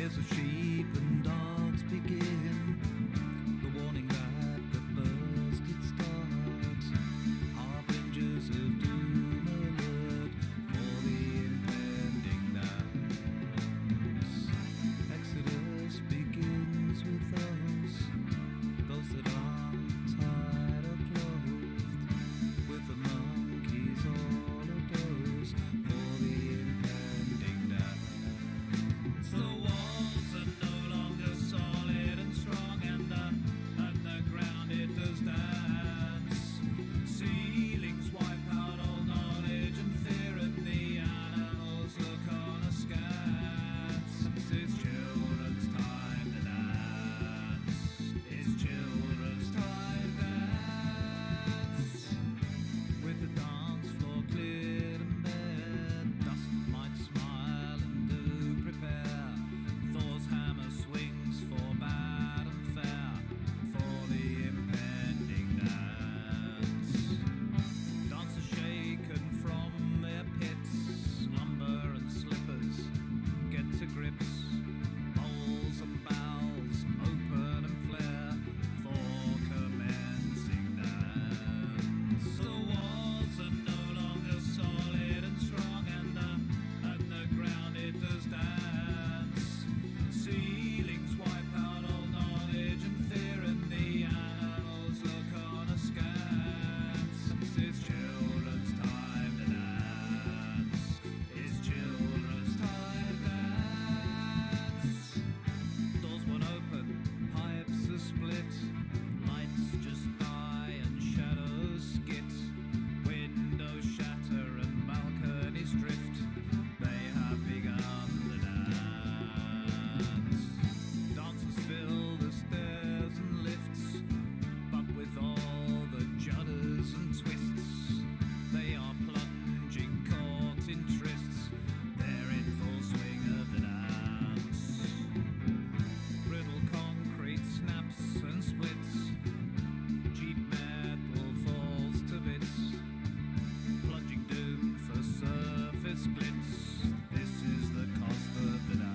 As the sheep and dogs begin, the warning that the buzz did start, harbingers of doom alert for the impending dance. Exodus begins with those that aren't tied or clothed, with the monkeys all a doze for the impending dance. The walls are no longer solid and strong, and the ground it does dance. Ceilings wipe out all knowledge and fear, and the animals look on askance. It's children's time to dance. It's children's time to dance. With the dance floor cleared and bare, dust might smile and do prepare. Thor's hammer swings for bad and fair, for the impending dance. Dancers shaken from their pits, lumber and slippers get to grips. Bowls and bowels open and flare for commencing dance. The walls are no longer solid and strong, and the ground it does dance. Ceilings wipe out all knowledge and fear, and the animals look on askance. It's children's time to dance. It's children's time to dance. Doors won't open, pipes are split, lights just die and shadows skit. Windows shatter and balconies drift. They have begun to dance. Dancers fill the stairs and lifts, but with all the judders and twists, they are plunging caught in trysts. They're in full swing of the dance. Brittle concrete snaps and splits, cheap metal falls to bits, plunging doom for surface glitz. This is the cost of the dance.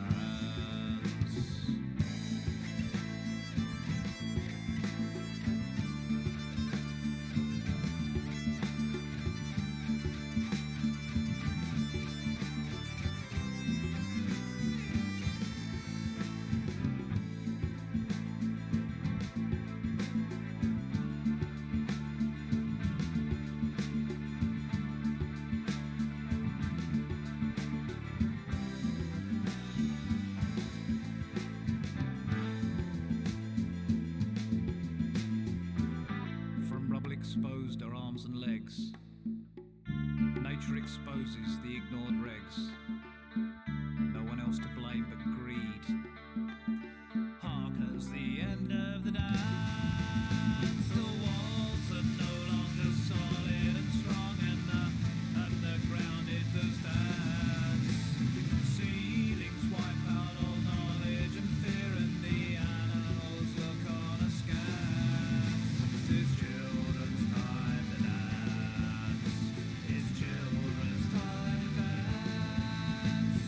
From rubble exposed are arms and legs. Nature exposes the ignored regs. No one else to blame but greed. Hark as the end of the dance. The walls are no longer solid and strong, and the ground it does dance. Ceilings wipe out all knowledge and fear, and the animals look on askance. It's children's time to dance. It's children's time to dance.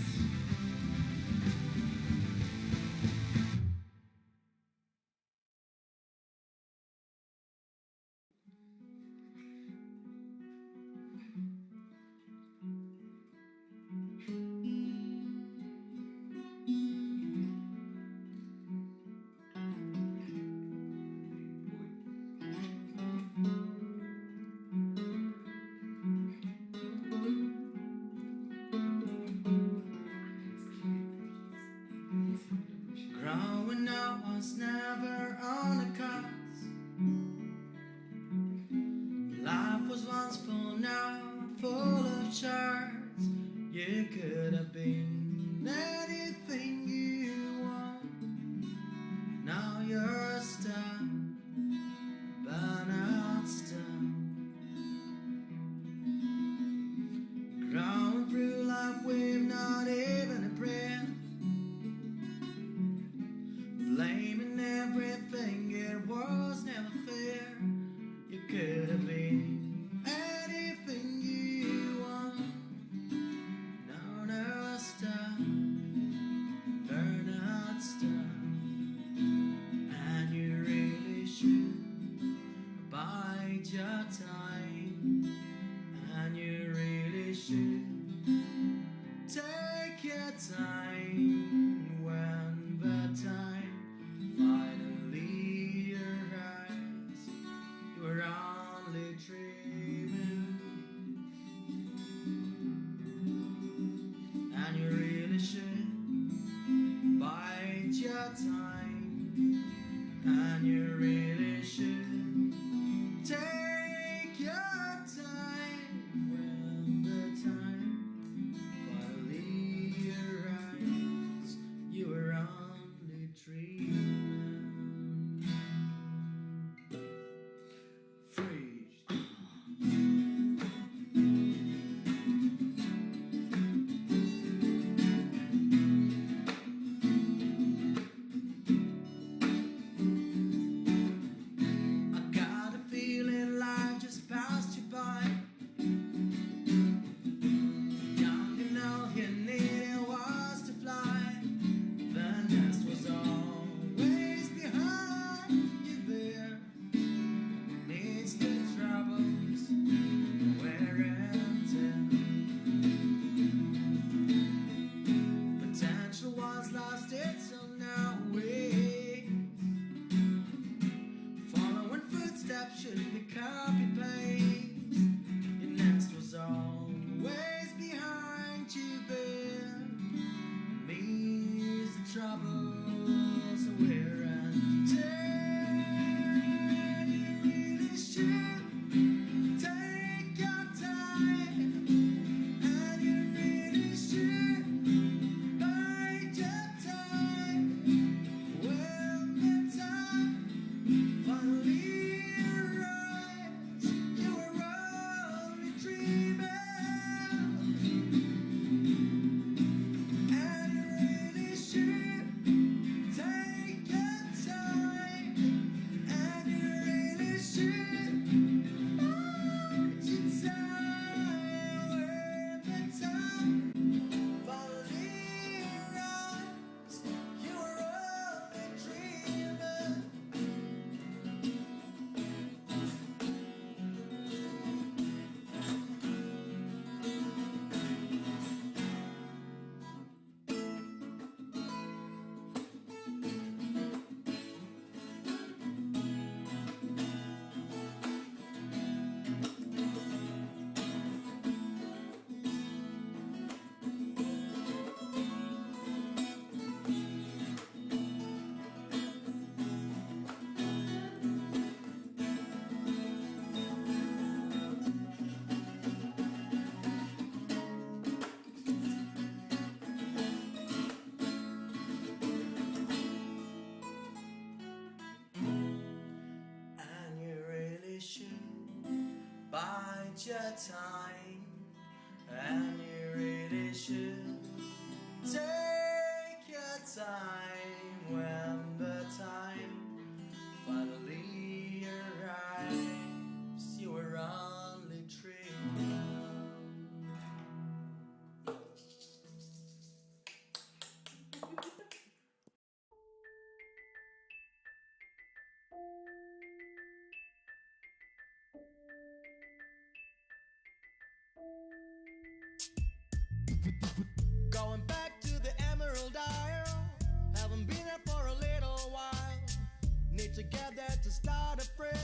Growing up was never on the cards. Life was once full, now full of charts. You could have been anything you want. Now you're a star, burnout star. Growing through life, we've not a time when the time finally arrives. You were only dreaming, and you really should bide your time, and you really should take your time when the time finally arrives. You were only dreaming. Freeze. I got a feeling life just passed you by. Young and all you needed was to fly. The nest was always behind you there. Needs the troubles wear and tear. Potential was lost, it's all now waste. Following footsteps should be copy paste. Your nest was always behind you there. Means the troubles wear and tear. You really should take your time, and you really should bide your time when the time finally arrives. You were only dreaming, and you really should take your time, and you really should bide your time when the time finally arrives. You were only dreaming. And you really should bide your time, and you really should take your time when the time finally arrives. You were only dreaming. Going back to the Emerald Isle. Haven't been there for a little while. Need to get there to start afresh.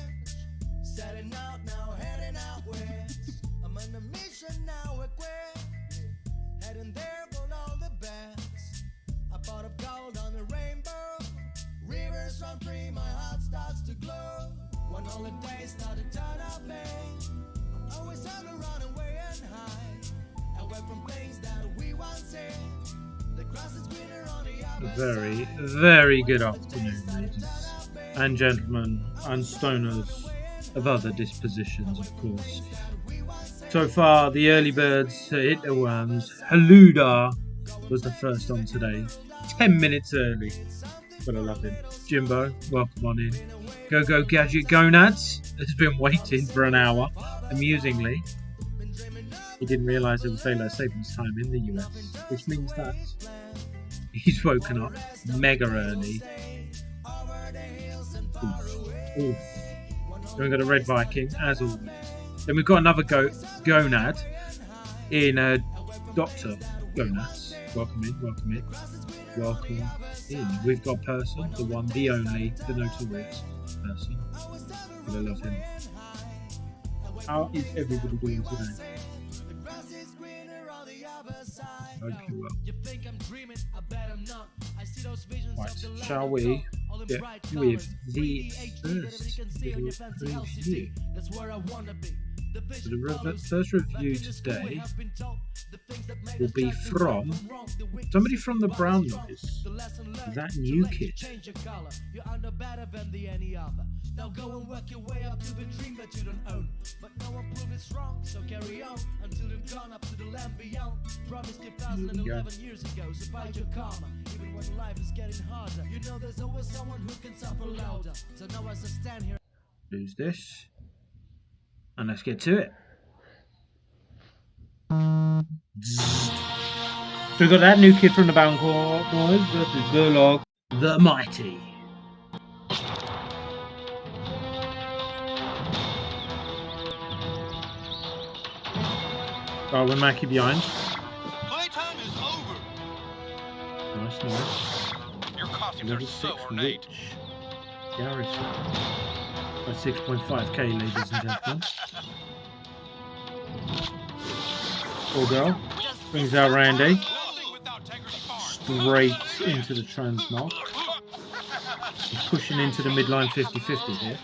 Setting out now, heading out west. I'm on a mission now, equipped. Heading there for all the best. A pot of gold on the rainbow. Rivers run free, my heart starts to glow. When all the days start to turn out vain, I'm always on the run away and hide. Away from things that we once said. The grass is greener on the other Very, side. very good afternoon, ladies and gentlemen, and stoners of other dispositions, of course. So far, the early birds hit the worms. Haluda was the first on today, 10 minutes early, but I love him. Jimbo, welcome on in. Go Gadget Gonads has been waiting for an hour, amusingly. He didn't realise it was daylight savings time in the US, which means that he's woken up mega early. Oof. Then we've got a Red Viking, as always. Then we've got another gonad in a Doctor. Go nuts. Welcome in, welcome in, welcome in. We've got Person, the one, the only, the notorious Person. But I love him. How is everybody doing today? Okay, well. Right, shall we get with the first little review? So the first review today will be from somebody from the Brown Noise, that new kid. Now go and work your way up to the dream that you don't own. But no one proved it's wrong, so carry on until you've gone up to the land beyond. Promised 2011 years ago, so bite your karma. Even when life is getting harder, you know there's always someone who can suffer louder. So now as I stand here, who's this? And let's get to it. So we got that new kid from the Brown Noise versus Burlock the Mighty. Right, with Mackie behind. Playtime is over. Nice, nice. Your costumes Level are so 6 ornate. Rich Garrison. By 6.5k, ladies and gentlemen. Poor girl. Brings out Randy. Straight into the transmog. He's pushing into the midline 50-50 here.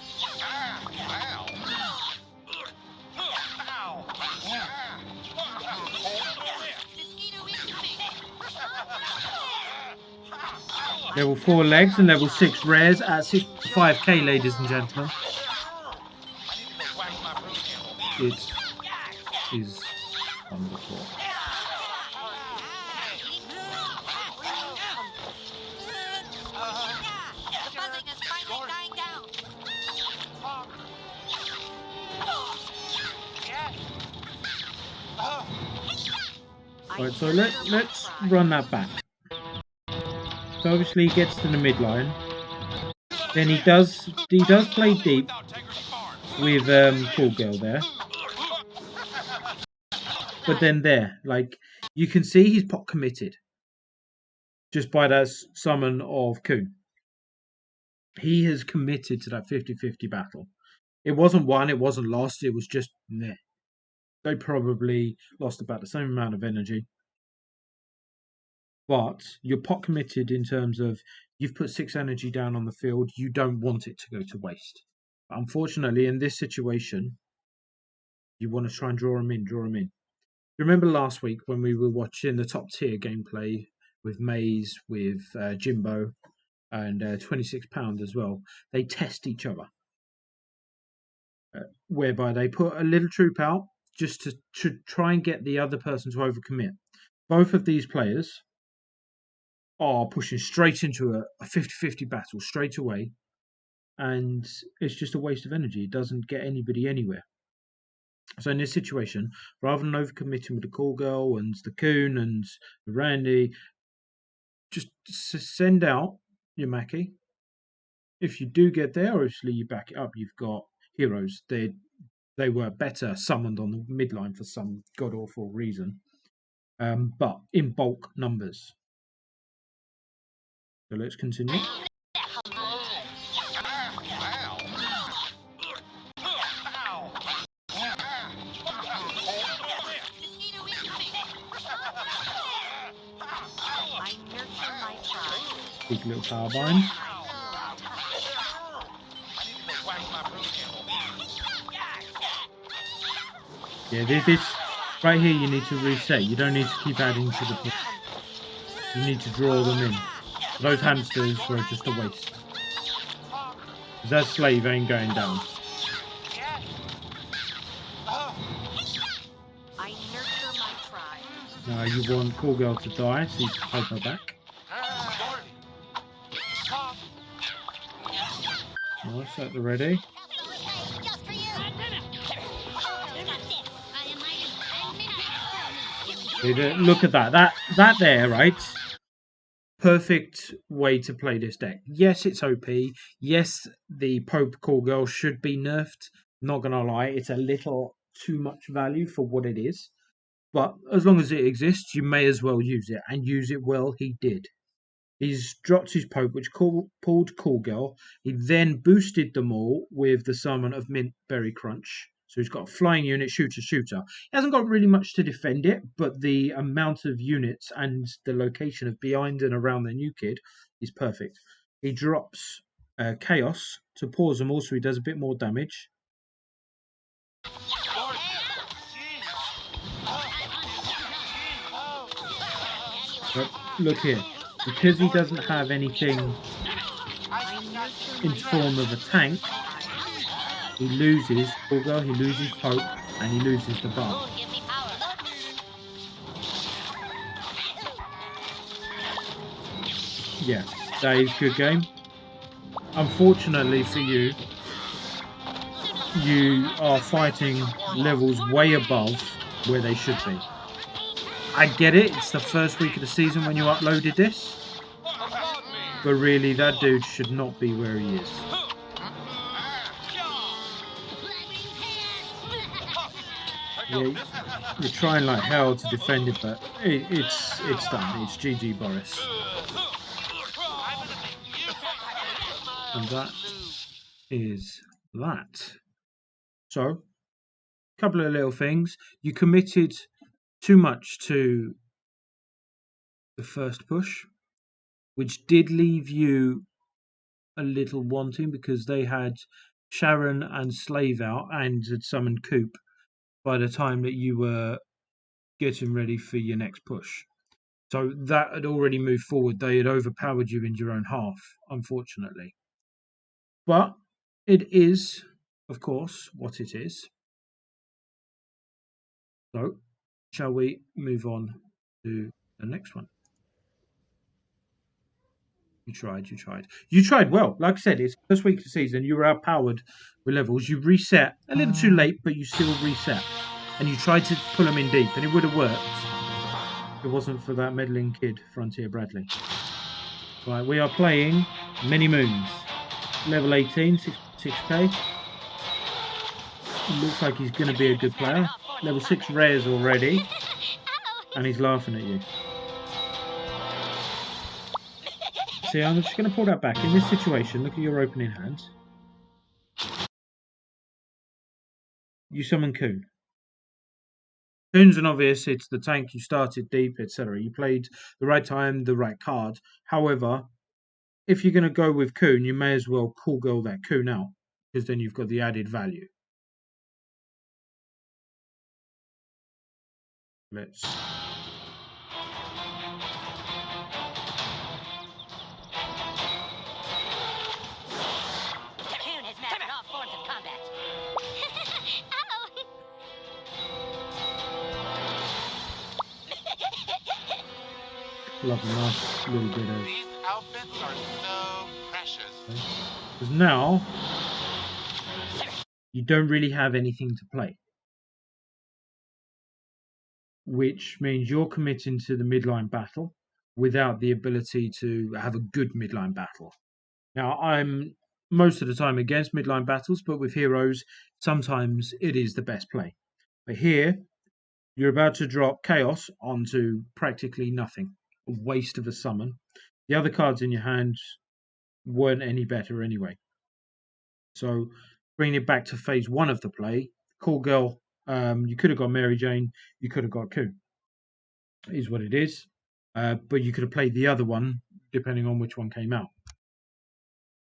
Level 4 legs and level 6 rares at 65k, ladies and gentlemen. It is wonderful. Right, so let's run that back. So obviously he gets to the midline. Then he does play deep with Cool Girl there. But then there, like, you can see he's pot committed. Just by that summon of Coon. He has committed to that 50-50 battle. It wasn't won, it wasn't lost, it was just meh. They probably lost about the same amount of energy. But you're pot committed in terms of you've put 6 energy down on the field, you don't want it to go to waste. But unfortunately, in this situation, you want to try and draw them in. Remember last week when we were watching the top tier gameplay with Maze, with Jimbo, and 26 pound as well? They test each other, whereby they put a little troop out just to try and get the other person to overcommit. Both of these players are pushing straight into a 50-50 battle straight away, and it's just a waste of energy. It doesn't get anybody anywhere. So in this situation, rather than overcommitting with the Call Girl and the Coon and the Randy, just send out your Mackie. If you do get there, obviously you back it up. You've got heroes. They were better summoned on the midline for some god awful reason, but in bulk numbers. So let's continue. Big little power bind. Yeah, this right here you need to reset. You don't need to keep adding to the play. You need to draw them in. Those hamsters were just a waste. That slave ain't going down. Now you want Cool Girl to die, so you can take her back. Nice, at the ready. Look at that. That there, right? Perfect way to play this deck. Yes, it's OP. Yes, the Pope Call Girl should be nerfed. Not gonna lie, it's a little too much value for what it is. But as long as it exists, you may as well use it, and use it well. He did. He's dropped his poke, which pulled Cool Girl. He then boosted them all with the summon of Mint Berry Crunch. So he's got a flying unit, shooter, shooter. He hasn't got really much to defend it, but the amount of units and the location of behind and around the new kid is perfect. He drops Chaos to pause them all, so he does a bit more damage. But look here, because he doesn't have anything in form of a tank, he loses Bulgar, he loses Poke, and he loses the bar. Yeah, that is good game. Unfortunately for you, you are fighting levels way above where they should be. I get it, it's the first week of the season when you uploaded this, but really that dude should not be where he is. Yeah, you're trying like hell to defend it, but it's done. It's GG Boris. And that is that. So, a couple of little things. You committed too much to the first push, which did leave you a little wanting because they had Sharon and Slave out and had summoned Coop by the time that you were getting ready for your next push. So that had already moved forward. They had overpowered you in your own half, unfortunately. But it is, of course, what it is. So, shall we move on to the next one? You tried well. Like I said, it's first week of the season. You were outpowered with levels. You reset a little too late, but you still reset. And you tried to pull them in deep, and it would have worked if it wasn't for that meddling kid, Frontier Bradley. Right, we are playing Many Moons. Level 18, 6k. Looks like he's going to be a good player. Level 6 rares already. And he's laughing at you. See, I'm just going to pull that back. In this situation, look at your opening hand. You summon Coon. Coon's an obvious, it's the tank, you started deep, etc. You played the right time, the right card. However, if you're going to go with Coon, you may as well Cool Girl that Coon out, because then you've got the added value. Let's... Lovely, nice little bit of... These outfits are so precious. Because now, you don't really have anything to play. Which means you're committing to the midline battle without the ability to have a good midline battle. Now, I'm most of the time against midline battles, but with heroes, sometimes it is the best play. But here, you're about to drop Chaos onto practically nothing. A waste of a summon. The other cards in your hand weren't any better anyway. So, bringing it back to phase one of the play, Cool Girl, you could have got Mary Jane, you could have got Coon. It is what it is. But you could have played the other one, depending on which one came out.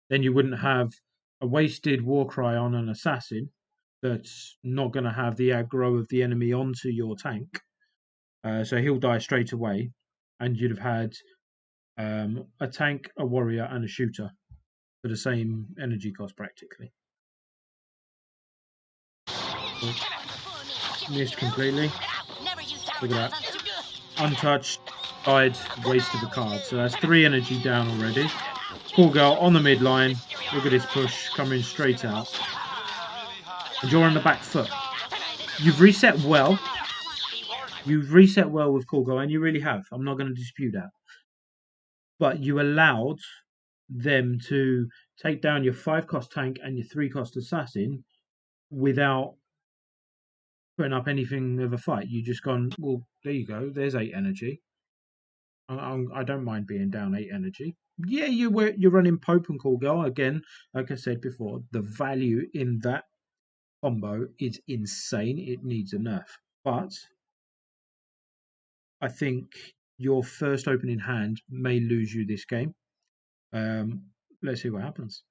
Then you wouldn't have a wasted Warcry on an assassin that's not going to have the aggro of the enemy onto your tank. So he'll die straight away. And you'd have had a tank, a warrior, and a shooter for the same energy cost practically. Missed completely. Look at that. Untouched, died, waste of a card. So that's 3 energy down already. Cool Girl on the midline. Look at this push coming straight out. And you're on the back foot. You've reset well. You've reset well with Cool Girl, and you really have. I'm not going to dispute that. But you allowed them to take down your 5-cost tank and your 3-cost assassin without putting up anything of a fight. You just gone, well, there you go. There's 8 energy. I don't mind being down 8 energy. Yeah, you're running Pope and Call Girl again. Like I said before, the value in that combo is insane. It needs a nerf, but I think your first opening hand may lose you this game. Let's see what happens.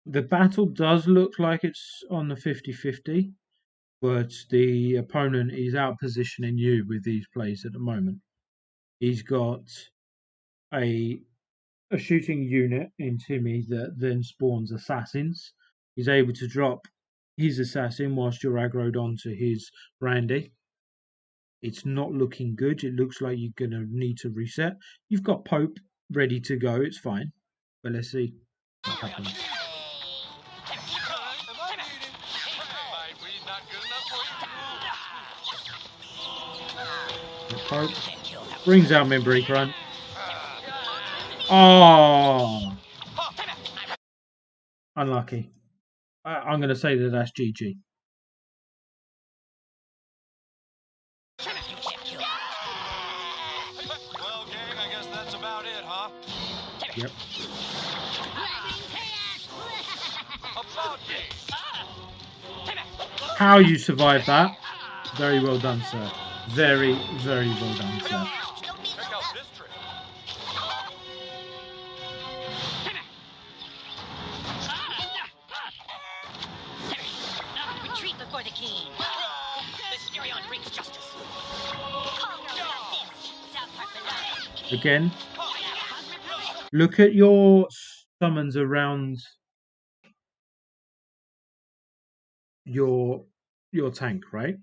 The battle does look like it's on the 50-50, but the opponent is out positioning you with these plays at the moment. He's got a shooting unit in Timmy that then spawns assassins. He's able to drop his assassin whilst you're aggroed onto his Randy. It's not looking good. It looks like you're going to need to reset. You've got Pope ready to go. It's fine. But let's see what happens. Pope brings out Membry Grunt. Oh! Unlucky. I'm going to say that that's GG. Well, gang, I guess that's about it, huh? Yep. How you survived that? Very well done, sir. Very, very well done, sir. Check out this trick. Retreat before the king. Mysterion brings justice. Again, look at your summons around your tank, right?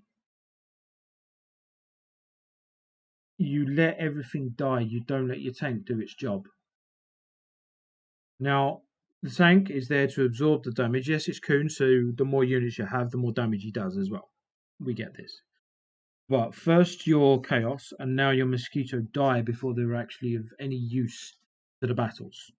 You let everything die. You don't let your tank do its job. Now, the tank is there to absorb the damage. Yes, it's Coon, so the more units you have, the more damage he does as well. We get this. But first your Chaos, and now your Mosquito die before they're actually of any use to the battles.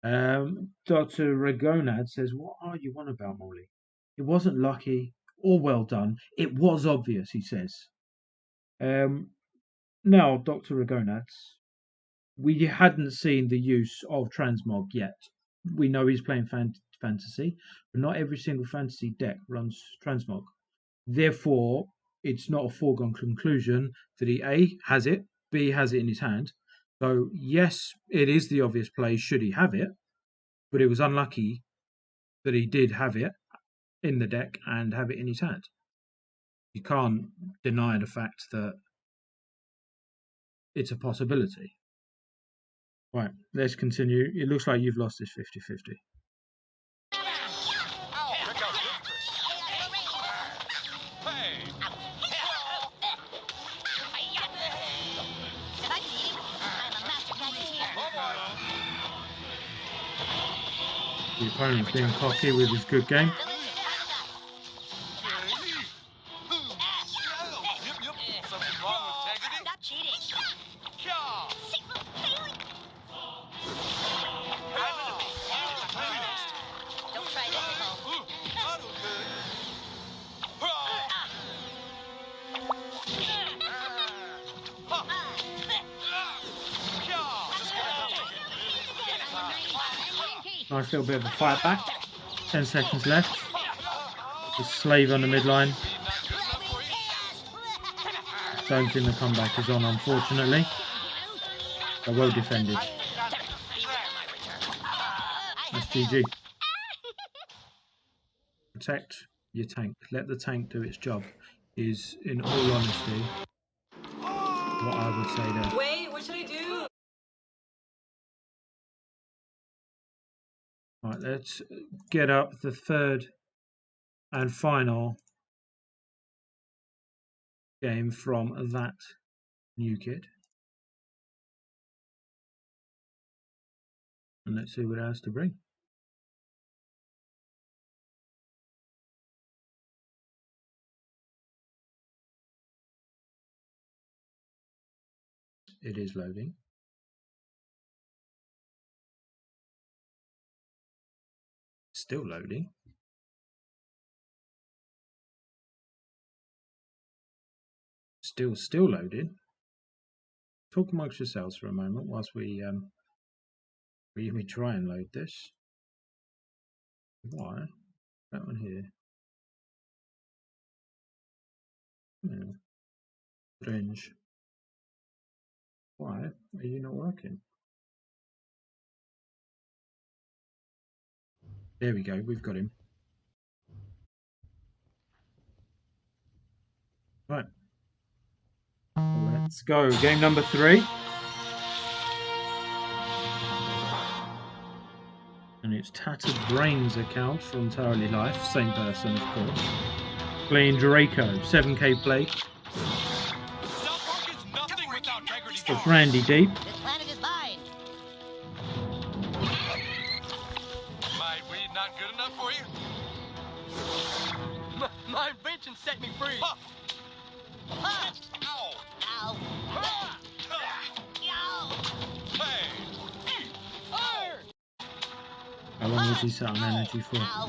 Dr. Ragonad says, what are you on about, Molly? It wasn't lucky or well done. It was obvious, he says. Now, Dr. Ragonads, we hadn't seen the use of Transmog yet. We know he's playing fantasy, but not every single fantasy deck runs Transmog. Therefore, it's not a foregone conclusion that he A, has it, B, has it in his hand. So, yes, it is the obvious play should he have it, but it was unlucky that he did have it in the deck and have it in his hand. You can't deny the fact that it's a possibility. Right, let's continue. It looks like you've lost this 50-50. The opponent's being cocky with his good game. Stop cheating. Don't try this at home. Nice little bit of a fight back. 10 seconds left. The Slave on the midline. Don't think the comeback is on, unfortunately. But well defended. That's GG. Protect your tank. Let the tank do its job. Is, in all honesty, what I would say there. Wait, what should I do? Right, let's get up the third and final game from that new kid. And let's see what it has to bring. It is loading. Still loading. Still loading. Talk amongst yourselves for a moment whilst we try and load this. Why? That one here. Yeah. Strange. Why are you not working? There we go. We've got him. Right. Let's go. Game number 3. And it's Tattered Brains account from Entirely Life. Same person, of course. Playing Draco. 7k play. South Park is nothing without integrity. It's Randy Deep. This planet is mine. My weed not good enough for you? My invention set me free. Huh. Ah! Ow! Ow! Ah. Ow! Hey! How long was he sat on energy for? Ow!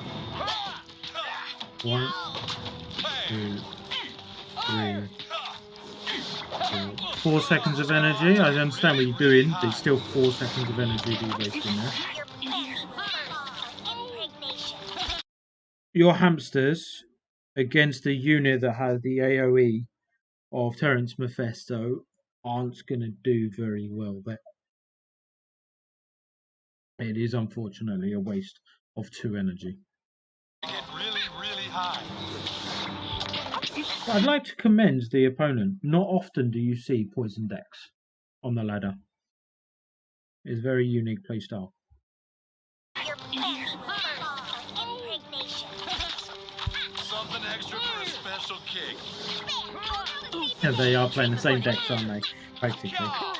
1, Hey! 2, 3, 4. 4 seconds of energy. I understand what you're doing, but it's still 4 seconds of energy that you're wasting there. Your hamsters against a unit that has the AoE of Terence Mephisto aren't going to do very well there. It is unfortunately a waste of 2 energy. Get really, really high. I'd like to commend the opponent. Not often do you see poison decks on the ladder. It's a very unique playstyle. Something extra for a special kick. Yeah, they are playing the same decks, aren't they? Practically. Huh.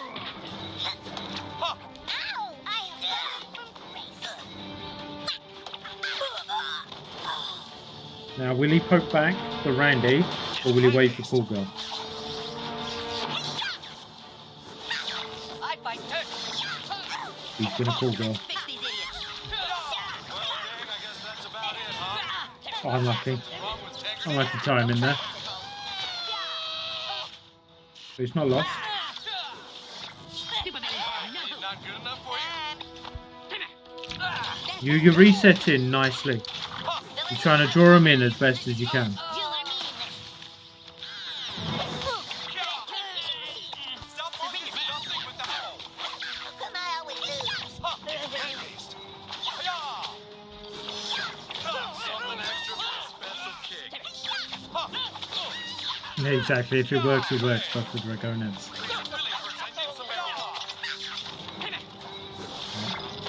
Now, will he poke back for Randy, or will he wait for Cool Girl? I fight dirt. He's gonna Cool Girl. Fix these idiots. Well, gang, I guess that's about it, huh? Oh, unlucky. Wrong with integrity? Unlucky time in there. But it's not lost. My weed not good enough for you? You're resetting nicely. You're trying to draw him in as best as you can. You are meaningless. South Park is nothing without. Come I always lose. Something extra for a special kick. Yeah, exactly. If it works, it works. But with Dragonets.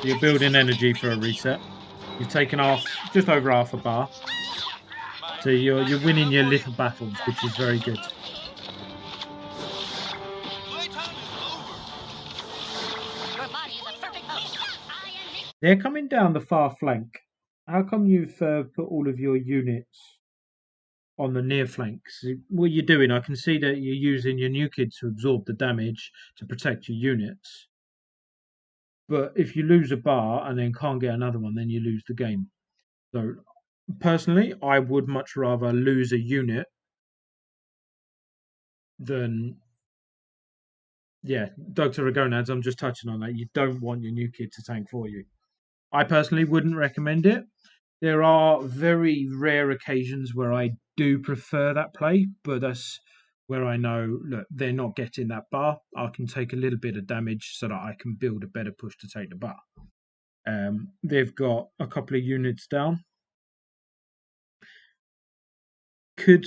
You're building energy for a reset. You've taken off just over half a bar. So you're winning your little battles, which is very good. Your body is a perfect host. They're coming down the far flank. How come you've put all of your units on the near flanks? What you're doing, I can see that you're using your new kid to absorb the damage to protect your units. But if you lose a bar and then can't get another one, then you lose the game. So personally, I would much rather lose a unit than, yeah, Dr. Ragonads, I'm just touching on that. You don't want your new kid to tank for you. I personally wouldn't recommend it. There are very rare occasions where I do prefer that play, but that's where I know, look, they're not getting that bar. I can take a little bit of damage so that I can build a better push to take the bar. They've got a couple of units down. Could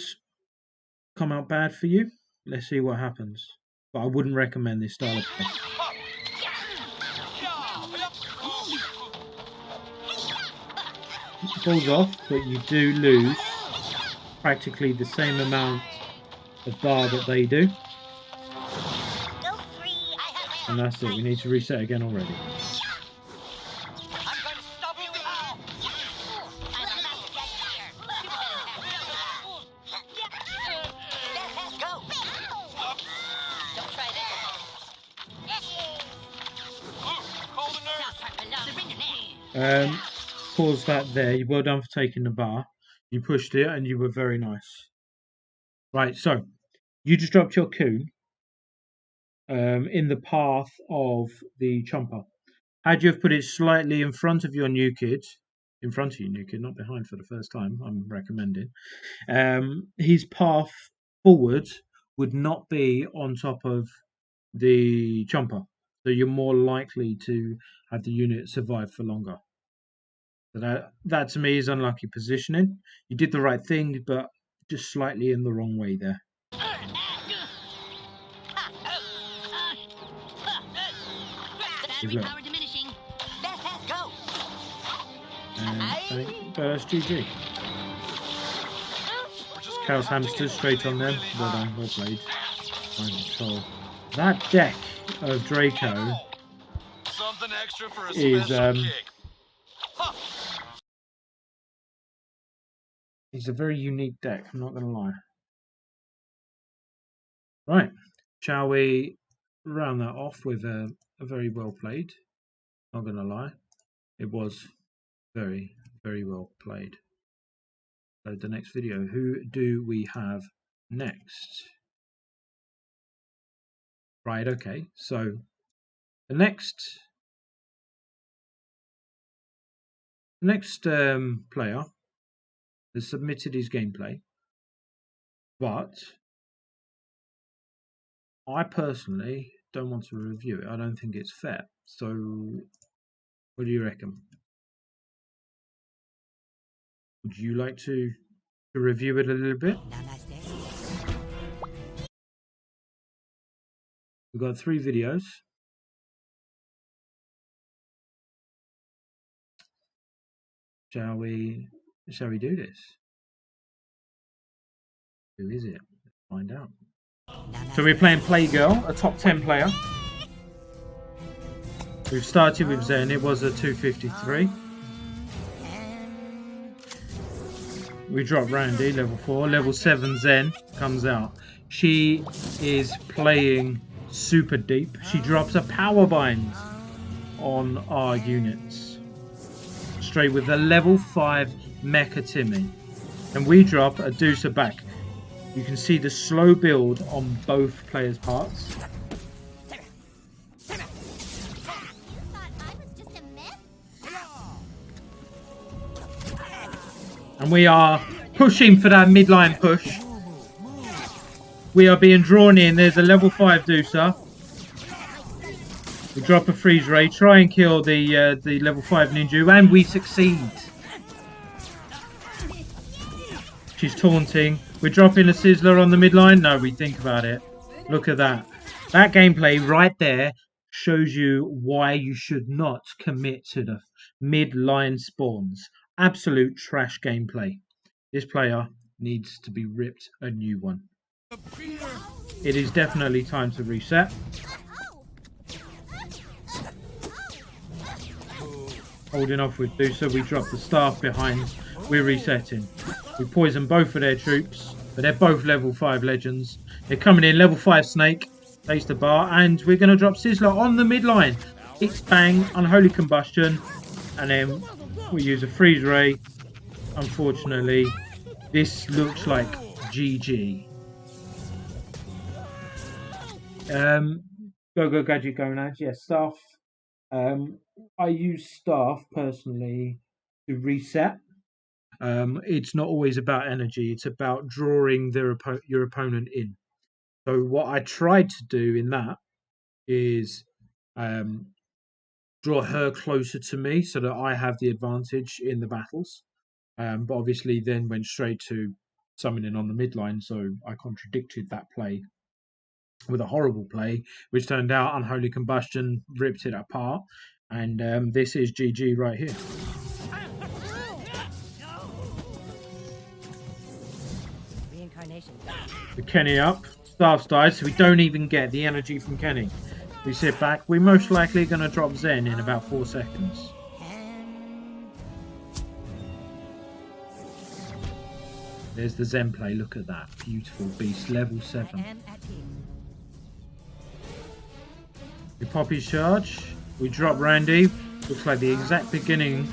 come out bad for you. Let's see what happens. But I wouldn't recommend this style of play. It falls off, but you do lose practically the same amount the bar that they do. Go free. I have my And that's it. We need to reset again already. I'm going to stop you now. I'm a master gadget Let's go. Don't try this. Call the nurse. Pause that there. Well done for taking the bar. You pushed it and you were very nice. Right, so you just dropped your coon in the path of the chomper. Had you have put it slightly in front of your new kid, not behind for the first time, I'm recommending, his path forward would not be on top of the chomper. So you're more likely to have the unit survive for longer. So that to me is unlucky positioning. You did the right thing, but just slightly in the wrong way there. Battery power diminishing. Let's go. That's GG. Chaos Hamsters straight on them. Well done, well played. Fine control. That deck of Draco Something extra for a is special kick. a very unique deck, I'm not going to lie. Right, shall we round that off with a very well played? Not going to lie, it was very, very well played. So the next video, who do we have next? Right, okay, so the next player has submitted his gameplay, but I personally don't want to review it. I don't think it's fair. So, what do you reckon? Would you like to review it a little bit? We've got 3 videos. Shall we do this? Who is it? Let's find out. So we're playing Playgirl, a top 10 player. We've started with Zen. It was a 253. We drop Randy, level 4. Level 7 Zen comes out. She is playing super deep. She drops a power bind on our units. Straight with a level 5 Mecha Timmy. And we drop a Deucer back. You can see the slow build on both players' parts. And we are pushing for that midline push. We are being drawn in. There's a level 5 Deucer. We drop a freeze ray, try and kill the level 5 Ninja, and we succeed. She's taunting. We're dropping a Sizzler on the midline. No, we think about it. Look at that. That gameplay right there shows you why you should not commit to the midline spawns. Absolute trash gameplay. This player needs to be ripped a new one. It is definitely time to reset. Holding off with Deucer, we drop the staff behind. We're resetting. We poison both of their troops, but they're both level 5 legends. They're coming in, level 5 Snake, takes the bar, and we're going to drop Sizzler on the midline. It's bang, unholy combustion, and then we use a freeze ray. Unfortunately, this looks like GG. Go Gadget Gonads, yes, staff. I use staff personally to reset. It's not always about energy, it's about drawing your opponent in. So what I tried to do in that is draw her closer to me so that I have the advantage in the battles. But obviously then went straight to summoning on the midline, so I contradicted that play with a horrible play, which turned out Unholy Combustion ripped it apart. And this is GG right here. Reincarnation. The Kenny up. Staff's died, so we don't even get the energy from Kenny. We sit back. We're most likely going to drop Zen in about 4 seconds. There's the Zen play. Look at that. Beautiful beast. Level 7. We pop his charge. We drop Randy. Looks like the exact beginning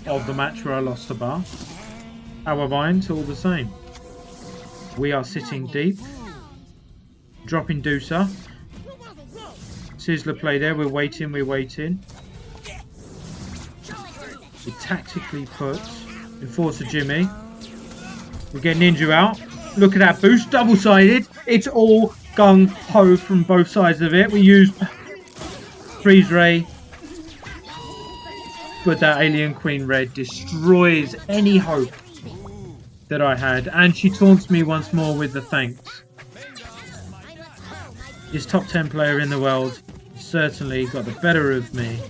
of the match where I lost the bar. Our binds all the same. We are sitting deep. Dropping Deucer. Sizzler play there. We're waiting. We tactically put Enforcer Jimmy. We get Ninja out. Look at that boost. Double-sided. It's all gung-ho from both sides of it. We use Freeze Ray. But that Alien Queen Red destroys any hope that I had. And she taunts me once more with the thanks. This top 10 player in the world certainly got the better of me.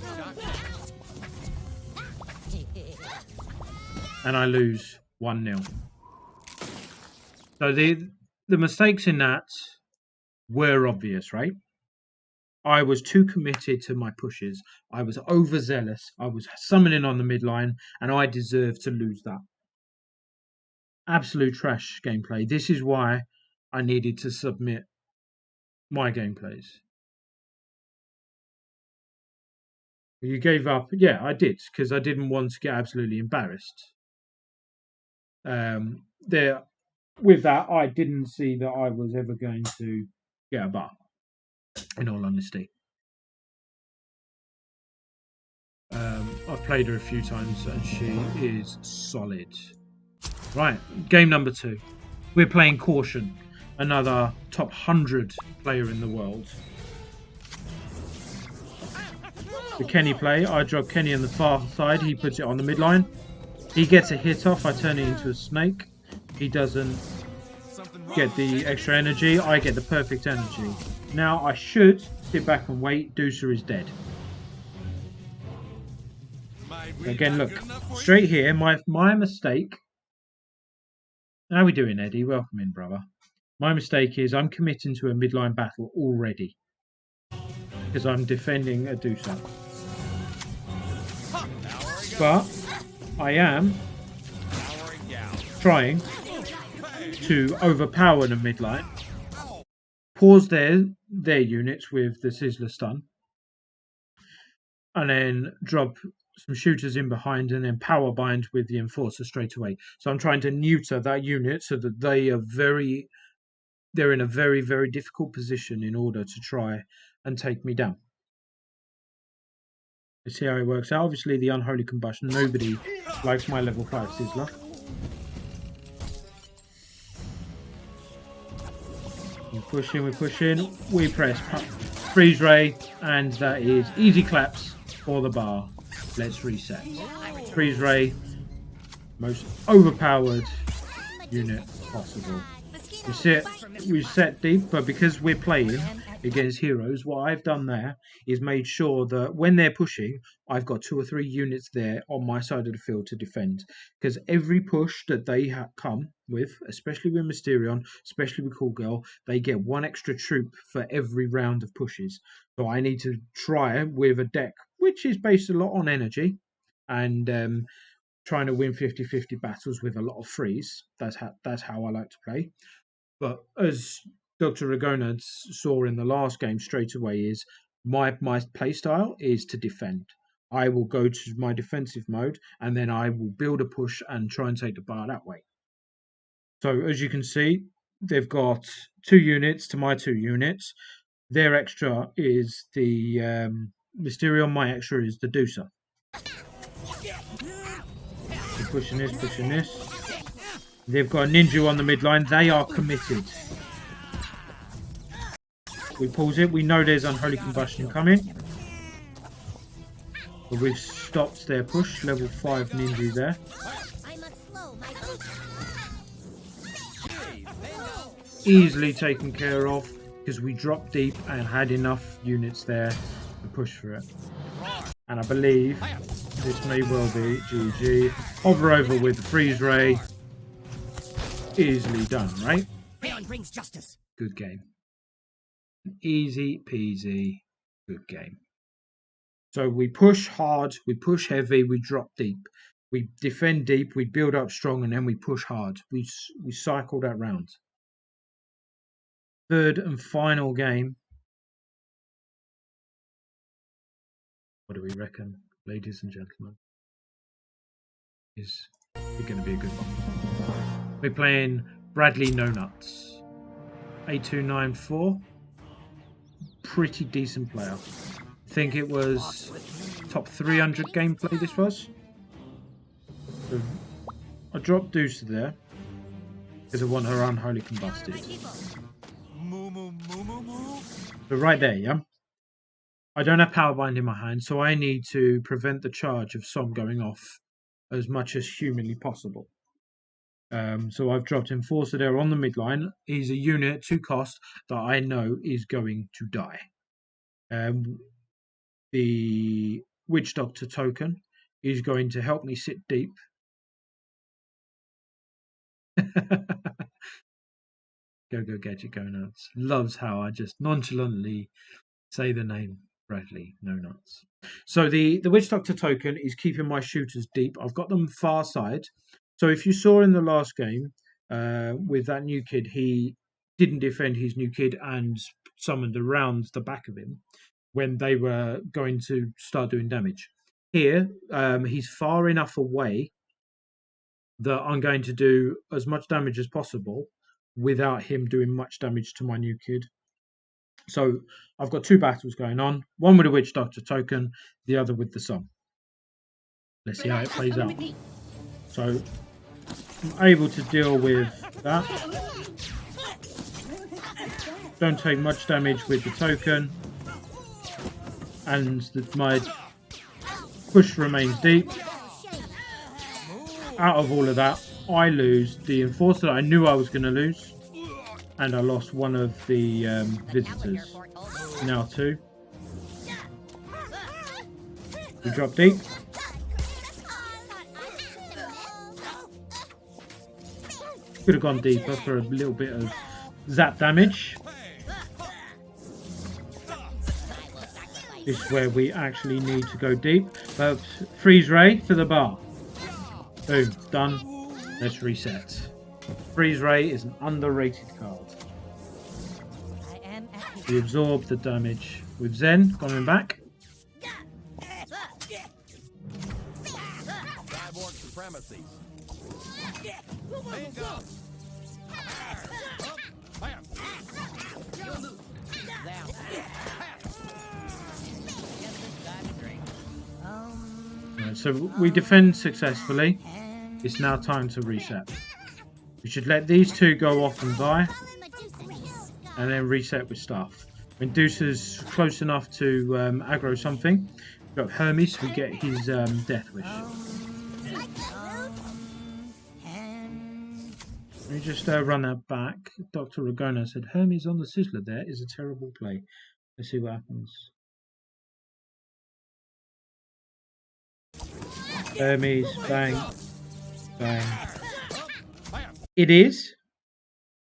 And I lose 1-0. So the mistakes in that were obvious, right? I was too committed to my pushes. I was overzealous. I was summoning on the midline, and I deserved to lose that. Absolute trash gameplay. This is why I needed to submit my gameplays. You gave up. Yeah, I did, because I didn't want to get absolutely embarrassed. With that, I didn't see that I was ever going to get a bar, in all honesty. I've played her a few times and she is solid. Right, game number 2. We're playing Caution, another top 100 player in the world. The Kenny play, I drop Kenny on the far side, he puts it on the midline. He gets a hit off, I turn it into a snake. He doesn't get the extra energy, I get the perfect energy. Now I should sit back and wait, Deucer is dead. Again, look, straight here, my mistake. How we doing, Eddie? Welcome in, brother. My mistake is I'm committing to a midline battle already. Because I'm defending a Deucer. But I am trying to overpower the midline. Pause their units with the Sizzler stun. And then drop some shooters in behind and then power bind with the Enforcer straight away. So I'm trying to neuter that unit so that they're in a very, very difficult position in order to try and take me down. Let's see how it works out. Obviously the Unholy Combustion. Nobody likes my level 5 Sizzler. We're pushing. We press Freeze Ray and that is easy claps for the bar. Let's reset. Freeze Ray, most overpowered unit possible. We set deep, but because we're playing against heroes, what I've done there is made sure that when they're pushing, I've got 2 or 3 units there on my side of the field to defend. Because every push that they come with, especially with Mysterion, especially with Cool Girl, they get 1 extra troop for every round of pushes. So I need to try with a deck which is based a lot on energy and trying to win 50-50 battles with a lot of freeze. That's how I like to play. But as Dr. Ragona saw in the last game straight away is my play style is to defend. I will go to my defensive mode and then I will build a push and try and take the bar that way. So as you can see, they've got 2 units to my 2 units. Their extra is the Mysterion, my extra is the Deucer. So pushing this. They've got a Ninja on the midline. They are committed. We pause it. We know there's Unholy Combustion coming. But we've stopped their push. Level 5 Ninja there. Easily taken care of because we dropped deep and had enough units there to push for it. And I believe this may well be GG. Hover over with the Freeze Ray. Easily done, right? brings justice. Good game. Easy peasy. Good game. So we push hard, we push heavy, we drop deep. We defend deep, we build up strong, and then we push hard. We cycle that round. Third and final game. What do we reckon, ladies and gentlemen? Is it going to be a good one? We're playing Bradley No Nuts. 8294. Pretty decent player. I think it was top 300 gameplay this was. So I dropped Deuce there because I want her unholy combusted. But right there, yeah? I don't have Powerbind in my hand, so I need to prevent the charge of Som going off as much as humanly possible. So I've dropped Enforcer there on the midline. He's a unit 2 cost that I know is going to die. The Witch Doctor token is going to help me sit deep. Go Gadget Go Nuts. Loves how I just nonchalantly say the name Bradley No Nuts. So the Witch Doctor token is keeping my shooters deep. I've got them far side. So if you saw in the last game with that new kid, he didn't defend his new kid and summoned around the back of him when they were going to start doing damage. Here, he's far enough away that I'm going to do as much damage as possible without him doing much damage to my new kid. So I've got 2 battles going on, one with a Witch Doctor token, the other with the Som. Let's see how it plays out. So I'm able to deal with that. Don't take much damage with the token. And my push remains deep. Out of all of that, I lose the Enforcer that I knew I was going to lose. And I lost one of the visitors. Now 2. We drop deep. Could have gone deeper for a little bit of zap damage. This is where we actually need to go deep. But freeze ray for the bar. Boom, done. Let's reset. Freeze ray is an underrated card. We absorb the damage with Zen coming back. Right, so we defend successfully. It's now time to reset. We should let these 2 go off and die, and then reset with stuff. When Deuce is close enough to aggro something, we've got Hermes, we get his Death Wish. Let me just run that back. Dr. Ragona said Hermes on the Sizzler there is a terrible play. Let's see what happens. Hermes, bang, bang. It is,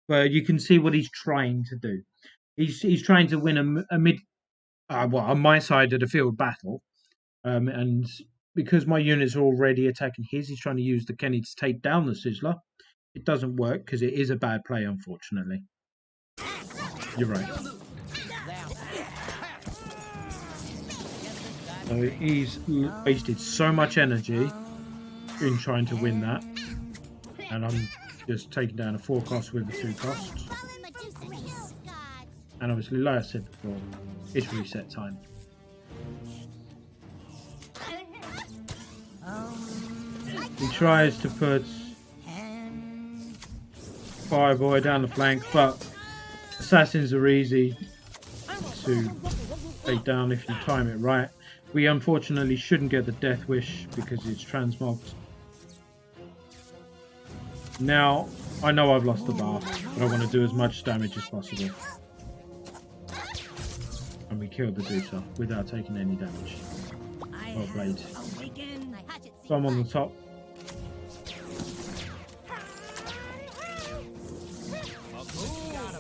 but you can see what he's trying to do. He's trying to win a mid, well, on my side of the field battle, and because my units are already attacking his, he's trying to use the Kenny to take down the Sizzler. It doesn't work because it is a bad play, unfortunately. You're right. So he's wasted so much energy in trying to win that, and I'm just taking down a 4 cost with a 2 cost. And obviously, like I said before, it's reset time. He tries to put Fireboy down the flank, but assassins are easy to take down if you time it right. We unfortunately shouldn't get the Death Wish because it's transmogged. Now, I know I've lost the bar, but I want to do as much damage as possible. And we killed the Deucer without taking any damage. Well played. So I'm on the top.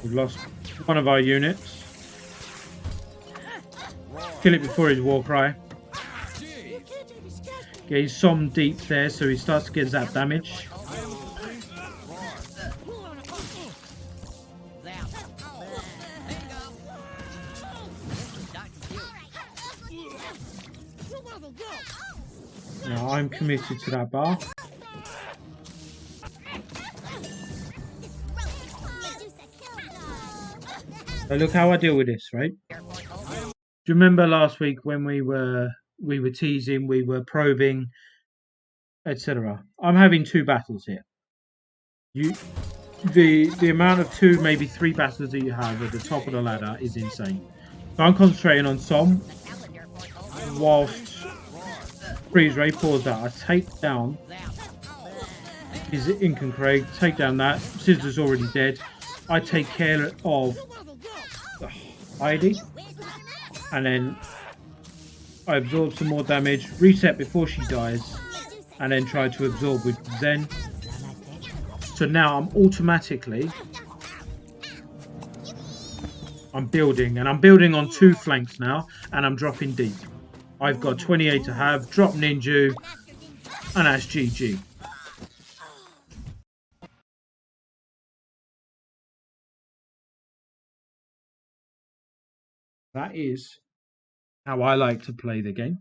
We've lost one of our units. Kill it before his war cry. Okay, he's some deep there, so he starts to get that damage. Now I'm committed to that bar. So look how I deal with this, right? Do you remember last week when we were teasing, we were probing, etc.? I'm having 2 battles here. The amount of 2, maybe 3 battles that you have at the top of the ladder is insane. So I'm concentrating on some whilst freeze ray pours that. I take down his Incan Craig, take down that. Sizzler's already dead. I take care of Heidi, and then I absorb some more damage, reset before she dies, and then try to absorb with Zen. So now I'm automatically building, and I'm building on 2 flanks now, and I'm dropping deep. I've got 28 to have, drop Ninju, and that's GG. That is how I like to play the game.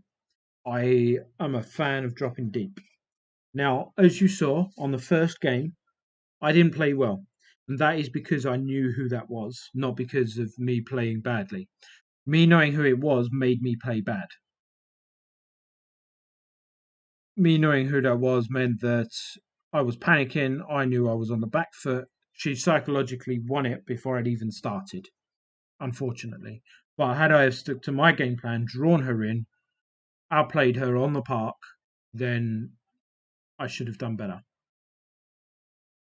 I am a fan of dropping deep. Now, as you saw on the first game, I didn't play well. And that is because I knew who that was, not because of me playing badly. Me knowing who it was made me play bad. Me knowing who that was meant that I was panicking. I knew I was on the back foot. She psychologically won it before I'd even started, unfortunately. But had I have stuck to my game plan, drawn her in, outplayed her on the park, then I should have done better.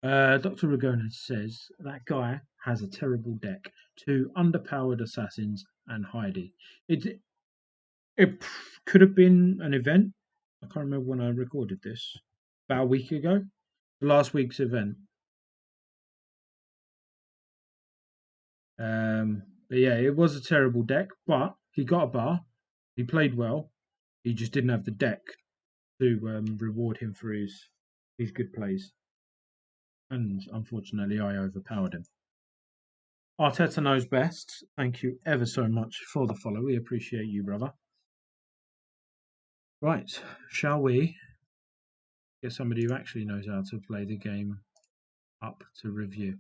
Dr. Ragona says that guy has a terrible deck. 2 underpowered assassins and Heidi. It could have been an event. I can't remember when I recorded this. About a week ago. Last week's event. But yeah, it was a terrible deck, but he got a bar. He played well. He just didn't have the deck to reward him for his good plays. And unfortunately, I overpowered him. Arteta knows best. Thank you ever so much for the follow. We appreciate you, brother. Right, shall we get somebody who actually knows how to play the game up to review?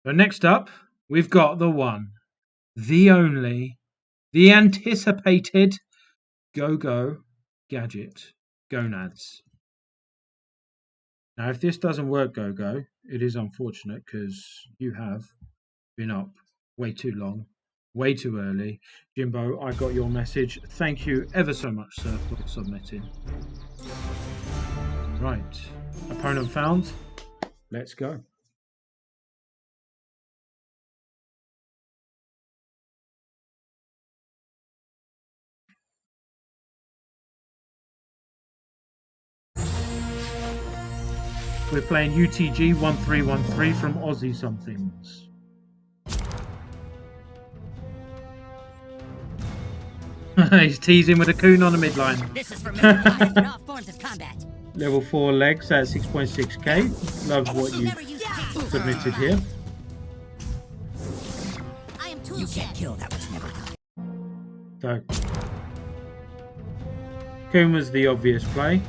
So next up, we've got the one, the only, the anticipated Go-Go Gadget Gonads. Now, if this doesn't work, Go-Go, it is unfortunate because you have been up way too long, way too early. Jimbo, I got your message. Thank you ever so much, sir, for submitting. Right, opponent found. Let's go. We're playing UTG 1313 from Aussie Somethings. He's teasing with a coon on the midline. This is for Mr. Boss in all forms of combat. Level 4 legs at 6.6k. Love what you submitted here. I am you can't kill that which never dies. So, coon was the obvious play.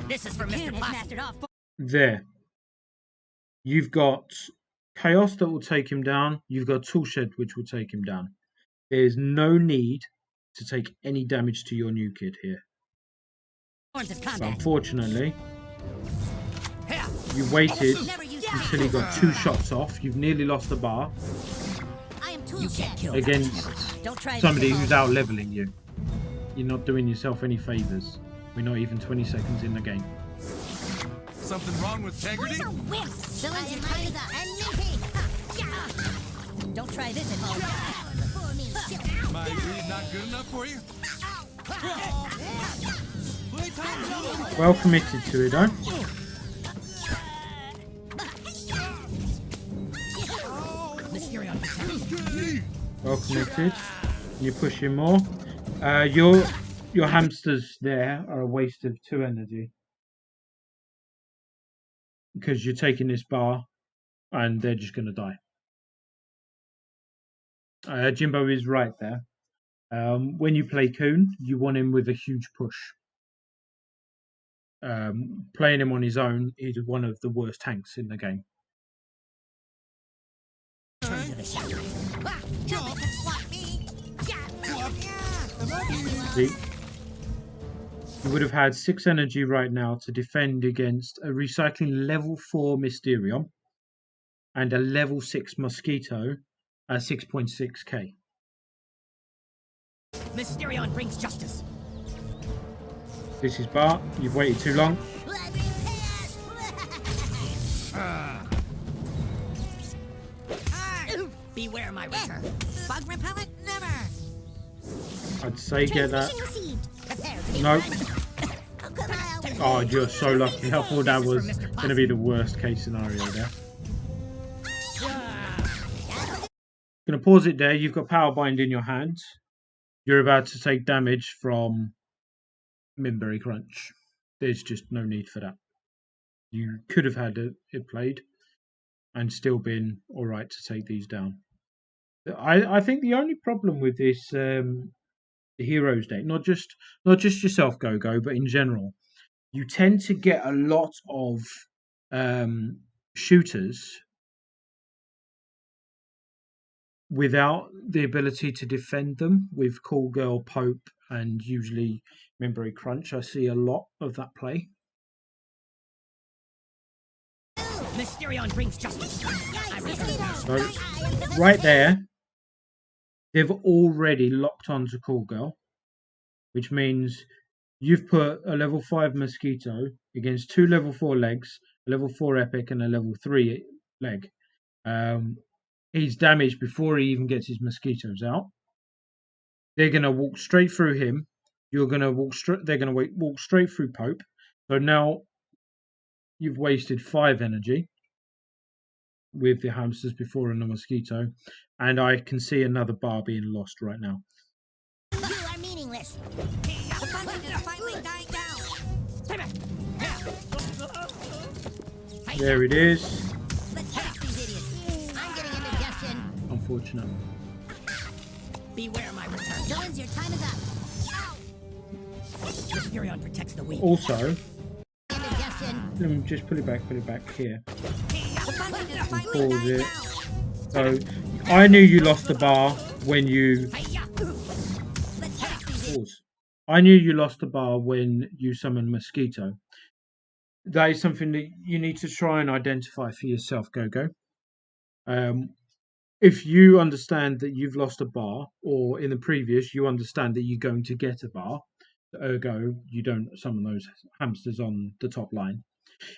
This is for Mr. Boss. There. You've got Chaos that will take him down. You've got Toolshed which will take him down. There's no need to take any damage to your new kid here. But unfortunately, you waited until he got 2 shots off. You've nearly lost the bar against somebody who's out leveling you. You're not doing yourself any favors. We're not even 20 seconds in the game. Something wrong with integrity? Don't try this at home. My weed not good enough for you? Well committed to it, though. Well connected. You're pushing more. Your hamsters there are a waste of 2 energy because you're taking this bar and they're just going to die. Jimbo is right there. When you play Coon, you want him with a huge push. Playing him on his own is one of the worst tanks in the game. See? You would have had 6 energy right now to defend against a recycling level 4 Mysterion and a level 6 Mosquito at 6.6k. Mysterion brings justice. This is Bart. You've waited too long. Beware my return. Bug repellent, never. I'd say get that. Nope. Oh, you're so lucky. I thought that was going to be the worst case scenario there. Going to pause it there. You've got Power Bind in your hands. You're about to take damage from Minberry Crunch. There's just no need for that. You could have had it played and still been alright to take these down. I think the only problem with this Heroes deck, not just yourself, Go-Go, but in general, you tend to get a lot of shooters without the ability to defend them with Call Girl, Pope, and usually Minberry Crunch. I see a lot of that play. Mysterion brings justice. So, right there, they've already locked onto Call Girl, which means you've put a level 5 Mosquito against 2 level 4 legs, a level 4 Epic, and a level 3 leg. He's damaged before he even gets his Mosquitoes out. They're going to walk straight through him. You're going to walk straight. They're going to walk straight through Pope. So now you've wasted 5 energy with the hamsters before and the Mosquito, and I can see another bar being lost right now. You are meaningless. The content is finally dying down. There it is. Let's catch these idiots. I'm getting indigestion. Unfortunate. Beware my return. Jones, your time is up. Mysterion protects the weak. Also, Indigestion. let me just put it back here. The content is finally Pause dying it. down. So, I knew you lost the bar when you... Let's catch these idiots. Pause. I knew you lost the bar when you summoned Mosquito. That is something that you need to try and identify for yourself, Go-Go. If you understand that you've lost a bar, or in the previous, you understand that you're going to get a bar, ergo, you don't summon those hamsters on the top line.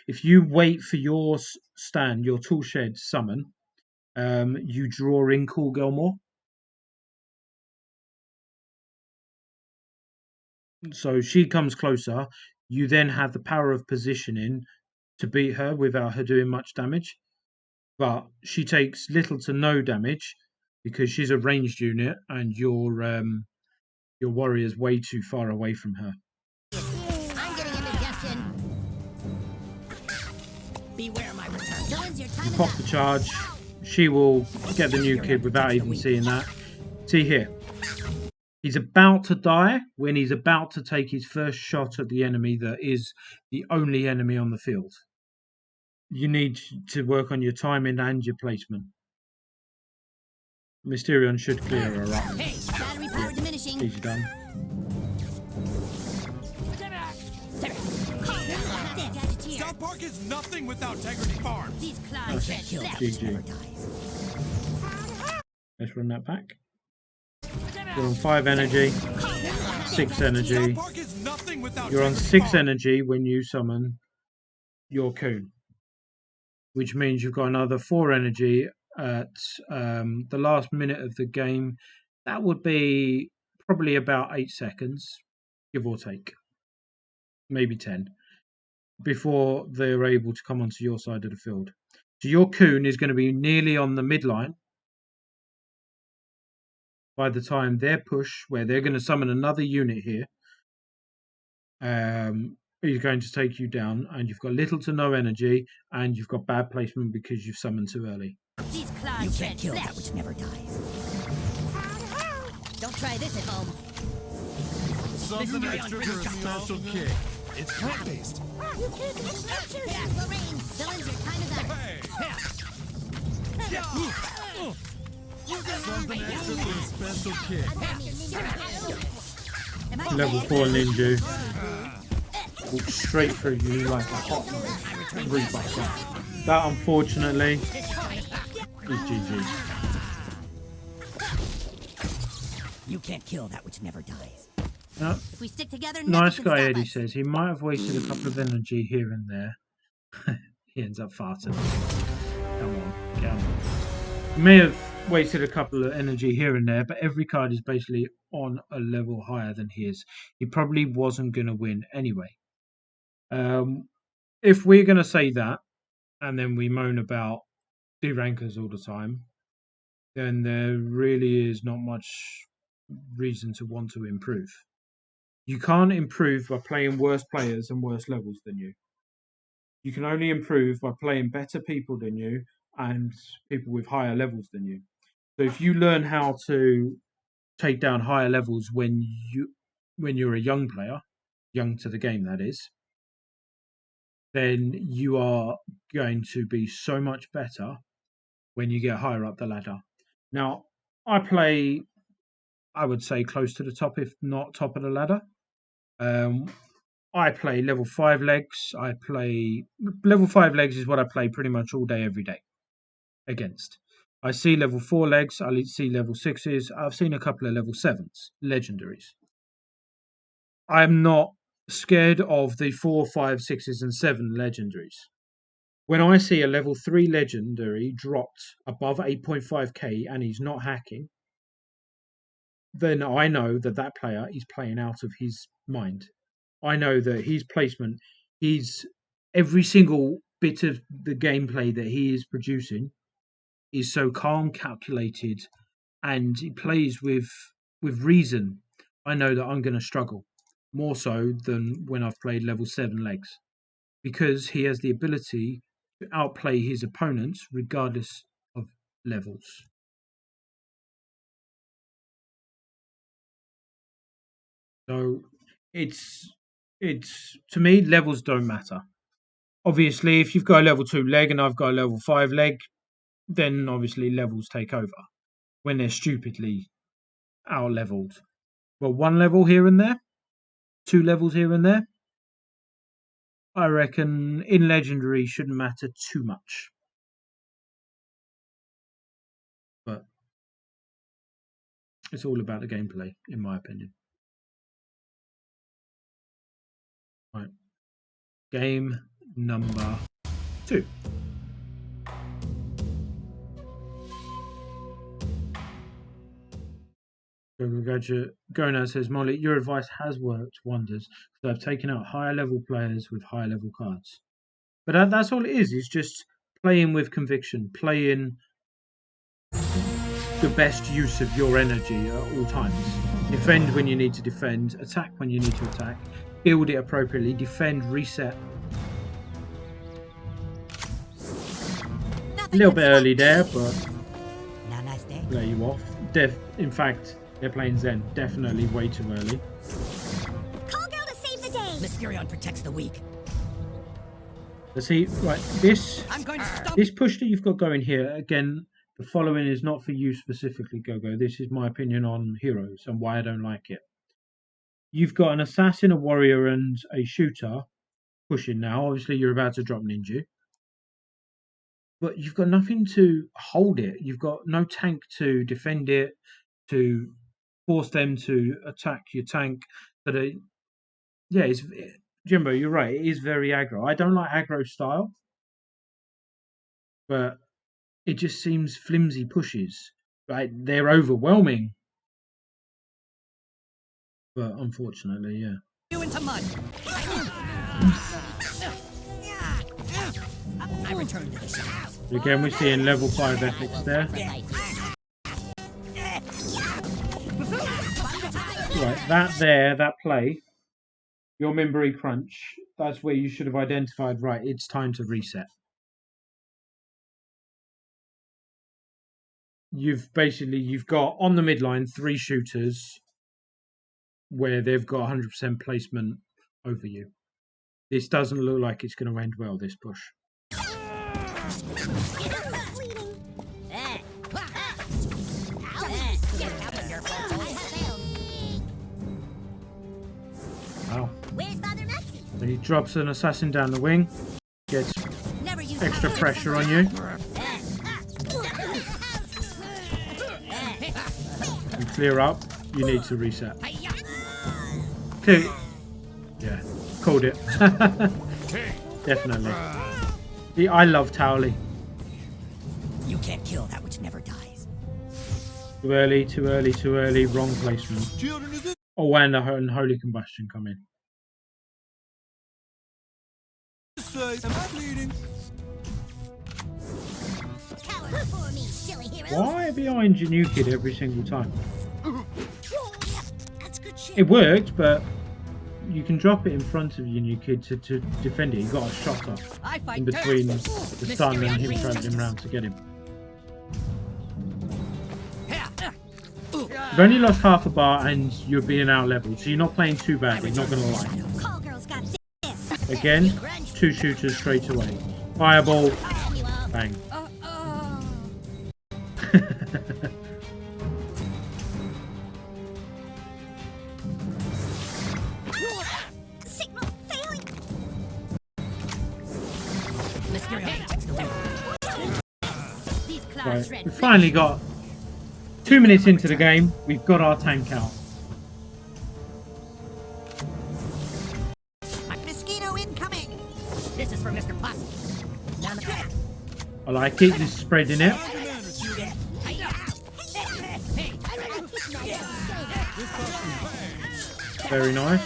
If you wait for your stand, your tool shed summon, you draw in Cool Girl more. So she comes closer. You then have the power of positioning to beat her without her doing much damage. But she takes little to no damage because she's a ranged unit and your warrior's way too far away from her. I'm getting indigestion. Beware my return. Jones, your time You is pop up. the charge. She will get the new kid without even seeing that. See here. He's about to die when he's about to take his first shot at the enemy that is the only enemy on the field. You need to work on your timing and your placement. Mysterion should clear her up. Hey, battery power diminishing. Easy done. South Park is nothing without Integrity Farms. These clowns That's can't left GG. never dies. Let's run that back. You're on 5 energy, 6 energy. South Park is nothing without You're on Integrity 6 Farms. energy when you summon your Coon, which means you've got another 4 energy at the last minute of the game. That would be probably about 8 seconds, give or take, maybe 10, before they're able to come onto your side of the field. So your Coon is going to be nearly on the midline, by the time their push, where they're going to summon another unit here, is going to take you down, and you've got little to no energy, and you've got bad placement because you've summoned too early. These claws You shed can't kill flesh. that which never dies. Don't try this at home. Something extra for a special kick. It's plant-based. You can't get structures. Yeah, Lorraine. Villains, your time is up. Something extra for a special kick. Level 4 ninja walks straight through you like a hot rebuster. That, unfortunately, is GG. You can't kill that which never dies. If we stick together, Nice nothing guy can stop Eddie us. says he might have wasted a couple of energy here and there. He ends up farting. Come on. He may have wasted a couple of energy here and there, but every card is basically on a level higher than his. He probably wasn't going to win anyway. If we're going to say that, and then we moan about D-rankers all the time, then there really is not much reason to want to improve. You can't improve by playing worse players and worse levels than you. You can only improve by playing better people than you and people with higher levels than you. So if you learn how to take down higher levels when you're a young player, young to the game that is, then you are going to be so much better when you get higher up the ladder. Now, I play, I would say, close to the top, if not top of the ladder. I play level 5 legs. Level 5 legs is what I play pretty much all day, every day against. I see level 4 legs. I see level 6s. I've seen a couple of level 7s, legendaries. I'm not scared of the 4, 5, 6s, and 7 legendaries. When I see a level 3 legendary dropped above 8.5k and he's not hacking, then I know that that player is playing out of his mind. I know that his placement, every single bit of the gameplay that he is producing is so calm, calculated, and he plays with reason. I know that I'm going to struggle more so than when I've played level 7 legs, because he has the ability to outplay his opponents regardless of levels. So it's to me, levels don't matter. Obviously, if you've got a level 2 leg and I've got a level 5 leg, then obviously levels take over when they're stupidly out leveled. But 1 level here and there, 2 levels here and there, I reckon in legendary shouldn't matter too much. But it's all about the gameplay, in my opinion. Right. Game number 2. Gona says, Molly, your advice has worked wonders because I've taken out higher level players with higher level cards. But that's all it is. It's just playing with conviction, playing the best use of your energy at all times. Defend when you need to defend, attack when you need to attack, build it appropriately, defend, reset. A little bit early there, but Nice day. let you off. In fact, they're playing Zen. Definitely way too early. Call girl to save the day. Mysterion protects the weak. Let's see, right, this I'm going to stop. push that you've got going here, again, the following is not for you specifically, Gogo. This is my opinion on heroes and why I don't like it. You've got an assassin, a warrior, and a shooter pushing now. Obviously, you're about to drop ninja. But you've got nothing to hold it. You've got no tank to defend it, to force them to attack your tank. But Jimbo, you're right. It is very aggro. I don't like aggro style, but it just seems flimsy pushes. Right? They're overwhelming. But unfortunately, yeah. You into mud. I return to the shadows. Again, we're seeing level 5 ethics there. Right, that play, your memory crunch, that's where you should have identified, right, it's time to reset. You've got on the midline 3 shooters where they've got 100% placement over you. This doesn't look like it's going to end well, this push. Wow. Where's Father Maxie? Then he drops an assassin down the wing, gets extra pressure on you. You clear up, you need to reset. Okay. Yeah, called it. Definitely. I love Towley. You can't kill that which never dies. Too early, wrong placement. Oh, when the Unholy Combustion come in. Why behind your new kid every single time? It worked, but you can drop it in front of your new kid to defend it. You got a shot off in between the stun and him travelling around to get him. You've only lost half a bar and you're being out leveled, so you're not playing too badly, not gonna lie. Again, 2 shooters straight away. Fireball, bang. Right, we finally got 2 minutes into the game. We've got our tank out. Mosquito incoming. This is for Mr. Possum. Down the back. I like it. Just spreading it. Very nice.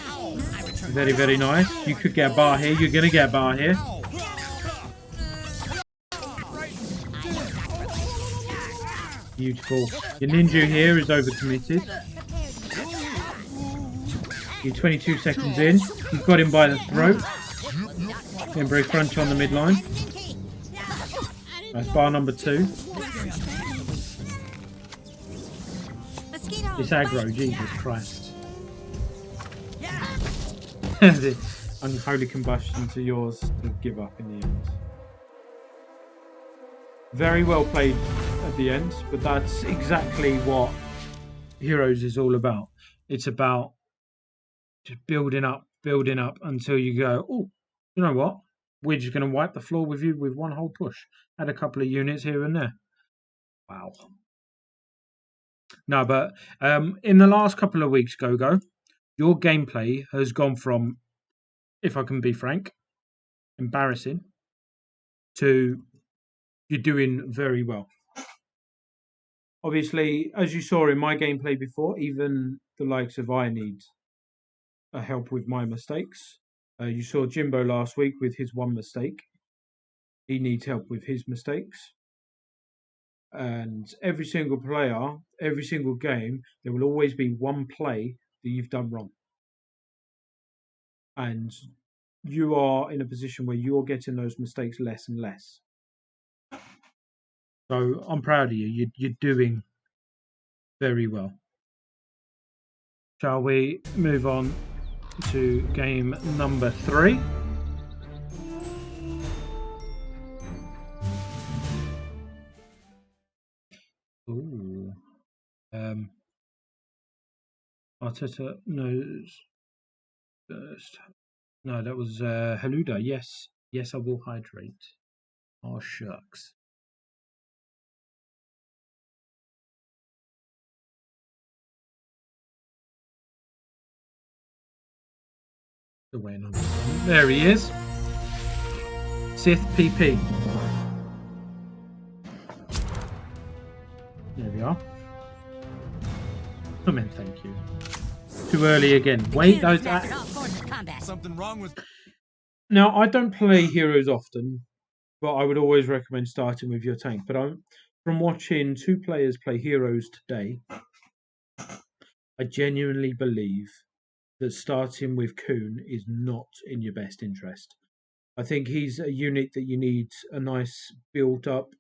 Very, very nice. You could get a bar here. You're gonna get a bar here. Beautiful. Your ninja here is overcommitted. You're 22 seconds in. You've got him by the throat. Embrace crunch on the midline. That's bar number 2. This aggro, Jesus Christ. The Unholy Combustion to yours to give up in the end. Very well played at the end, but that's exactly what Heroes is all about. It's about just building up until you go, oh, you know what? We're just going to wipe the floor with you with one whole push. Add a couple of units here and there. Wow. No, but in the last couple of weeks, Gogo, your gameplay has gone from, if I can be frank, embarrassing to you're doing very well. Obviously, as you saw in my gameplay before, even the likes of I need help with my mistakes. You saw Jimbo last week with his one mistake. He needs help with his mistakes. And every single player, every single game, there will always be one play that you've done wrong. And you are in a position where you're getting those mistakes less and less. So I'm proud of you. You're doing very well. Shall we move on to game number 3? Ooh. Arteta knows first. No, that was Haluda. Yes, I will hydrate. Oh shucks. The way number 1. There he is. Sith PP. There we are. Come in, thank you. Too early again. Wait, those. Something wrong with. Now, I don't play Heroes often, but I would always recommend starting with your tank. But from watching 2 players play Heroes today, I genuinely believe that starting with Kuhn is not in your best interest. I think he's a unit that you need a nice build up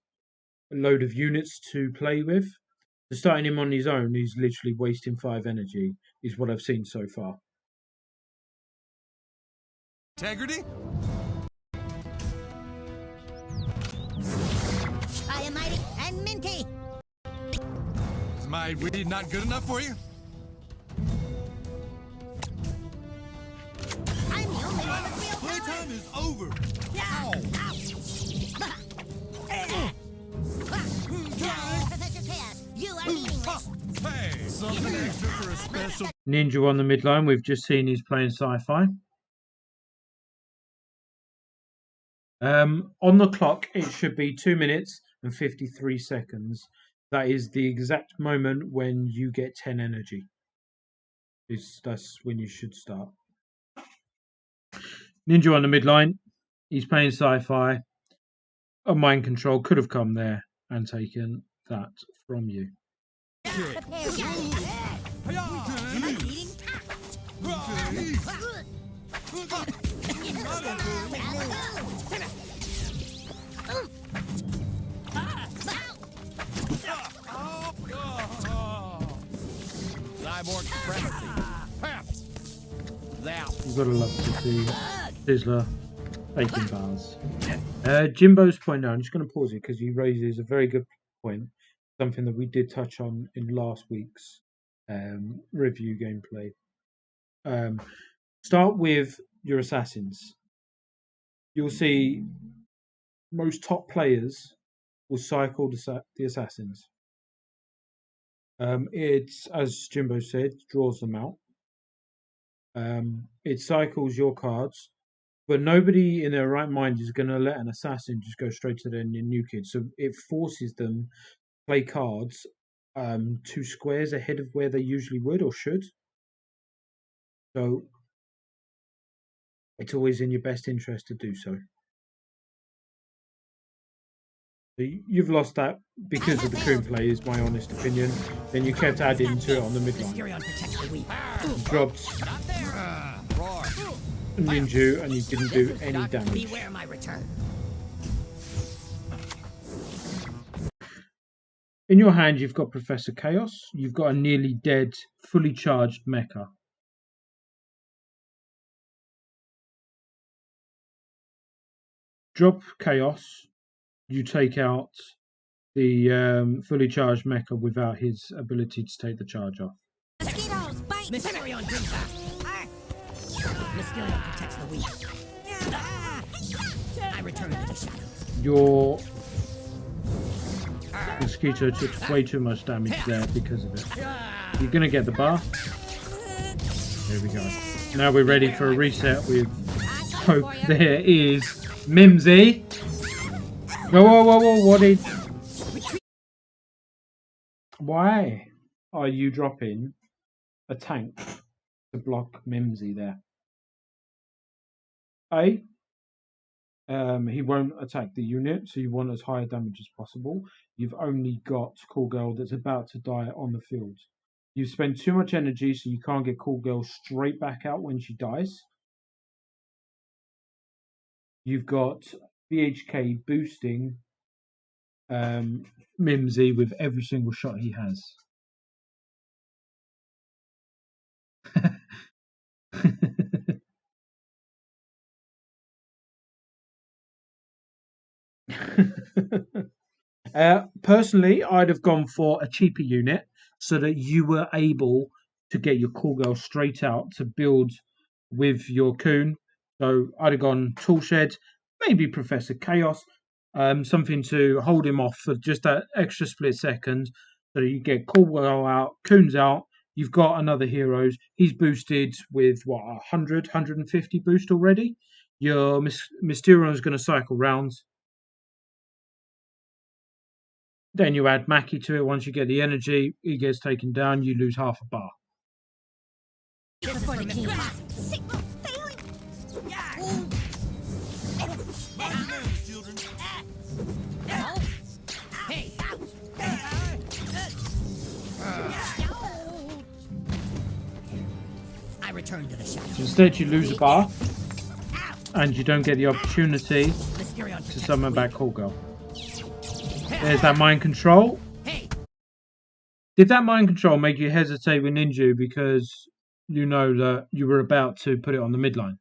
load of units to play with. So starting him on his own, he's literally wasting 5 energy, is what I've seen so far. Integrity? I am mighty and minty. Is my weed not good enough for you? I'm the only one with real power. Playtime is over. Professor Chaos, you are meaningless. Hey, something extra for a special. Ninja on the midline, we've just seen he's playing sci-fi. On the clock, it should be 2 minutes and 53 seconds. That is the exact moment when you get 10 energy. That's when you should start. Ninja on the midline, he's playing sci-fi. A mind control could have come there and taken that from you. Cyborg supremacy. You've got to love to see Sizzler taking bars. Jimbo's point now, I'm just going to pause it because he raises a very good point, something that we did touch on in last week's review gameplay. Start with your assassins. You'll see most top players will cycle the assassins. It's, as Jimbo said, draws them out. It cycles your cards, but nobody in their right mind is going to let an assassin just go straight to their new kid. So it forces them to play cards 2 squares ahead of where they usually would or should. So it's always in your best interest to do so. You've lost that because of the Kuhn play, is my honest opinion. Then you kept adding to it on the midline. Dropped Ninja and you didn't do any damage. Beware my return. In your hand, you've got Professor Chaos. You've got a nearly dead, fully charged mecha. Drop Chaos. You take out the fully charged mecha without his ability to take the charge off. Mosquitoes bite. Mysterion brings back. Mysterion protects the weak. I return to the shadows. Your mosquito took way too much damage there because of it. You're going to get the bar. There we go. Now we're ready for a reset with Hope. There is Mimsy. Whoa, what did... Why are you dropping a tank to block Mimsy there? He won't attack the unit, so you want as high damage as possible. You've only got Cool Girl that's about to die on the field. You've spent too much energy, so you can't get Cool Girl straight back out when she dies. You've got BHK boosting Mimsy with every single shot he has. Personally, I'd have gone for a cheaper unit so that you were able to get your Cool Girl straight out to build with your Coon. So I'd have gone Toolshed, maybe Professor Chaos, something to hold him off for just that extra split second. So you get Cool Girl out, Coon's out. You've got another heroes. He's boosted with 100, 150 boost already. Your Mysterion is going to cycle rounds. Then you add Mackie to it. Once you get the energy, he gets taken down. You lose half a bar. This is for the king. Return to the shadows. Instead, you lose a bar, and you don't get the opportunity Mysterion to protects summon the back weak. Call Girl. There's that mind control. Hey, Did that mind control make you hesitate with Ninja because you know that you were about to put it on the midline?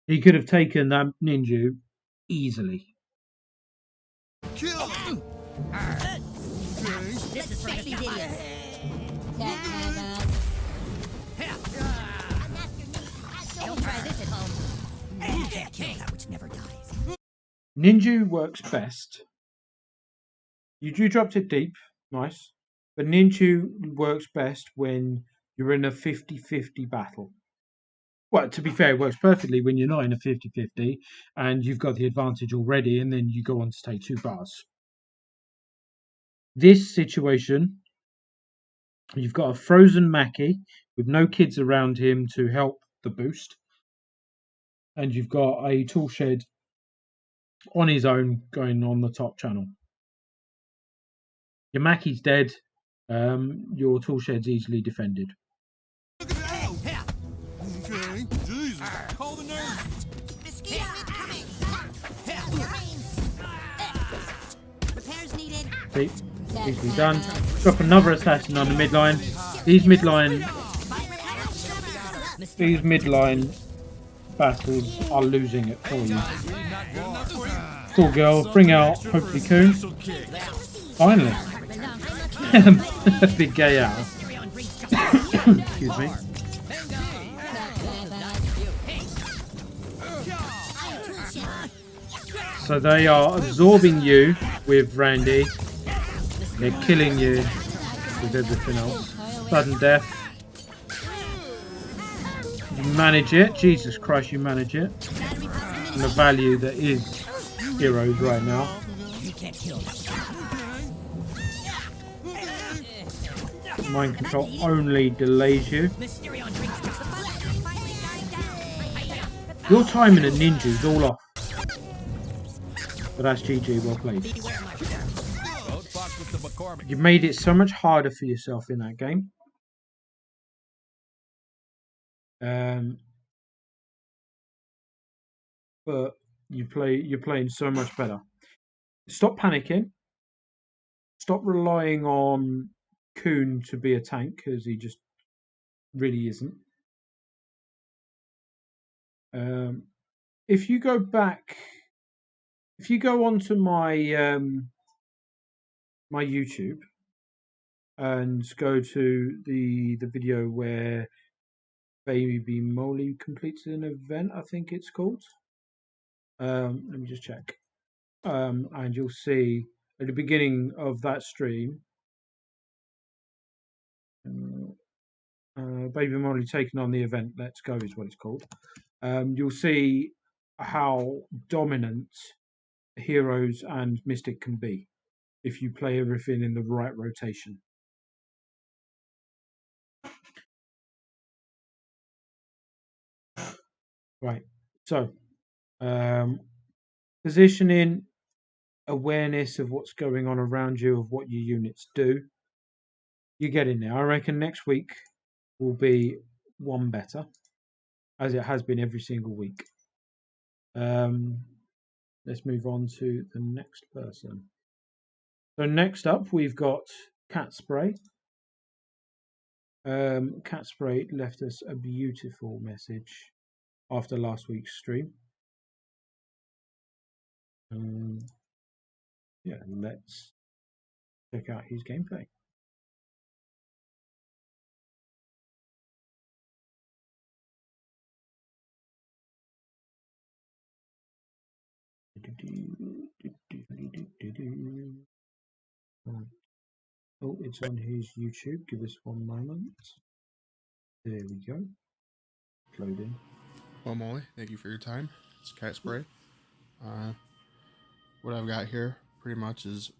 He could have taken that Ninja easily. Kill! this is for these idiots. Don't try this at home. You can't kill that which never dies. Ninja works best. You dropped it deep, nice. But Ninja works best when you're in a 50-50 battle. Well, to be fair, it works perfectly when you're not in a 50-50 and you've got the advantage already, and then you go on to take 2 bars. This situation, you've got a frozen Mackie with no kids around him to help the boost, and you've got a tool shed on his own going on the top channel. Your Mackie's dead, your tool shed's easily defended. Okay, Jesus, call the nurse. Mosquito incoming! Repairs needed. See, easily done. Drop another assassin on the midline. These midline battles are losing it for you. Cool girl, bring out hopefully Coon. Finally. Big gay owl. Excuse me. So they are absorbing you with Randy. They're killing you with everything else. Sudden death. You manage it. Jesus Christ, you manage it. And the value that is heroes right now. You can't kill that. Mind control only delays you. Mysterion drinks just Your timing at Ninja's all off. But that's GG, well played. beware my friend. Don't fuck with the McCormick. You've made it so much harder for yourself in that game. But you're playing so much better. Stop panicking. Stop relying on Coon to be a tank, because he just really isn't. If you go onto my my YouTube and go to the video where Baby Molly completes an event, I think it's called. Let me just check. And you'll see at the beginning of that stream, Baby Molly taking on the event. Let's Go is what it's called. You'll see how dominant Heroes and Mystic can be if you play everything in the right rotation. Right. So, positioning, awareness of what's going on around you, of what your units do. You get in there. I reckon next week will be one better, as it has been every single week. Let's move on to the next person. So next up, we've got Cat Spray. Cat Spray left us a beautiful message after last week's stream. Yeah, let's check out his gameplay. Oh, it's on his YouTube. Give us one moment. There we go. Loading. Well, Molly, thank you for your time. It's Cat Spray. What I've got here pretty much is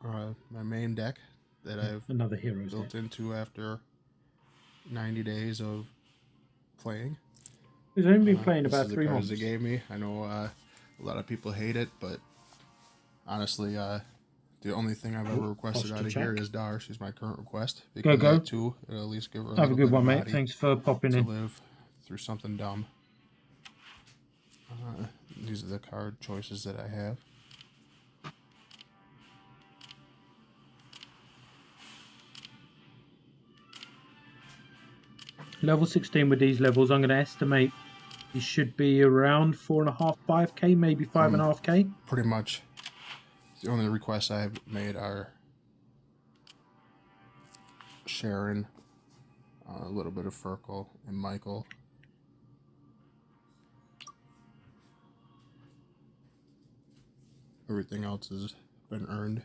my main deck that I've Another Heroes built deck. into after 90 days of playing. He's only been playing This about is the 3 cards months. they gave me. I know a lot of people hate it, but honestly, the only thing I've ever requested posture out of here check. is Dar. She's my current request. Go. That too, it'll at least give her a Have a little good bit one, of mate. body Thanks for popping to in. live through something dumb. These are the card choices that I have. Level 16 with these levels, I'm going to estimate it should be around 4.5, 5k, maybe 5.5k. Pretty much. The only requests I've made are Sharon, a little bit of Furkel, and Michael. Everything else has been earned.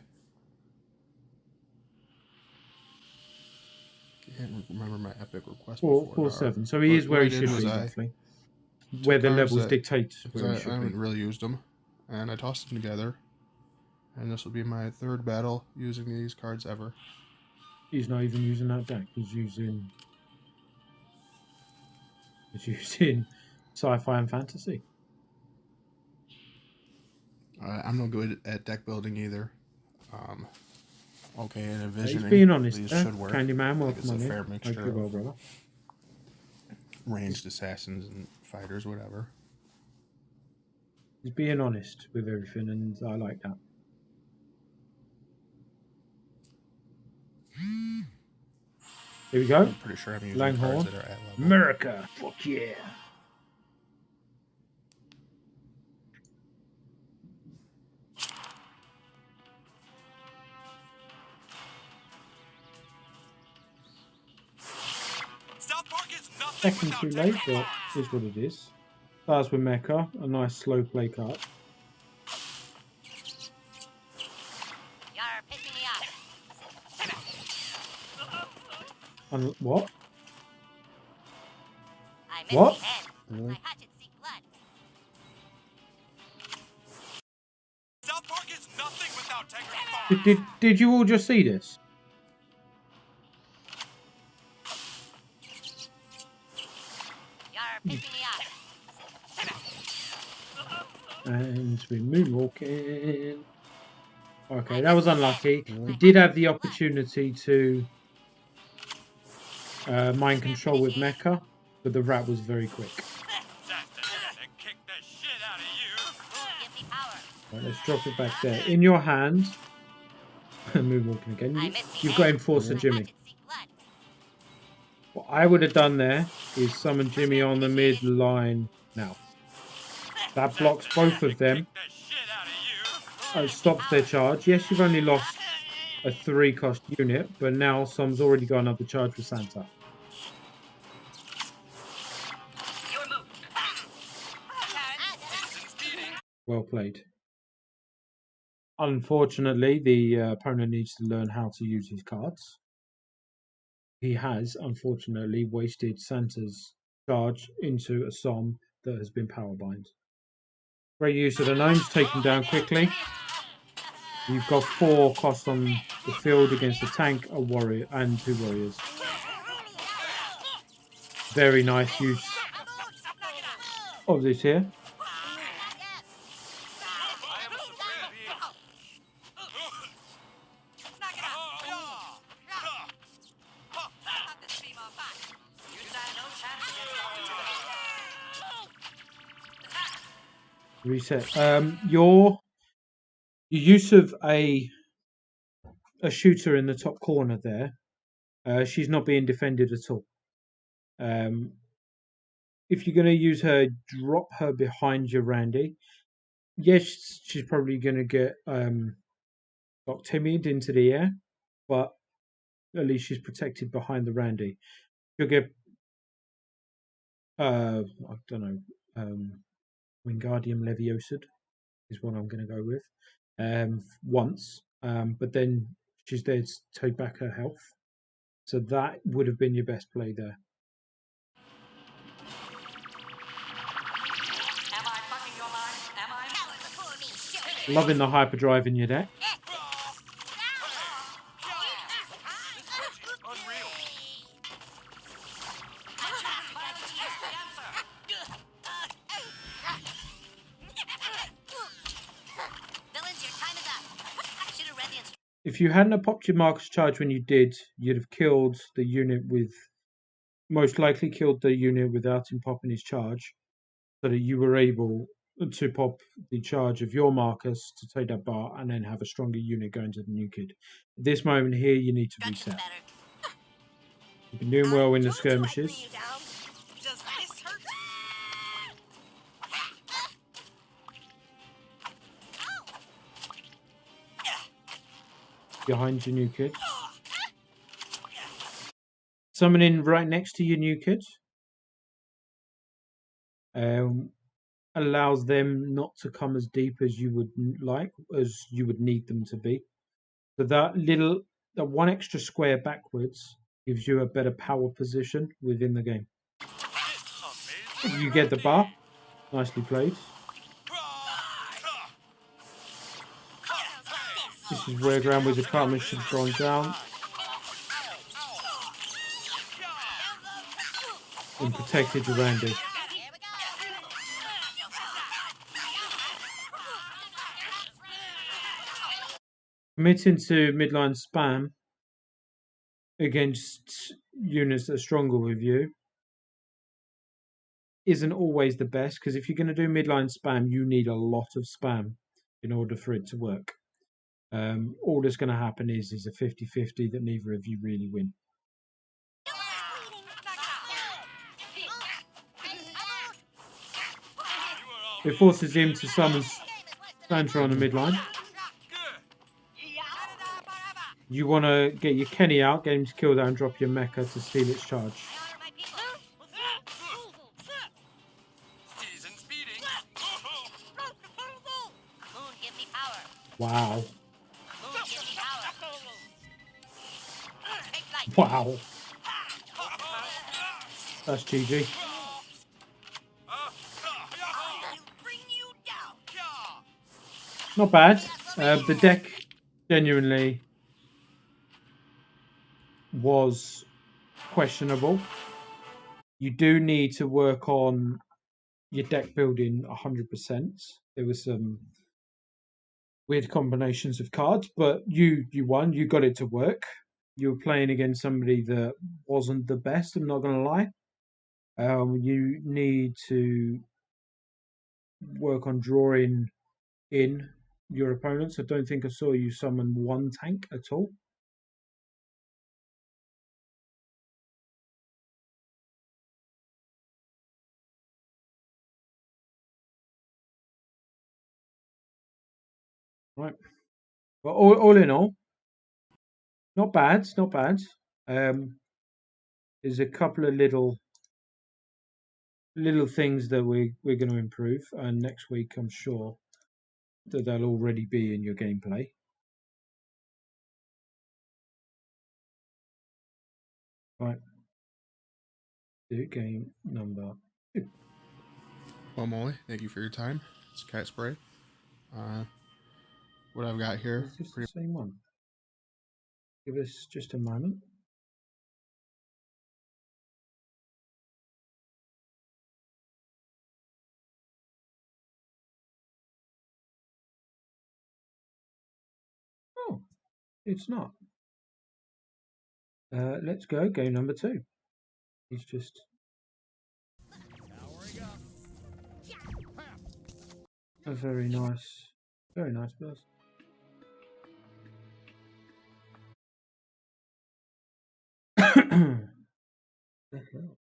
Can't remember my epic request before. 4.7. So he is where he should be, roughly. Where the levels dictate where he should I haven't be. really used them, and I tossed them together. And this will be my third battle using these cards ever. He's not even using that deck. He's using sci-fi and fantasy. I'm no good at deck building either. Okay, and envisioning. He's being honest. These should work. Candyman, welcome it's a on fair in. mixture Hope you're well, of brother. ranged assassins and fighters, whatever. He's being honest with everything, and I like that. Here we go. I'm pretty sure I'm using Langhorn. cards that are at level. America. Fuck yeah. Second too late, but is what it is. Starts with Mecha, a nice slow play card. You're pissing me off. And what? I missed What? the head. Really? My hatchet seek blood. South Park is nothing without Tegric Farm. Did you all just see this? You're pissing me off. And we're moonwalking. Okay, that was unlucky. We did have the opportunity to mind control with Mecha, but the rat was very quick. Kick the shit out of Give me power. Right, let's drop it back there. In your hand. Moonwalking again. You've got Enforcer Jimmy. Hatchet seek blood. What I would have done there is summon Jimmy on the mid line now. That blocks both of them. the shit out of you. Stops their charge. Yes, you've only lost a 3-cost unit, but now some's already got another charge with Santa. Your move. Well played. Unfortunately, the opponent needs to learn how to use his cards. He has, unfortunately, wasted Santa's charge into a Som that has been powerbind. Great use of the gnomes, taken down quickly. You've got 4 costs on the field against a tank, a warrior, and 2 warriors. Very nice use of this here. Reset. Your use of a shooter in the top corner there, she's not being defended at all. If you're going to use her, drop her behind your Randy. Yes, she's probably going to get got timid into the air, but at least she's protected behind the Randy. You'll get I don't know, Wingardium Leviosa is what I'm going to go with. Once, but then she's there to take back her health. So that would have been your best play there. Am I fucking your mind? Am I? Coward before me, shit. Loving the hyperdrive in your deck. Unreal. Villains, your time is up. I should have read the instructions. If you hadn't have popped your Marcus charge when you did, you'd have killed the unit with most likely killed the unit without him popping his charge, so that you were able to pop the charge of your Marcus to take that bar and then have a stronger unit going to the new kid. At this moment here, you need to reset. You've been doing well in the skirmishes. Does this hurt? Behind your new kid. Summoning right next to your new kid allows them not to come as deep as you would like, as you would need them to be. So that one extra square backwards gives you a better power position within the game. You get the bar. Nicely played. This is where Grand Wizard Cartman should have gone down and protected Durandi. Committing to midline spam against units that are stronger with you isn't always the best, because if you're going to do midline spam, you need a lot of spam in order for it to work. All that's going to happen is a 50-50 that neither of you really win. It forces him to summon Santa on the midline. You want to get your Kenny out, get him to kill that and drop your mecha to steal its charge. Wow. Wow. That's GG. Not bad. The deck genuinely was questionable. You do need to work on your deck building 100%. There was some weird combinations of cards, but you won. You got it to work. You were playing against somebody that wasn't the best, I'm not going to lie. You need to work on drawing in your opponents. I don't think I saw you summon one tank at all. Right. But all in all, not bad, not bad. There's a couple of little things that we're going to improve, and next week I'm sure that they'll already be in your gameplay. Right. Do game number 2. Well, Molly, thank you for your time. It's Cat Spray. What I've got here. Is this the same one? Give us just a moment. Oh, it's not. Let's go. Game number 2. It's just a very nice burst. The hell?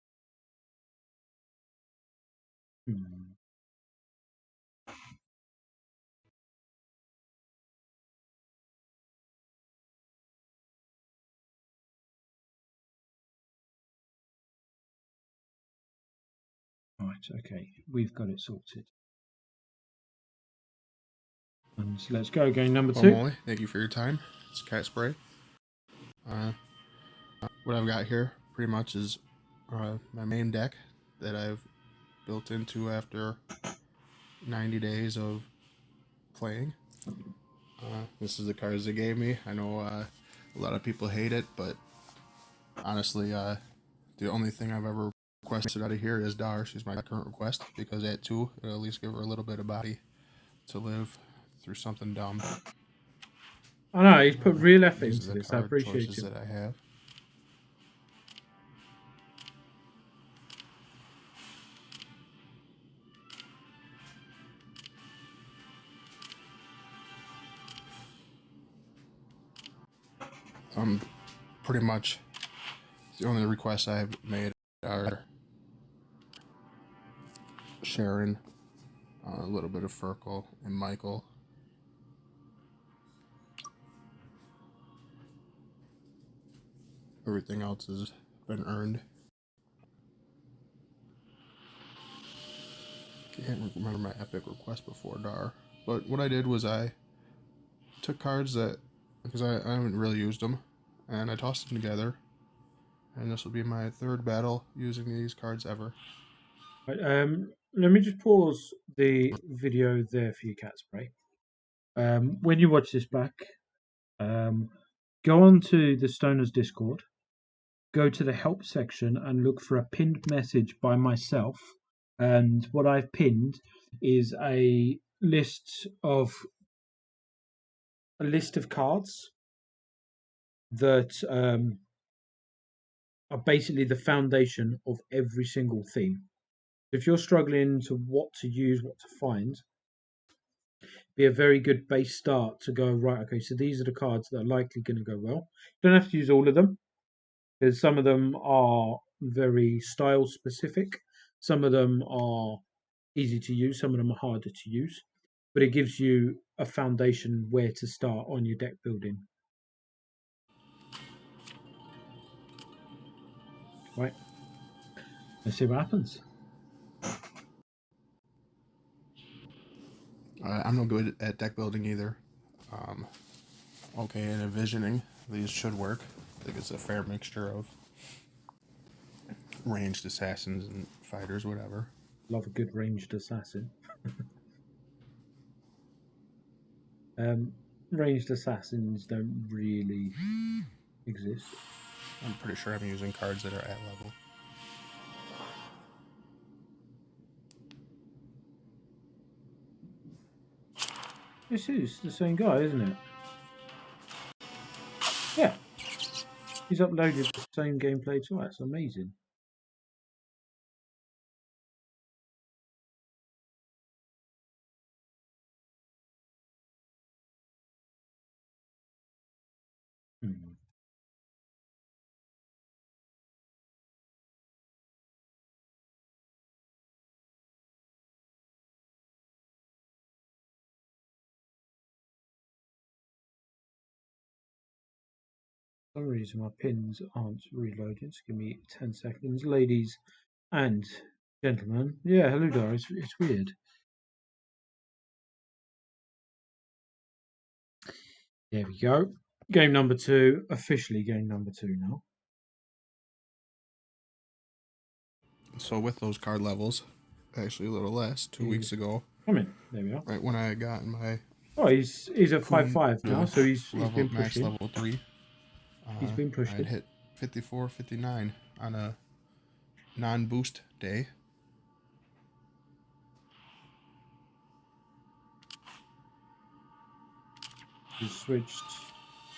Right, okay, we've got it sorted. And so let's go. Game number 2. Well, Molly, thank you for your time. It's Cat Spray. What I've got here pretty much is my main deck that I've built into after 90 days of playing. This is the cards they gave me. I know a lot of people hate it, but honestly, the only thing I've ever requested out of here is Dar. She's my current request, because at 2, it'll at least give her a little bit of body to live through something dumb. I know, he's put real effort These into are the this. I card appreciate choices it. that I have. Pretty much the only requests I've made are Sharon, a little bit of Furkel, and Michael. Everything else has been earned. Can't remember my epic request before Dar. But what I did was I took cards that, because I haven't really used them, and I tossed them together. And this will be my third battle using these cards ever. Right, let me just pause the video there for you, Cat Spray. When you watch this back, go on to the Stoners Discord, go to the help section and look for a pinned message by myself. And what I've pinned is a list of cards that are basically the foundation of every single theme. If you're struggling to what to use, what to find, be a very good base start to go, right, okay, so these are the cards that are likely going to go well. You don't have to use all of them, because some of them are very style specific. Some of them are easy to use, some of them are harder to use. But it gives you a foundation where to start on your deck building. Right. Let's see what happens. I'm no good at deck building either. Okay, and envisioning these should work. I think it's a fair mixture of ranged assassins and fighters, whatever. Love a good ranged assassin. Ranged assassins don't really exist. I'm pretty sure I'm using cards that are at level. This is the same guy, isn't it? Yeah. He's uploaded the same gameplay twice. Amazing. For some reason my pins aren't reloading. Just give me 10 seconds. Ladies and gentlemen. Yeah, hello there. It's weird. There we go. Game number 2. Officially game number 2 now. So with those card levels, actually a little less, 2 weeks ago. Come in. There we are. Right when I got my... Oh, he's at 5-5 now, so he's been max pushing. level 3. He's been pushing. I'd hit 54, 59 on a non-boost day. He's switched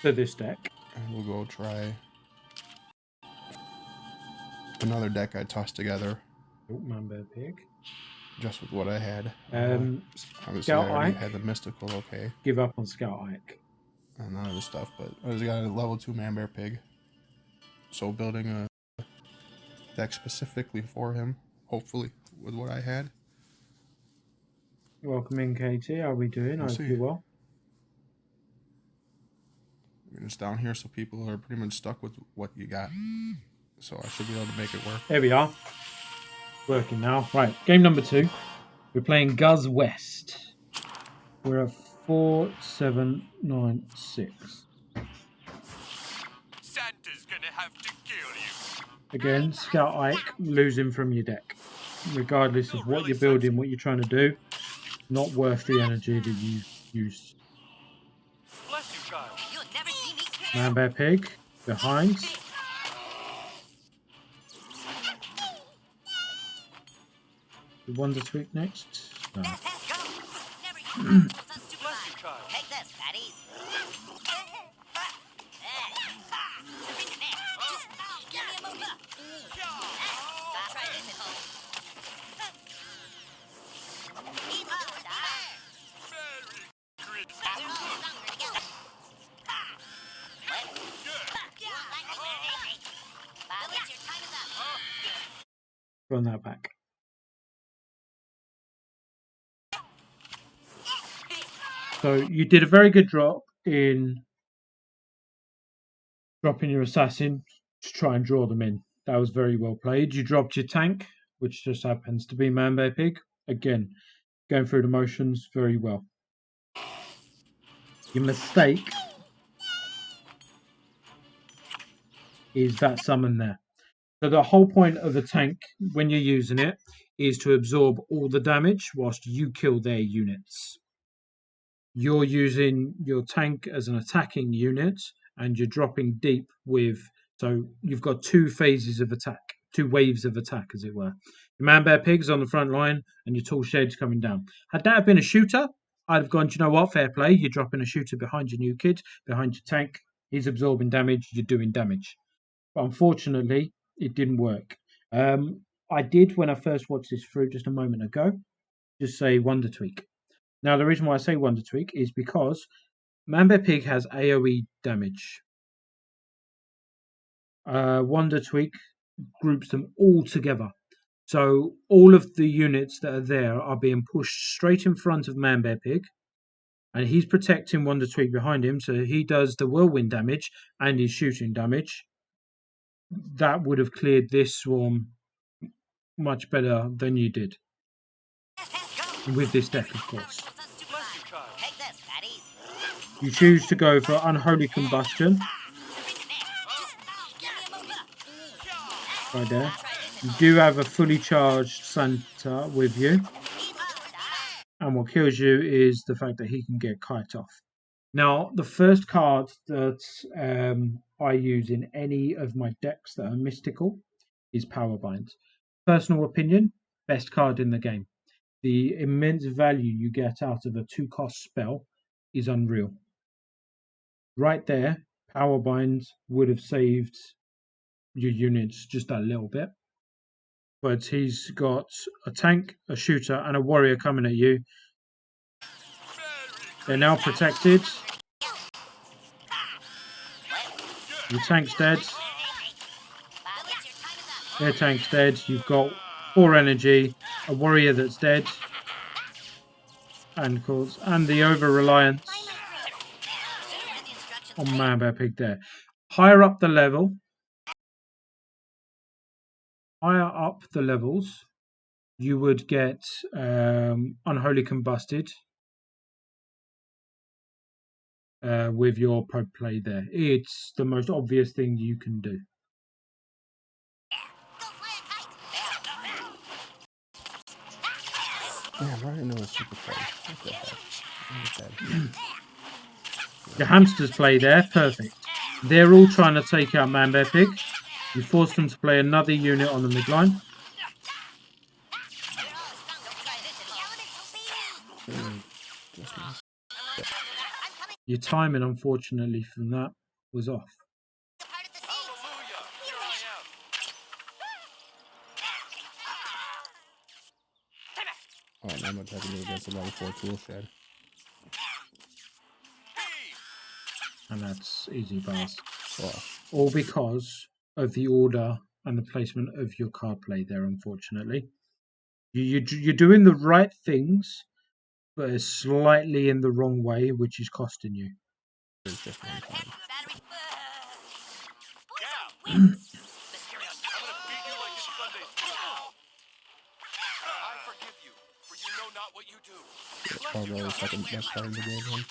to this deck. And we'll go try another deck I tossed together. Oh, Man Bear Pig. Just with what I had. Obviously, Scout I already Ike. had the mystical, okay. Give up on Scout Ike. And none of the stuff, but I just got a level 2 Man Bear Pig. So building a deck specifically for him, hopefully, with what I had. Welcome in, KT. How are we doing? I hope you're well. I mean, it's down here, so people are pretty much stuck with what you got. So I should be able to make it work. There we are. Working now. Right, game number 2. We're playing Guz West. We're at 4796. Santa's gonna have to kill you. Again, Scout Ike, losing from your deck. Regardless of what you're building, what you're trying to do, not worth the energy that you use. Bless you, child. You'll never see me. Man Bear Pig, behind. The Wonder Twig next. No. Let's go. Never use vegetables unsupervised. Bless you, child. Take this, fatties. Just give me a moment. Try this at home. Eat or die. Merry Christmas. We're all stronger together. from that pack. So you did a very good drop in dropping your assassin to try and draw them in. That was very well played. You dropped your tank, which just happens to be Man Bear Pig. Again, going through the motions very well. Your mistake is that summon there. So the whole point of a tank when you're using it is to absorb all the damage whilst you kill their units. You're using your tank as an attacking unit and you're dropping deep with, so you've got two phases of attack, two waves of attack, as it were. Your Man Bear Pig's on the front line and your Tall Shad's coming down. Had that have been a shooter, I'd have gone, do you know what, fair play. You're dropping a shooter behind your new kid, behind your tank. He's absorbing damage, you're doing damage. But unfortunately, it didn't work. I did, when I first watched this through just a moment ago, just say Wonder Tweak. Now, the reason why I say Wonder Tweak is because Man Bear Pig has AoE damage. Wonder Tweak groups them all together. So all of the units that are there are being pushed straight in front of Man Bear Pig, and he's protecting Wonder Tweak behind him, so he does the whirlwind damage and his shooting damage. That would have cleared this swarm much better than you did. With this deck, of course. You choose to go for Unholy Combustion. Right there. You do have a fully charged Santa with you. And what kills you is the fact that he can get kite off. Now, the first card that I use in any of my decks that are mystical is Powerbind. Personal opinion, best card in the game. The immense value you get out of a 2-cost spell is unreal. Right there, Powerbind would have saved your units just a little bit. But he's got a tank, a shooter, and a warrior coming at you. They're now protected. Your tank's dead. Their tank's dead. You've got 4 energy, a warrior that's dead, and the over-reliance on Man Bear Pig there. Higher up the levels, you would get Unholy Combusted with your pro play there. It's the most obvious thing you can do. Yeah, I didn't know it was super play. What the heck? The hamsters play there, perfect. They're all trying to take out Man Bear Pig. You force them to play another unit on the midline. Your timing, unfortunately, from that was off. Oh, now I'm going to have to go against a level 4 tool shed. And that's easy bars. Oh. All because of the order and the placement of your card play there, unfortunately. You're doing the right things, but it's slightly in the wrong way, which is costing you. Probably the second best card in the game. Then.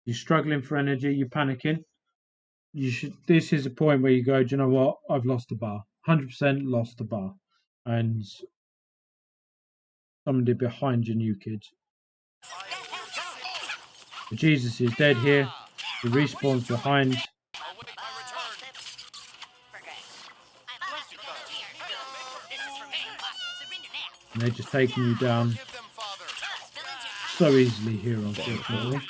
You're struggling for energy, you're panicking. This is a point where you go, do you know what? I've lost the bar. 100% lost the bar. And somebody behind your new kid. Jesus is dead here. He respawns behind. And they're just taking you down so easily here, unfortunately.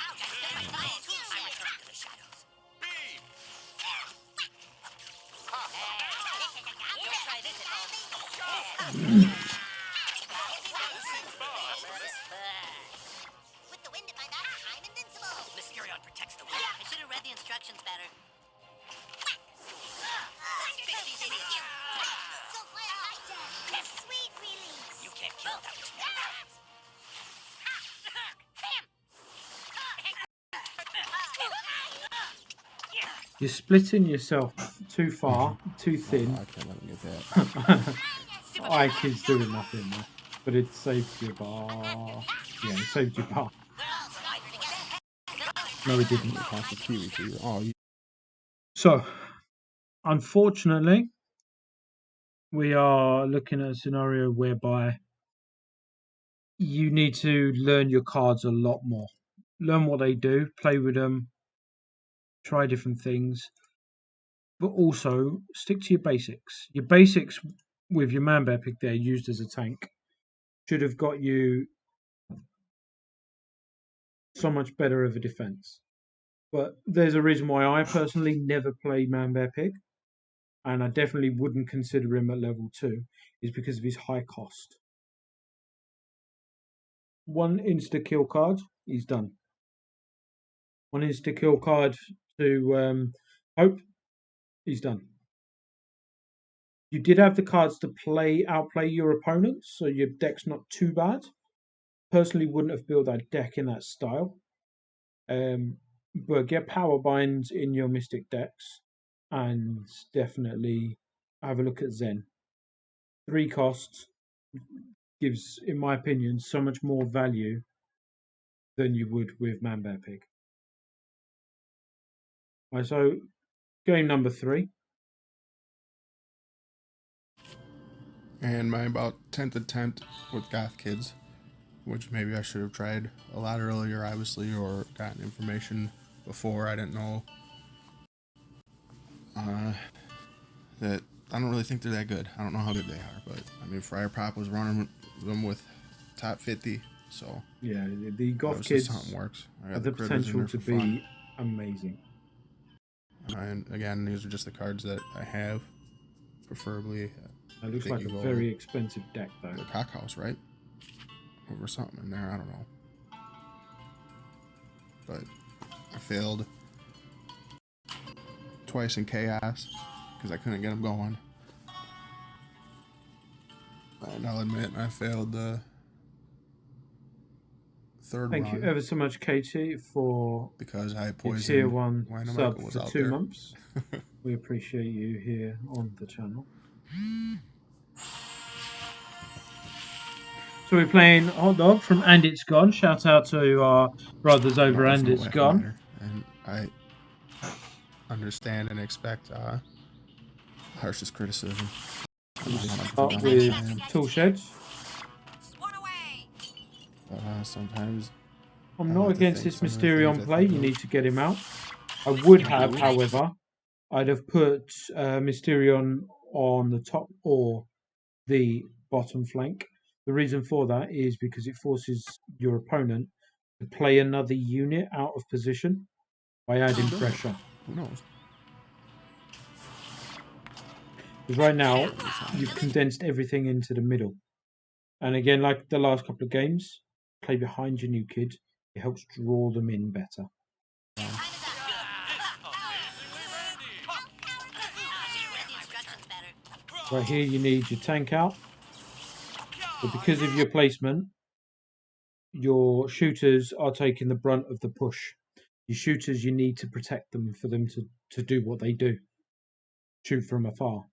You're splitting yourself too far, too thin. I can't let him get that. Ike is doing nothing there, but it saved your bar. Yeah, it saved your bar. No, it didn't. Pass the kiwi to you. Oh, you So, unfortunately, we are looking at a scenario whereby you need to learn your cards a lot more. Learn what they do, play with them, try different things, but also stick to your basics. Your basics with your man bear pick there used as a tank should have got you so much better of a defense. But there's a reason why I personally never play man bear pig, and I definitely wouldn't consider him at level 2, is because of his high cost. One insta kill card, he's done. One insta kill card to Hope, he's done. You did have the cards to outplay your opponents, so your deck's not too bad. Personally, wouldn't have built that deck in that style. But get power binds in your Mystic decks, and definitely have a look at Zen. 3 costs gives, in my opinion, so much more value than you would with Man Bear Pig. Right, so game number 3. and my about 10th attempt with Goth Kids, which maybe I should have tried a lot earlier, obviously, or gotten information before. I didn't know that. I don't really think they're that good. I don't know how good they are, but I mean, Friar Pop was running them with top 50, so yeah, the Goth Kids something works. have the potential to be amazing. And again, these are just the cards that I have, preferably. It looks like a very expensive deck, though. The Cock House, right? Over something in there, I don't know. But I failed twice in Chaos because I couldn't get them going. And I'll admit I failed the third run. Thank you ever so much, Katie, for because I poisoned tier 1 sub was for out 2 there. months. We appreciate you here on the channel. So we're playing Hot Dog from And It's Gone. Shout out to our brothers over And It's Gone. And I understand and expect harshest criticism. Start with Tool Sheds. But sometimes I'm not against this Mysterion play. You need to get him out. I would have, however, I'd have put Mysterion on the top or the bottom flank. The reason for that is because it forces your opponent to play another unit out of position by adding pressure. Who knows? Because right now, you've condensed everything into the middle. And again, like the last couple of games, play behind your new kid. It helps draw them in better. Right here, you need your tank out. But because of your placement, your shooters are taking the brunt of the push. Your shooters, you need to protect them for them to do what they do. Shoot from afar.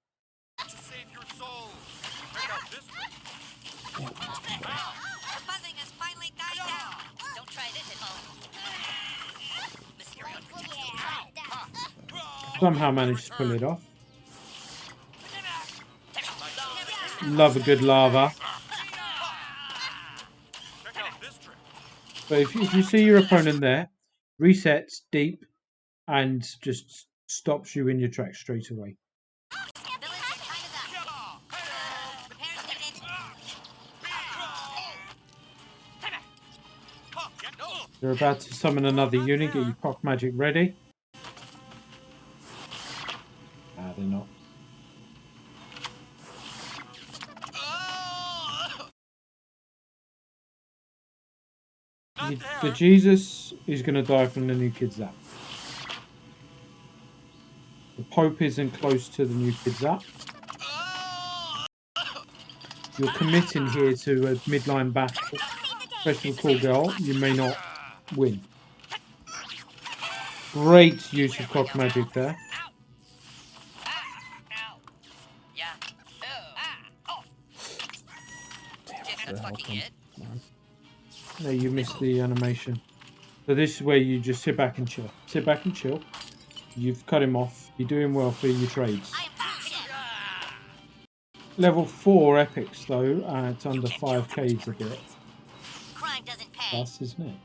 Somehow managed to pull it off. Love a good lava. But if you see your opponent there, resets deep and just stops you in your tracks straight away. You're about to summon another unit, get your Proc Magic ready. They're not. The Jesus is going to die from the new kid zap. The Pope isn't close to the new kid zap. You're committing here to a midline battle. Especially with Call Girl, you may not win. Great use of cock magic there. Damn, the help him. Come on. No, you missed the animation. So this is where you just sit back and chill. Sit back and chill. You've cut him off. You're doing well for your trades. Level 4 epics though, at under 5k a bit. Crime doesn't pay. Plus, isn't it?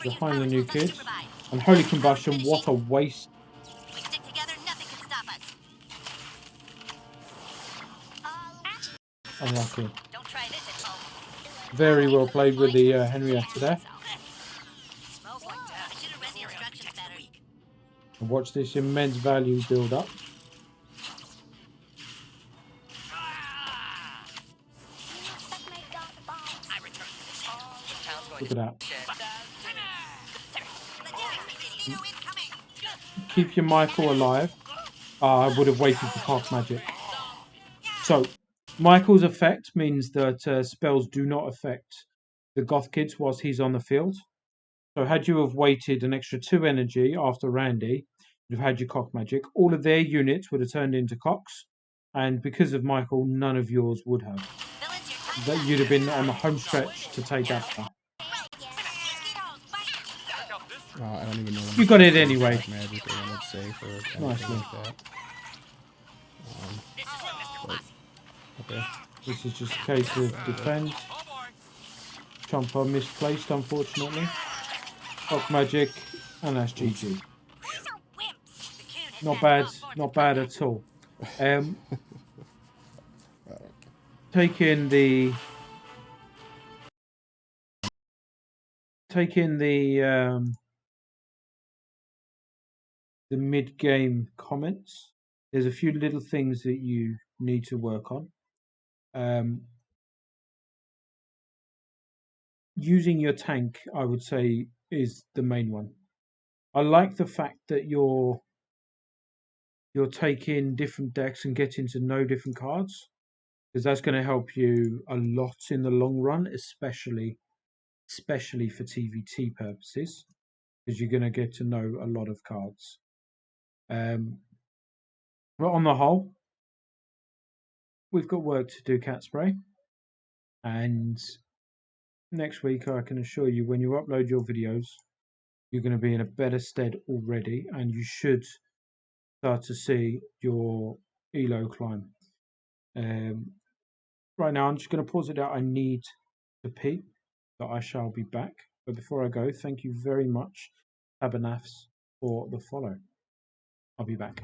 Behind the new kids. And Holy Combustion, what a waste. We stick together, nothing can stop us. Unlucky. Don't try this at home. Very well played with the Henrietta there. Smells like death. I should have read the instructions better. And watch this immense value build up. Look at that. Keep your Michael alive. I would have waited for cock magic. So, Michael's effect means that spells do not affect the Goth kids whilst he's on the field. So, had you have waited an extra 2 energy after Randy, you'd have had your cock magic. All of their units would have turned into cocks, and because of Michael, none of yours would have. That you'd have been on the home stretch to take after. I don't even know when You got it anyway. magic or when it's safe or anything Nicely. like that. But, okay. This is just a case of defend. Chomper misplaced, unfortunately. Cock magic, and that's GG. Not bad, not bad at all. Taking the mid-game comments. There's a few little things that you need to work on. Using your tank, I would say, is the main one. I like the fact that you're taking different decks and getting to know different cards, because that's going to help you a lot in the long run, especially for TVT purposes, because you're going to get to know a lot of cards. But on the whole, we've got work to do, Cat Spray. And next week, I can assure you, when you upload your videos, you're going to be in a better stead already, and you should start to see your elo climb. Right now, I'm just going to pause it out. I need to pee, but I shall be back. But before I go, thank you very much, Abernafs, for the follow. I'll be back.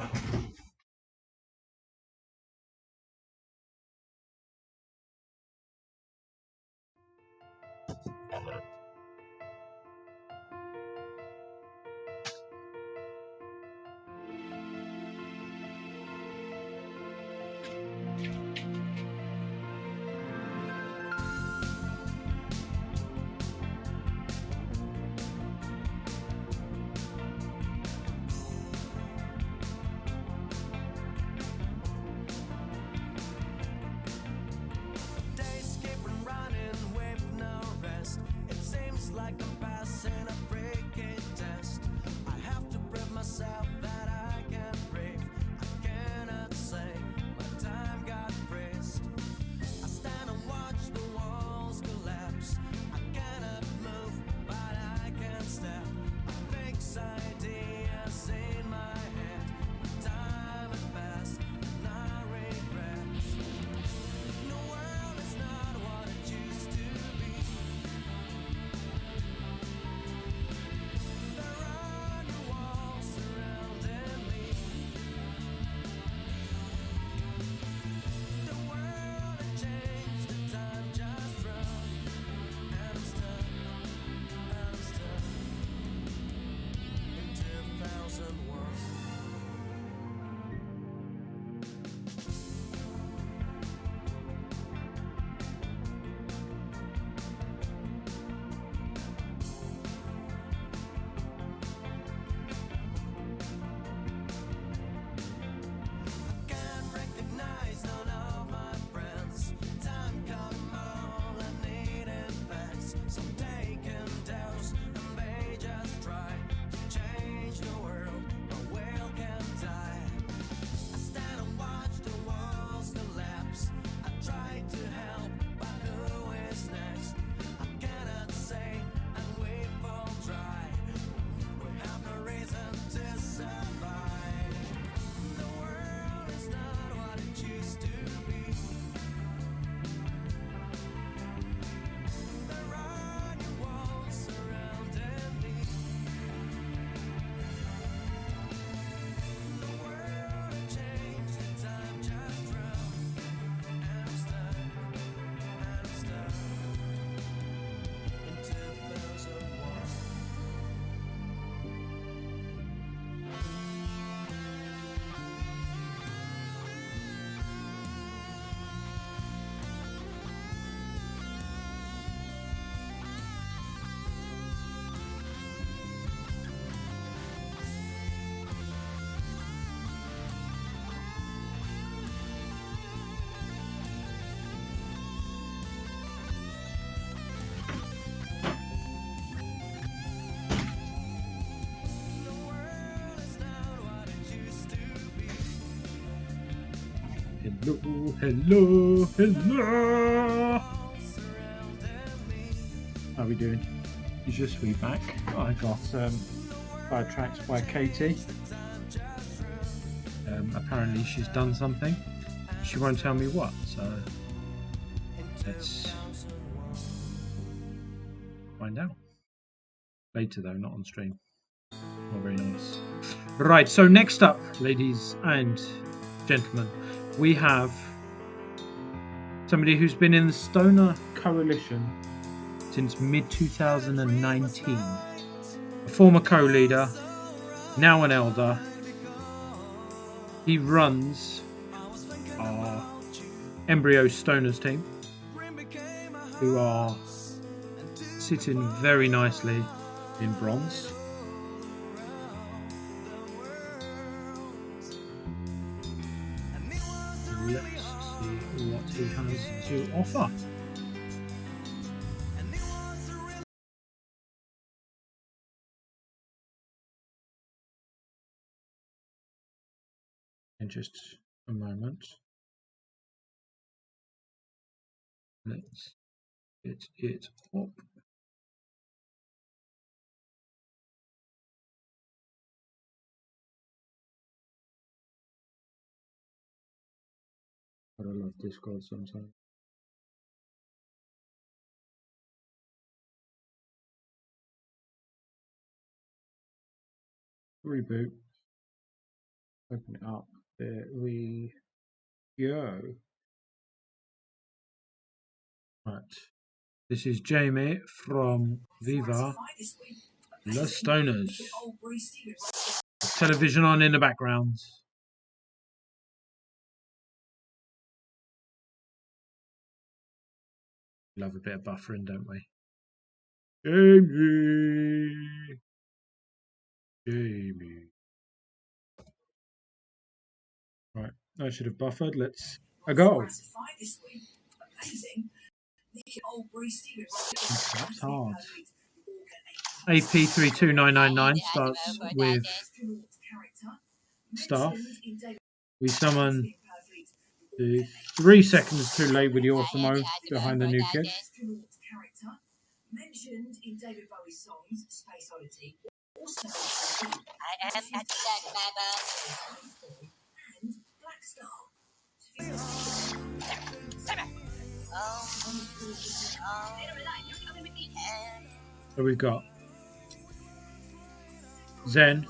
Hello, hello. How are we doing? Is your sweet back? I got sidetracked by Katie. Apparently she's done something. She won't tell me what, so let's find out. Later though, not on stream. Not very nice. Right, so next up, ladies and gentlemen, we have somebody who's been in the Stoner Coalition since mid-2019. A former co-leader, now an elder. He runs our Embryo Stoners team, who are sitting very nicely in bronze. Let's see what he has to offer. In just a moment. Let's get it up. But I love Discord sometimes. Reboot. Open it up. There we go. Right. This is Jamie from Viva. The Stoners. Television on in the background. Love a bit of buffering, don't we? Jamie. Right, I should have buffered. Let's go. That's hard. AP32999 starts with staff. We summon the 3 seconds too late with the Awesome behind the new kid. Mentioned in David Bowie's songs, Space Oddity, also I am at and Black Star. So we've got Zen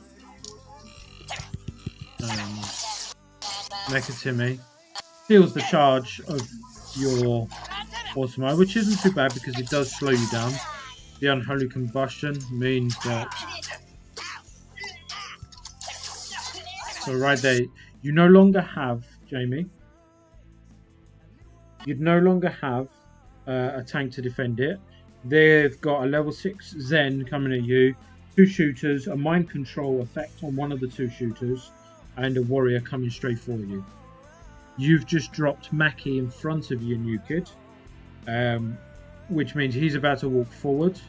and Mecha Timmy. Steals the charge of your Awesome, which isn't too bad because it does slow you down. The unholy combustion means that. So right there, you no longer have, Jamie. You'd no longer have a tank to defend it. They've got a level 6 Zen coming at you, 2 shooters, a mind control effect on one of the 2 shooters, and a warrior coming straight for you. You've just dropped Mackie in front of you, new kid, which means he's about to walk forward,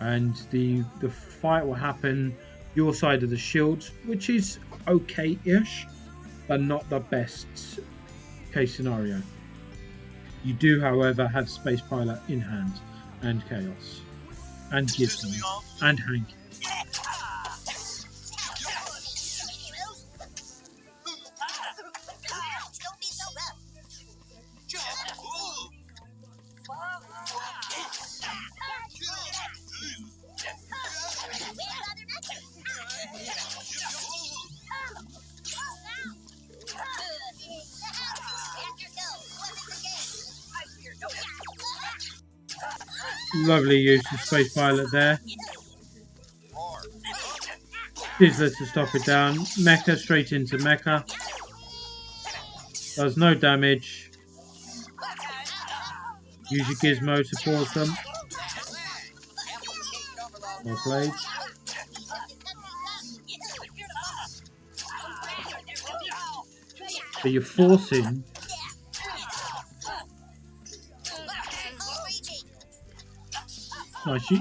and the fight will happen your side of the shield, which is okay-ish, but not the best case scenario. You do, however, have Space Pilot in hand, and Chaos, and Gizmo, and Hank. Lovely use of Space Pilot there. Sizzler to stop it down. Mecha straight into Mecha. Does no damage. Use your Gizmo to pause them. Well played. But you're forcing. Nice.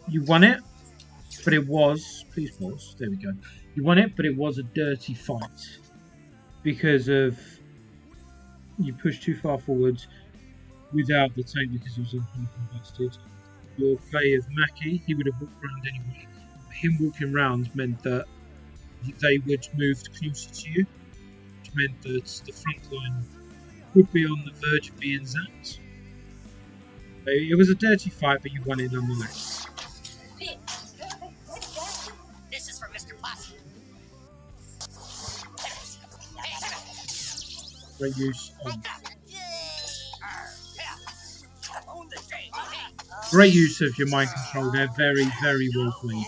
You won it, but it was. Please pause. There we go. You won it, but it was a dirty fight. because of you pushed too far forwards without the tank because it was uncontested. Your play of Mackie, he would have walked around anyway. Him walking round meant that they would move closer to you, which meant that the front line would be on the verge of being zapped. It was a dirty fight, but you won it nonetheless. This is for Mr. Possum. Great use of your mind control there. Very, very well played.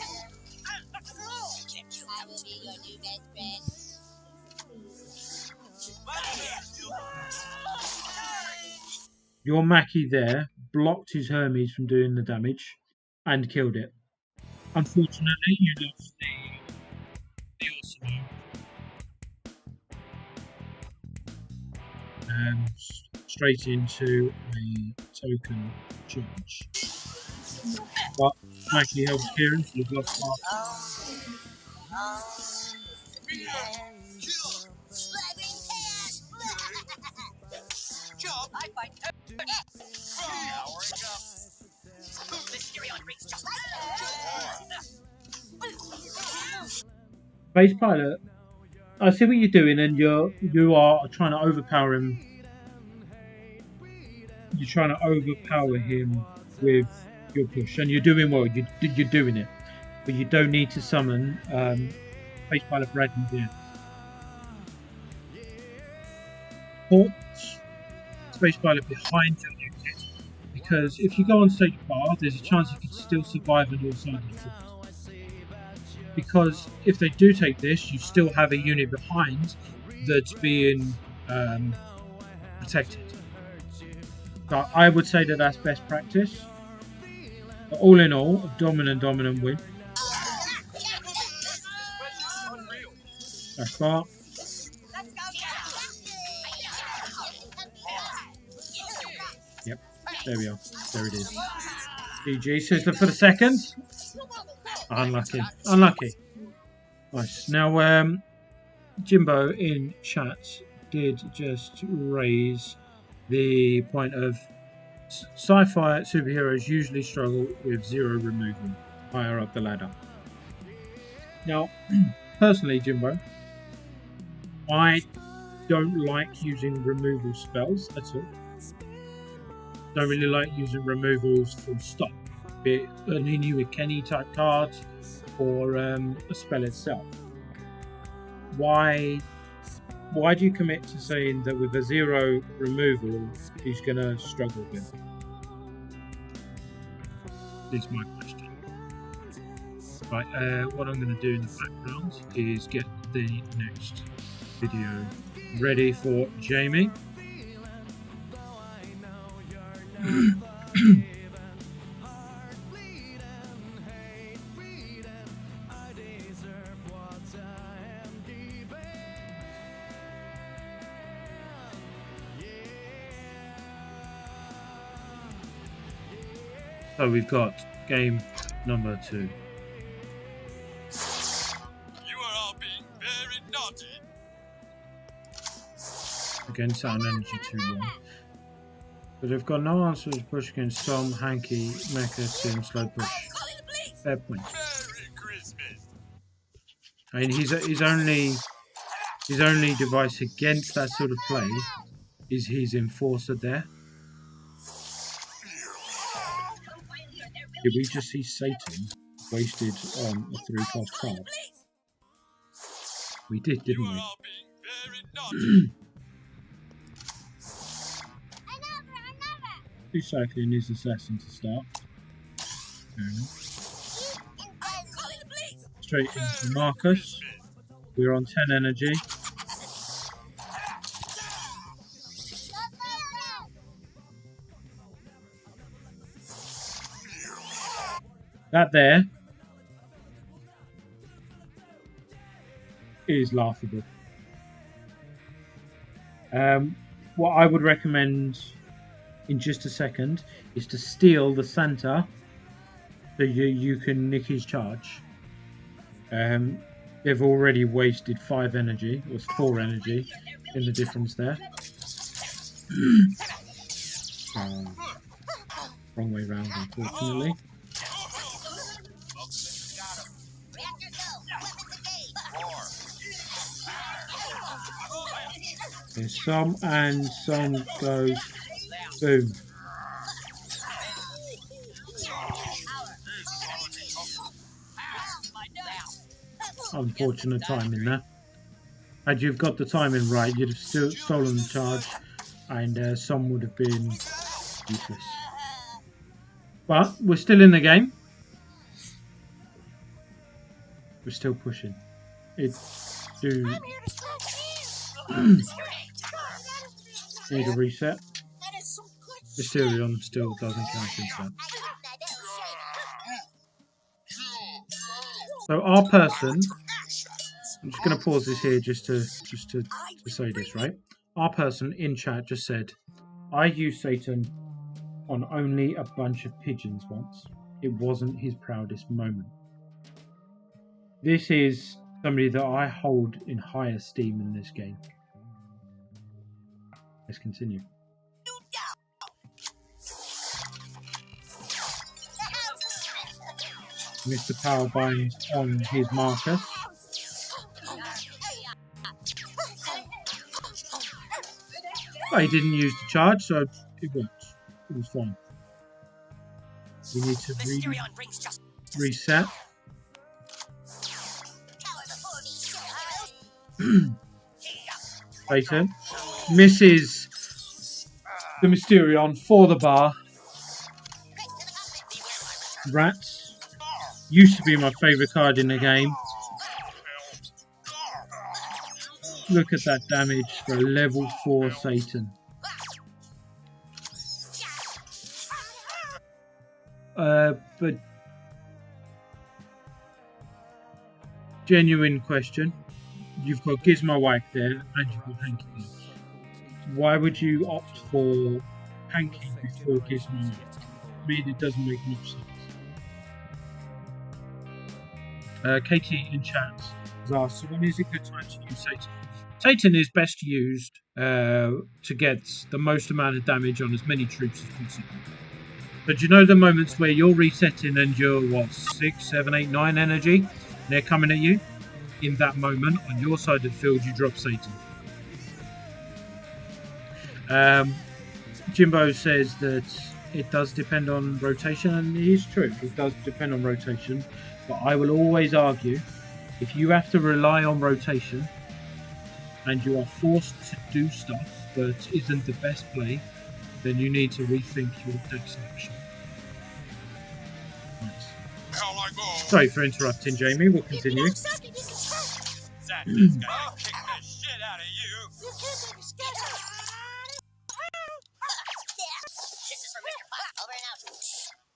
Your Mackie there blocked his Hermes from doing the damage and killed it. Unfortunately, you lost the Orsino. Straight into a token charge. But Mackie helps Kieran, so you've lost half. Base pilot, I see what you're doing, and you are trying to overpower him. You're trying to overpower him with your push, and you're doing well. You're doing it, but you don't need to summon Base pilot Bradley here. Put Space pilot behind your unit, because if you go on stage bar, there's a chance you can still survive on your side of the field. Because if they do take this, you still have a unit behind that's being protected. But I would say that that's best practice. But all in all, a dominant win. That's far. Yep, there we are. There it is. GG Sizzler for the second. Unlucky. Nice. Now, Jimbo in chat did just raise the point of sci-fi superheroes usually struggle with zero removal higher up the ladder. Now, personally, Jimbo, I don't like using removal spells at all. Don't really like using removals full stop, be it an Inu Kenny type card or a spell itself. Why do you commit to saying that with a zero removal he's going to struggle with? Is my question. Right, what I'm going to do in the background is get the next video ready for Jamie. So we've got game number 2. You are all being very naughty. Again, sound energy too long. But they've got no answer to push against Tom, Hanky, Mecha, Sim, Slow Push. Fair point. Merry Christmas. I mean, his only device against that sort of play is his Enforcer there. Did we just see Satan wasted on a 3-cost card? We did, didn't we? Recycling his assassin to start. Straight into Marcus. We're on 10 energy. That there is laughable. What I would recommend in just a second is to steal the Santa so you can nick his charge. They've already wasted 5 energy, or 4 energy, in the difference there. Wrong way round, unfortunately. There's some, and some goes boom. Unfortunate timing there. Had you got the timing right, you'd have still stolen the charge, and some would have been useless. But we're still in the game. We're still pushing. It's do need a reset. Mysterion still doesn't count as that. So our person, I'm just going to pause this here just to say this, right? Our person in chat just said, I used Satan on only a bunch of pigeons once. It wasn't his proudest moment. This is somebody that I hold in high esteem in this game. Let's continue. Mr. Powerbind on his Marcus. But he didn't use the charge, so it worked. It was fine. We need to reset. Satan misses the Mysterion for the bar. Rats used to be my favourite card in the game. Look at that damage for a level 4 Satan. But genuine question. You've got Gizmo Wag there and you've got Hanky. Why would you opt for Hanky before Gizmo? I mean, it doesn't make much sense. Katie in chat has asked, so when is a good time to use Satan? Satan is best used to get the most amount of damage on as many troops as possible. But you know the moments where you're resetting and you're, 6, 7, 8, 9 energy, and they're coming at you? In that moment, on your side of the field, you drop Satan. Jimbo says that it does depend on rotation, and it is true. It does depend on rotation. But I will always argue, if you have to rely on rotation, and you are forced to do stuff that isn't the best play, then you need to rethink your deck selection. Nice. Sorry for interrupting, Jamie. We'll continue.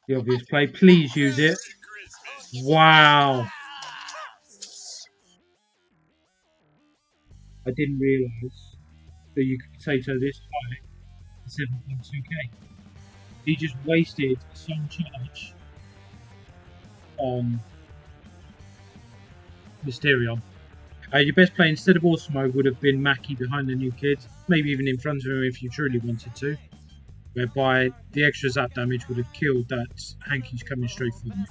The obvious play. Please use it. Wow. I didn't realise that you could potato this high at 7.2k. He just wasted some charge on Mysterion. Your best play instead of Awesome would have been Mackie behind the new kid, maybe even in front of him if you truly wanted to, whereby the extra zap damage would have killed that Hanky's coming straight for them.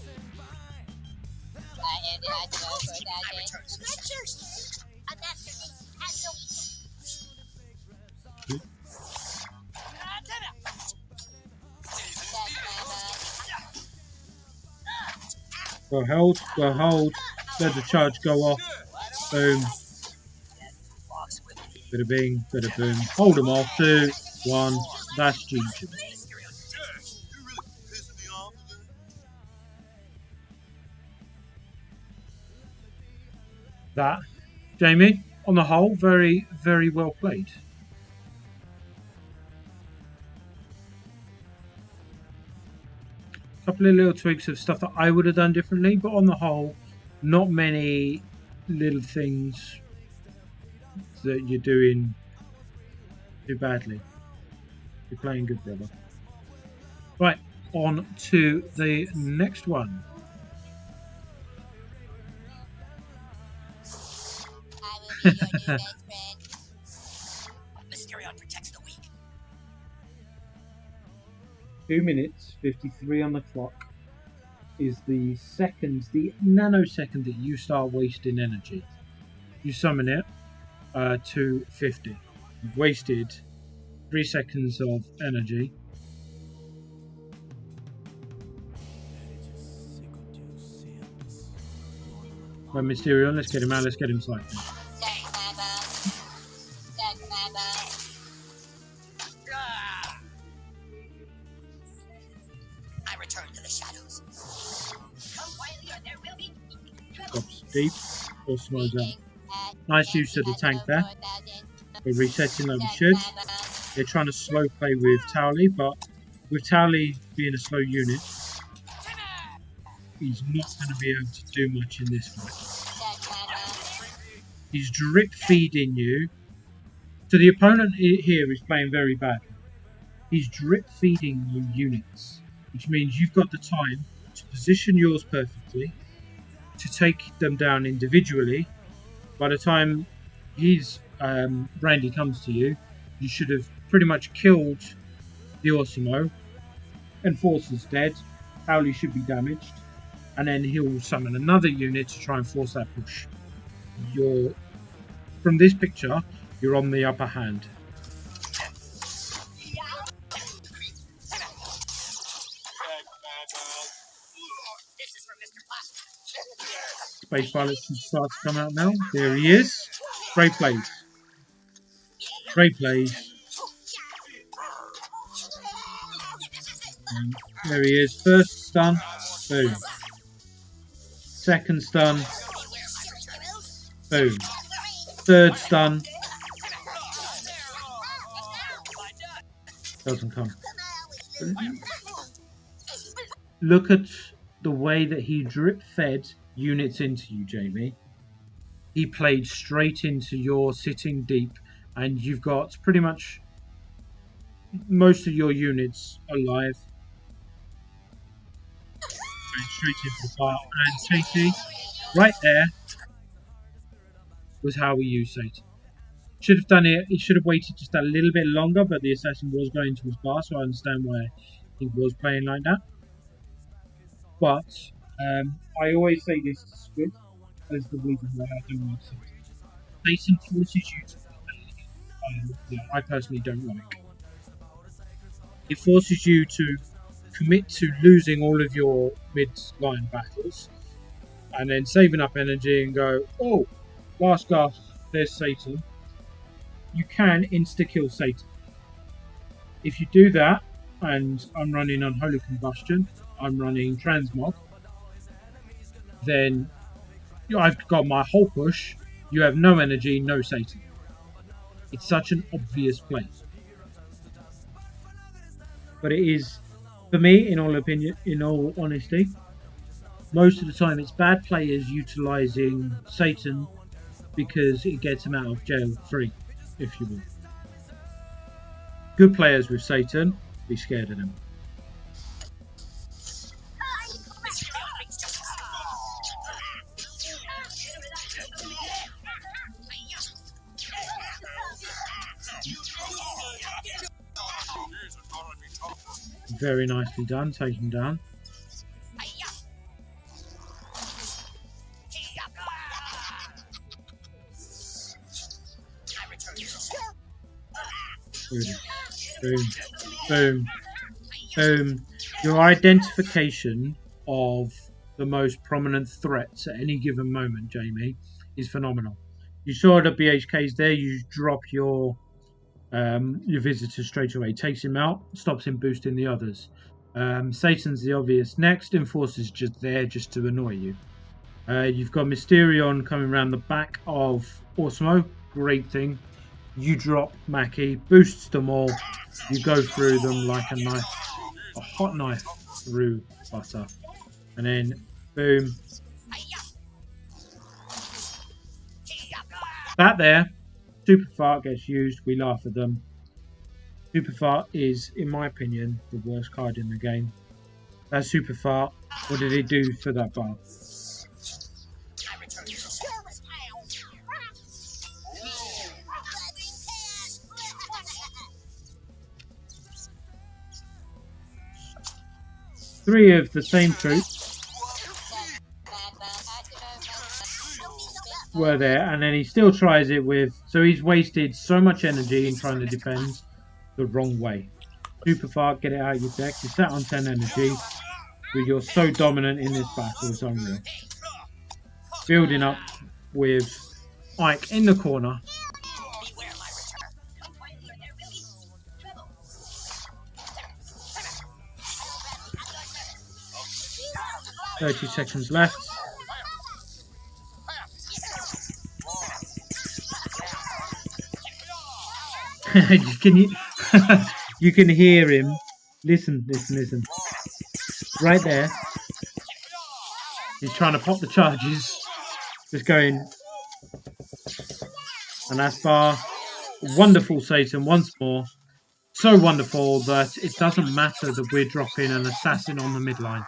Go hold, let the charge go off, boom. Bada bing, bada boom. Hold them off, 2, 1, that's GG. That, Jamie, on the whole, very, very well played. A couple of little tweaks of stuff that I would have done differently, but on the whole, not many little things that you're doing too badly. You're playing good, brother. Right, on to the next one. Mysterion protects the weak. 2 minutes 53 on the clock is the nanosecond that you start wasting energy. You summon it to 50. You've wasted 3 seconds of energy. Right, Mysterion, let's get him out, let's get him cycling. I return to the shadows. Drops deep, or slows out. Nice use of the tank there. We're resetting like we should. They're trying to slow play with Towley, but with Towley being a slow unit, he's not going to be able to do much in this fight. He's drip feeding you. So the opponent here is playing very badly. He's drip feeding you units, which means you've got the time to position yours perfectly, to take them down individually. By the time Randy comes to you, you should have pretty much killed the Orsimo, and Force is dead. Howley should be damaged, and then he'll summon another unit to try and force that push. From this picture, you're on the upper hand. Space Pilot should start to come out now. There he is. Great plays. Great plays. And there he is. First stun. Boom. Second stun. Boom. Third stun. Doesn't come. Look at the way that he drip fed units into you, Jamie. He played straight into your sitting deep, and you've got pretty much most of your units alive. Going straight into the bar, and Katie, right there was how we use Satan. Should have done it. He should have waited just a little bit longer, but the assassin was going to his bar, so I understand why he was playing like that. But I always say this to Squid as the reason why I don't like Satan. Satan forces you to play. I personally don't like. It forces you to commit to losing all of your mid-line battles, and then saving up energy and go, oh, last gasp, there's Satan. You can insta-kill Satan. If you do that, and I'm running Unholy Combustion, I'm running Transmog, then I've got my whole push, you have no energy, no Satan. It's such an obvious play. But it is, for me, in all honesty, most of the time it's bad players utilising Satan because it gets them out of jail free, if you will. Good players with Satan, be scared of them. Very nicely done, take him down. Boom, boom, boom. Your identification of the most prominent threats at any given moment, Jamie, is phenomenal. You saw the BHKs there, you drop your visitor straight away, takes him out, stops him boosting the others. Satan's the obvious next. Enforcer's just there just to annoy you. You've got Mysterion coming around the back of Orsimo. Great thing. You drop Mackie, boosts them all. You go through them like a hot knife through butter. And then, boom. That there, Super Fart gets used. We laugh at them. Super Fart is, in my opinion, the worst card in the game. That Super Fart, what did it do for that bar? 3 of the same troops were there, and then he still tries it with. So he's wasted so much energy in trying to defend the wrong way. Super far, get it out of your deck. You sat on 10 energy, but you're so dominant in this battle, it's unreal. Building up with Ike in the corner. 30 seconds left. Can you? You can hear him. Listen. Right there. He's trying to pop the charges. Just going. And Aspar, wonderful Satan once more. So wonderful that it doesn't matter that we're dropping an assassin on the midline.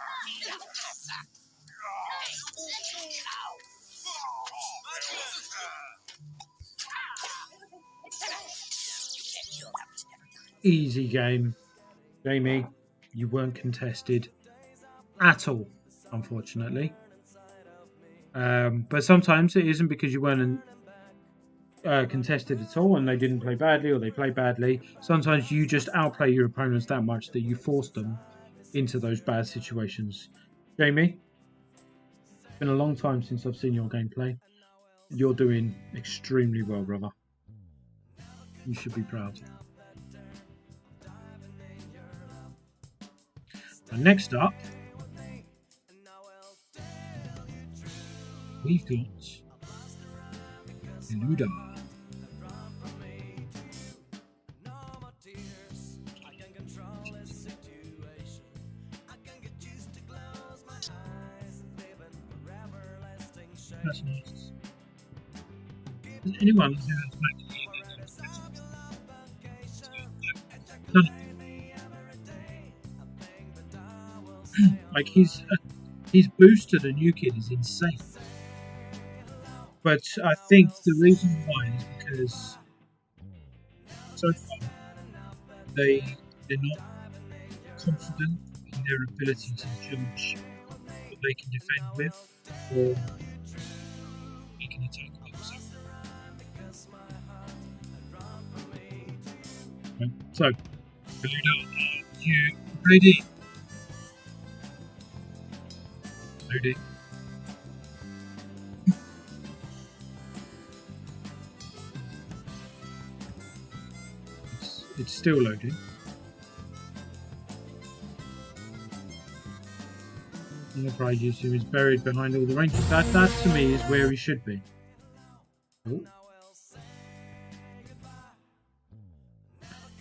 Easy game. Jamie, you weren't contested at all, unfortunately. But sometimes it isn't because you weren't contested at all and they didn't play badly or they played badly. Sometimes you just outplay your opponents that much that you force them into those bad situations. Jamie, it's been a long time since I've seen your gameplay. You're doing extremely well, brother. You should be proud. And next up, we've got Luda. That's nice. Does anyone who has like his boost to the new kid is insane. But I think the reason why is because so far they're not confident in their ability to judge what they can defend with or they can attack with. Right. So, Beluda, are you ready? Ready? It's still loading. The pride you assume is buried behind all the ranges. That to me is where he should be. Oh.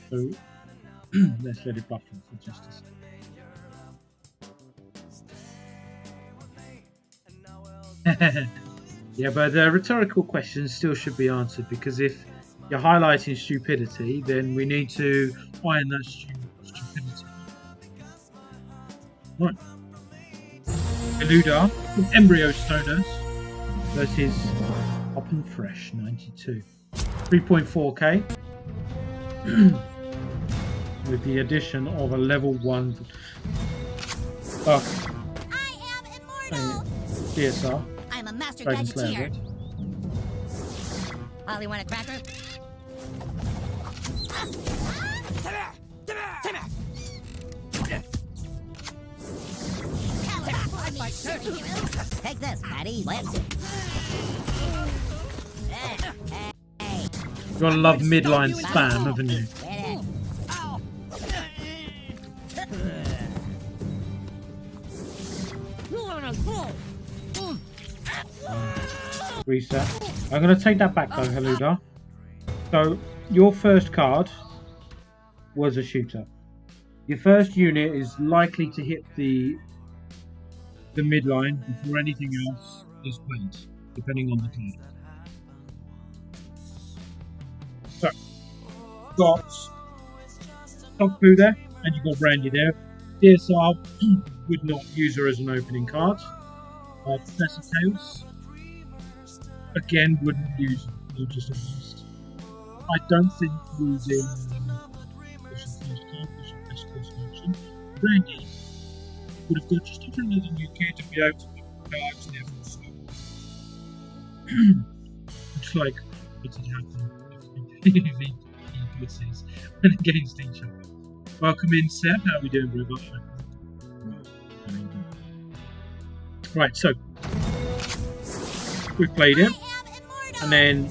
So let's let it buffer for just a second. Yeah, but the rhetorical questions still should be answered because if you're highlighting stupidity, then we need to iron that stupidity. Right. Beluda from Embryo Stoners versus Hop and Fresh 92. 3.4k with the addition of a level 1 buff. I am immortal. DSR. I'm a master Dragon Slayer. gadgeteer. Ollie, want a cracker? Take this, Patty. You've got to love midline spam, haven't you? Reset. I'm going to take that back though, Haluda. So, your first card was a shooter. Your first unit is likely to hit the midline before anything else is played, depending on the card. So, got Top Poo there, and you've got Brandy there. DSR would not use her as an opening card. Professor Chaos, again, wouldn't use her just a boost. I don't think using Brandy would have got just in front of the new kid and be able to charge there for slow. It's like what did happen if he blitzes when against each other. Welcome in, Seb. How are we doing, brother? Right, so we've played him, and then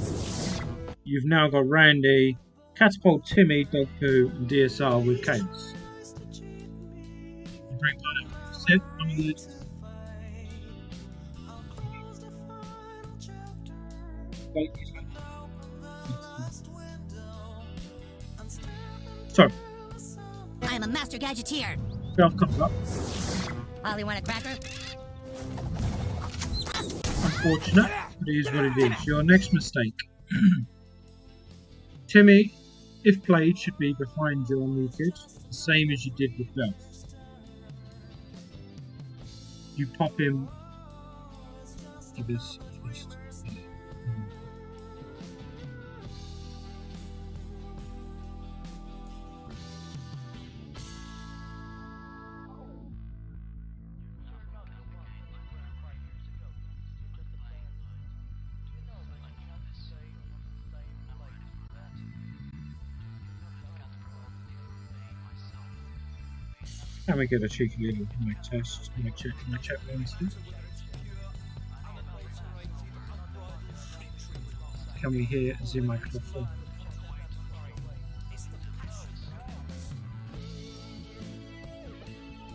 you've now got Randy, Catapult, Timmy, Dog Poo, and DSR with Chaos. Bring that up. Seb, I'm good. So, I am a master gadgeteer. Self comes up. Ollie, want a cracker? Unfortunate, but it is what it is. Your next mistake. Timmy, if played, should be behind your new kid, the same as you did with Bell. You pop him to this twist. Can we get a cheeky little mic test? Mic check 1 2. Can we hear the microphone?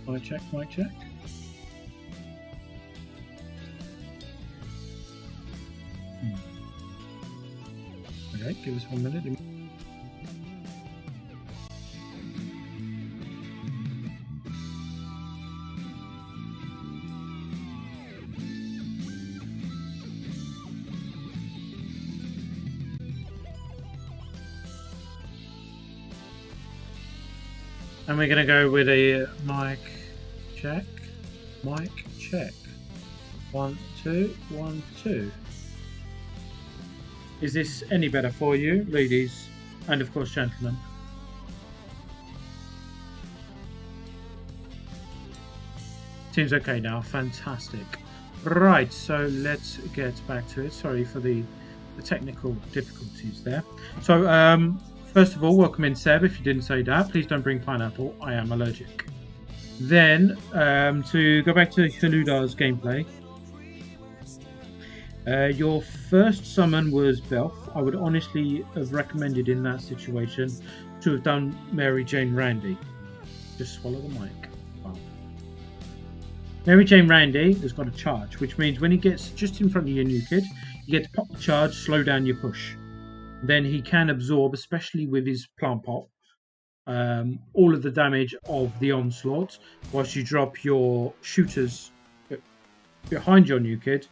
Mic check. Okay, give us 1 minute. And we're going to go with a mic check. 1 2 1 2. Is this any better for you, ladies and of course gentlemen? Seems okay now. Fantastic. Right, so let's get back to it. Sorry for the technical difficulties there. So first of all, welcome in, Seb. If you didn't say that, please don't bring pineapple. I am allergic. Then, to go back to Haluda's gameplay, your first summon was Belf. I would honestly have recommended in that situation to have done Mary Jane Randy. Just swallow the mic. Wow. Mary Jane Randy has got a charge, which means when he gets just in front of your new kid, you get to pop the charge, slow down your push. Then he can absorb, especially with his plant pot, all of the damage of the onslaught, whilst you drop your shooters behind your new kid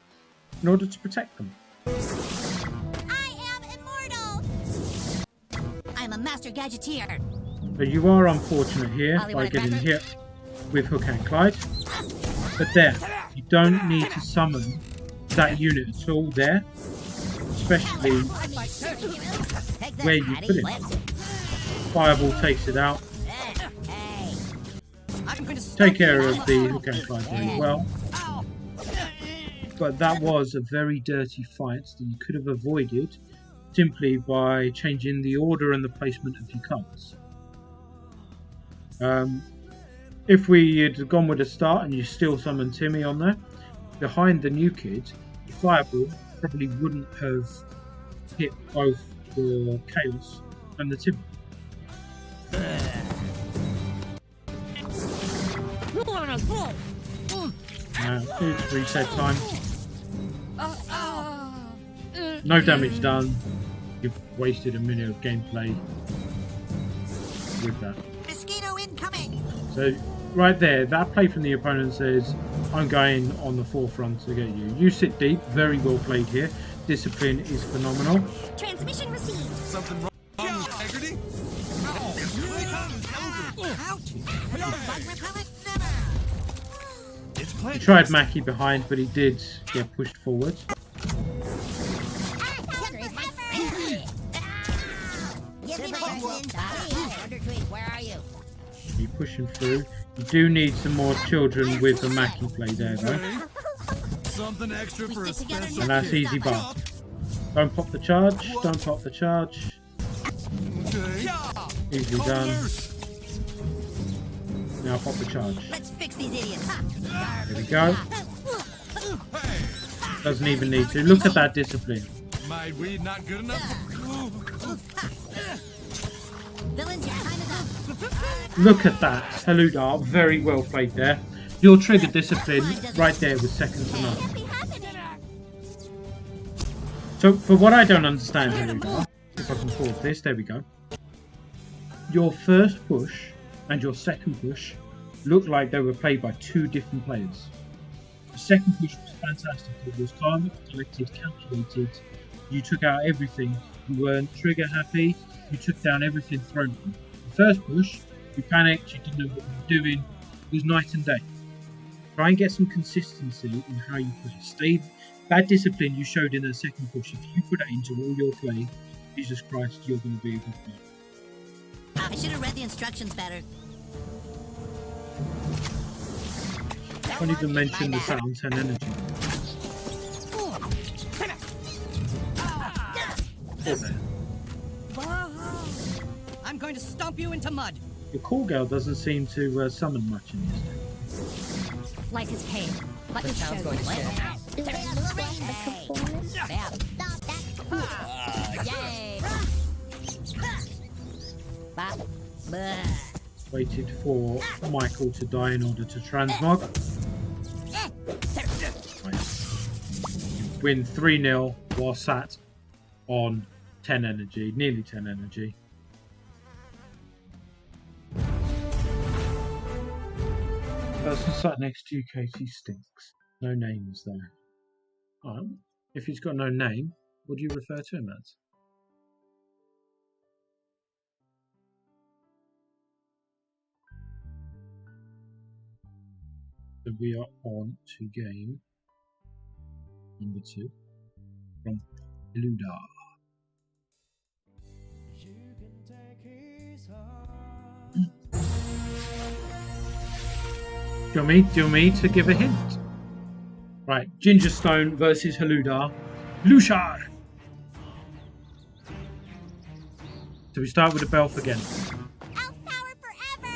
in order to protect them. I am immortal! I'm a master gadgeteer. But you are unfortunate here by getting hit with Hook and Clyde. But there, you don't need to summon that unit at all there, especially where you put it. Fireball takes it out. Take care of the Hook and Clyde very well. But that was a very dirty fight that you could have avoided simply by changing the order and the placement of your cards. If we had gone with a start and you still summoned Timmy on there, behind the new kid, the Fireball probably wouldn't have hit both the Chaos and the Timmy. Now, it's reset time. No damage done. You've wasted a minute of gameplay with that. Mosquito incoming! So, right there, that play from the opponent says, I'm going on the forefront to get you. You sit deep, very well played here. Discipline is phenomenal. Transmission received. Something wrong with integrity? He tried Mackie behind, but he did get pushed forward. Where are you? You push him through. You do need some more children with the Mackie play there, though. Something extra for a special And that's easy bar. Don't pop the charge. Don't pop the charge. Okay. Easily done. Now pop the charge. Let's fix these idiots. There we go. Doesn't even need to. Look at that discipline. My weed not good enough? Villains, your time is up. Look at that. Haludar, very well played there. Your trigger discipline right there was second to none. So, for what I don't understand, Haludar, if I can pause this, there we go. Your first push and your second push looked like they were played by two different players. The second push was fantastic. It was calm, collected, calculated. You took out everything. You weren't trigger happy. You took down everything thrown at you. The first push, you panicked, you didn't know what you were doing. It was night and day. Try and get some consistency in how you play. That discipline you showed in the second push, if you put that into all your play, Jesus Christ, you're going to be a good player. I should have read the instructions better. Can't even mention the set on 10 energy. I'm going to stomp you into mud. The call girl doesn't seem to summon much in this game. Like his pain. Let me show you. Yay! Waited for Michael to die in order to transmog. Right. Win 3-0 while sat on 10 energy, nearly 10 energy. Person sat next to you, Katie, stinks. No names there. Oh, if he's got no name, what do you refer to him as? So we are on to game number 2 from Luda. Do you want me to give a hint? Right, Ginger Stone versus Haludar. Lushar! So we start with the Belf again. Elf power forever!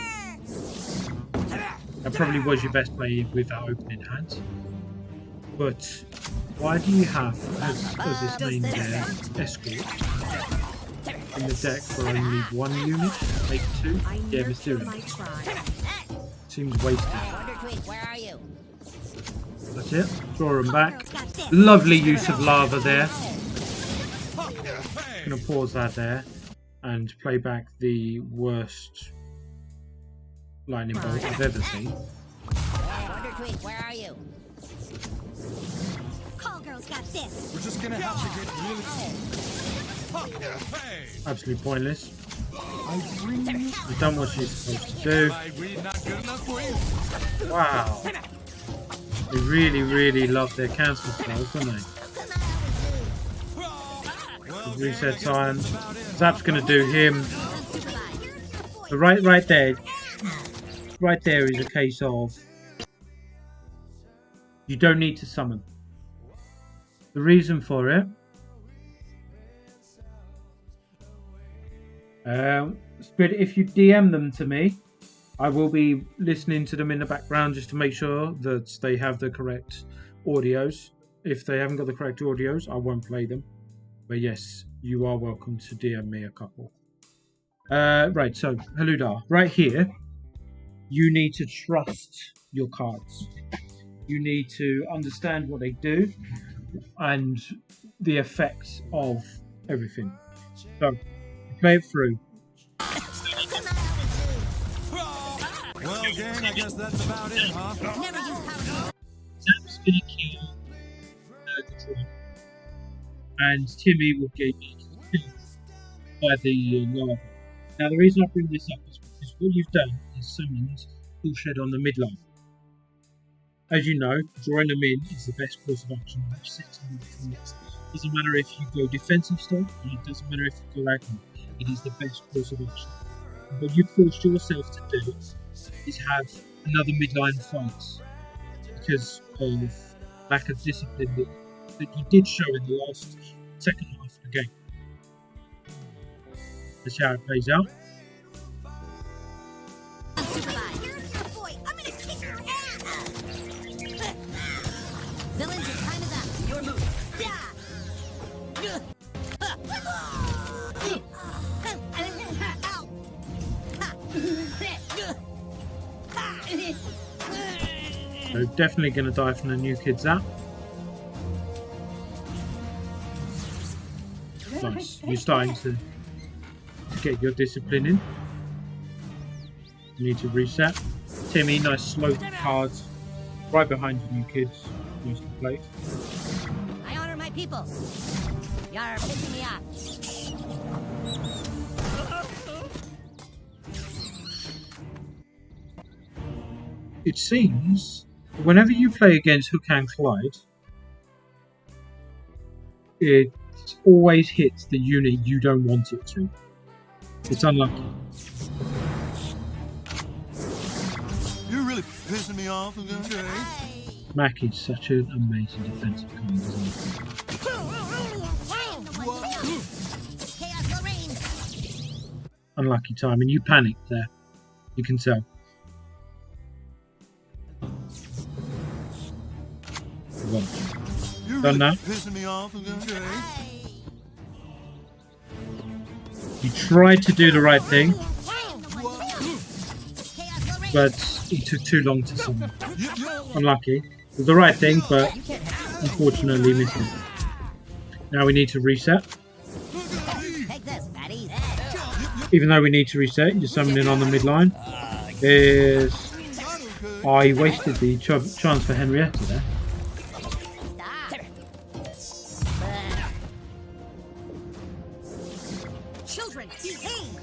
That probably was your best play with that opening hand. But why do you have, as his name there, Escort in the deck for only 1 unit? Make 2? Yeah, Mysterious. Seems wasted. Where are you? That's it. Draw him back. Lovely use of lava there. Gonna pause that there and play back the worst lightning bolt I've ever seen. Where are you? Call girl's got this. We're just gonna have to get really... Absolutely pointless. You've done what she's supposed to do. My weed not good enough for you? Wow. They really, really love their cancel spells, don't they? Reset time. Zap's gonna do him. So right there is a case of you don't need to summon. The reason for it, Spirit, if you DM them to me, I will be listening to them in the background just to make sure that they have the correct audios. If they haven't got the correct audios, I won't play them. But yes, you are welcome to DM me a couple. Right, so Haludar, right here, you need to trust your cards. You need to understand what they do and the effects of everything. So, play it through. Well, gang, I guess that's about it, huh? Never use power. Zap's gonna kill the troll. And Timmy will get killed by the lava. Now, the reason I bring this up is because what you've done is summoned Bullshed on the midline. As you know, drawing them in is the best course of action. It doesn't matter if you go defensive style, and it doesn't matter if you go aggro. It is the best course of action. What you've forced yourself to do is have another midline fight because of lack of discipline that you did show in the last second half of the game. Let's see how it plays out. Villains, your time is up. Your move. So definitely going to die from the new kids app. Nice. You're starting to get your discipline in. You need to reset. Timmy, nice slow cards. Right behind you new kids. Use the plate. I honor my people. You're pissing me off. It seems whenever you play against Hook and Clyde, it always hits the unit you don't want it to. It's unlucky. You're really pissing me off, okay? Mac is such an amazing defensive card, isn't he? Chaos will reign. Unlucky time, and you panicked there. You can tell. Watch. You're Done really that. pissing me off, okay? You tried to do the right thing, but it took too long to summon. Unlucky. It was the right thing, but unfortunately missed it. Now we need to reset. Take this, fatty. Even though we need to reset, you're summoning on the midline. There's... Oh, he wasted the chance for Henrietta there. Children, behave.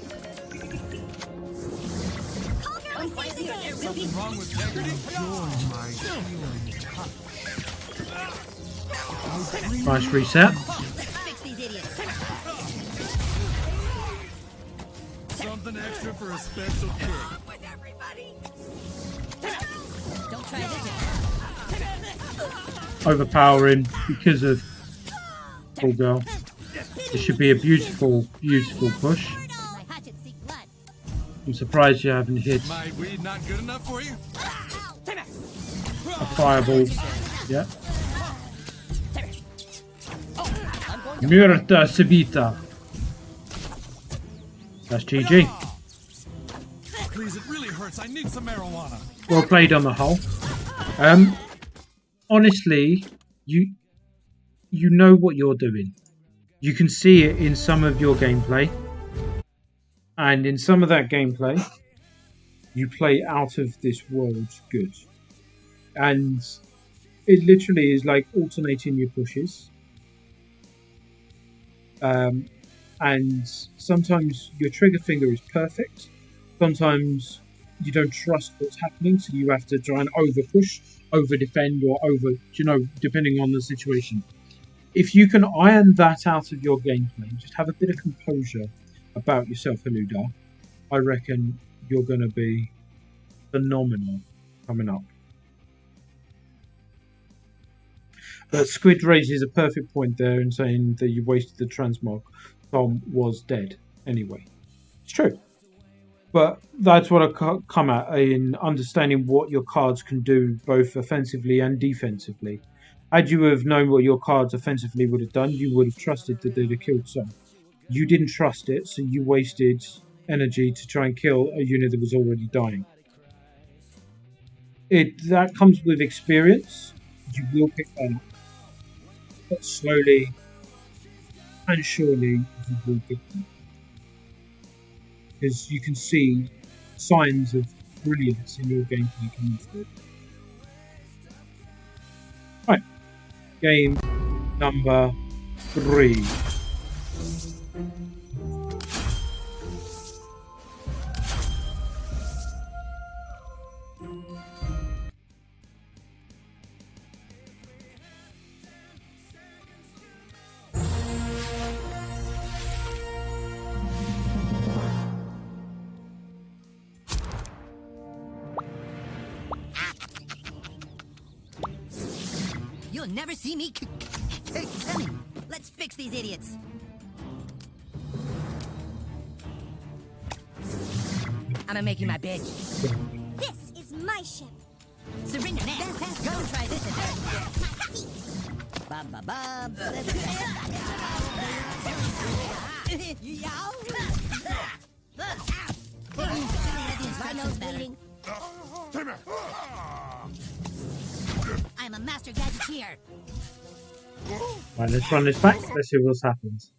Something wrong with integrity? Nice reset. Fix these idiots. Something extra for a special kick. Don't try this. Overpowering because of poor girl. It should be a beautiful, beautiful push. My hatchet seek blood. I'm surprised you haven't hit My weed not good enough for you? a fireball. Yeah. Murta Sabita. That's GG. Please, it really hurts. I need some marijuana. Well played on the whole. Honestly, you know what you're doing. You can see it in some of your gameplay. And in some of that gameplay, you play out of this world good. And it literally is like alternating your pushes. And sometimes your trigger finger is perfect. Sometimes you don't trust what's happening, so you have to try and over push, over defend, or over, depending on the situation. If you can iron that out of your gameplay, just have a bit of composure about yourself, Haluda, I reckon you're going to be phenomenal coming up. But Squid raises a perfect point there in saying that you wasted the transmog. Tom was dead anyway. It's true. But that's what I come at in understanding what your cards can do both offensively and defensively. Had you have known what your cards offensively would have done, you would have trusted that they'd have killed some. You didn't trust it, so you wasted energy to try and kill a unit that was already dying. That comes with experience. You will pick that up. But slowly and surely you will pick them up. Because you can see signs of brilliance in your gameplay coming through. Right. Game number 3. You'll never see me coming. Let's fix these idiots. I'm making my bitch. This is my ship. Surrender now. Go try this adventure. Bob, bob, bob. My nose bleeding. I'm a master gadgeteer. Right, let's run this back. Let's see what happens.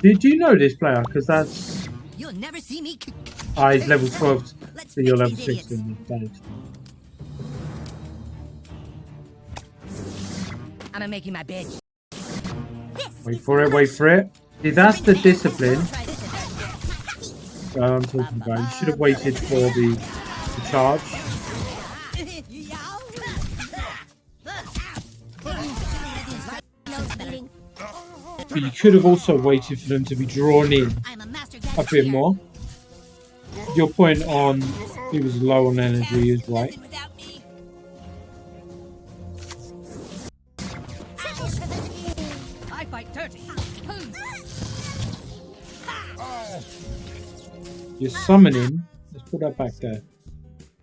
Did you know this player? Because that's... You'll never see me. he's level 12, so you're level 16. I'm making my bitch. Wait for it, wait for it. See, that's the discipline I'm talking about. You should have waited for the charge. But you could have also waited for them to be drawn in a bit more. Your point on he was low on energy is right. I fight dirty. You're summoning. Let's put that back there.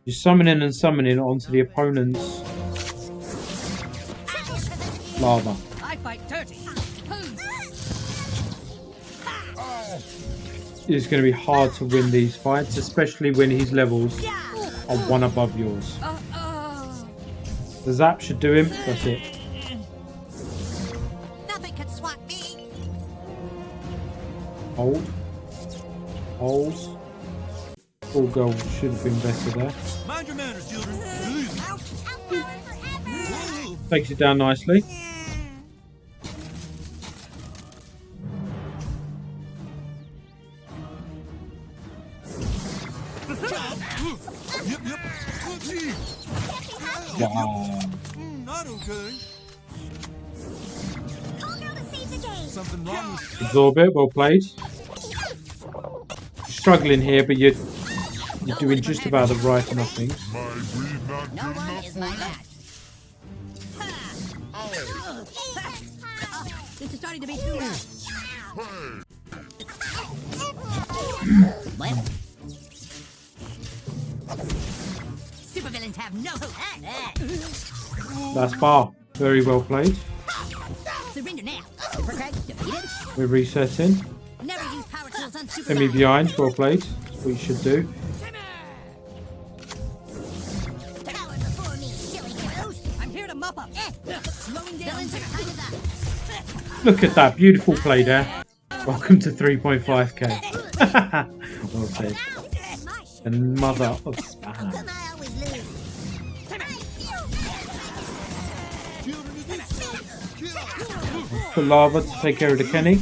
You're summoning and summoning onto the opponent's lava. I fight dirty. It's going to be hard to win these fights, especially when his levels are one above yours. The zap should do him. That's it. Nothing can swat me. Hold. Hold. Full goal should have been better there. Mind your manners, children. Takes it down nicely. Yep. Gee. Wow. Not okay. Call girl to save the day. Something wrong with Absorb it. Well played. Struggling here, but you're doing just about the right enough things. No one is my match. This is starting to be too loud. What? Supervillains have no hope. That's bar. Very well played. Surrender now. Super Craig defeated. We're resetting. Never use power tools on super. Semi behind. Well played. That's what you should do. Power before me, silly girls. I'm here to mop up. Slowing down. Look at that. Beautiful play there. Welcome to 3.5k. Well played. The mother of spam. I always lose. Put lava to take care of the Kenny.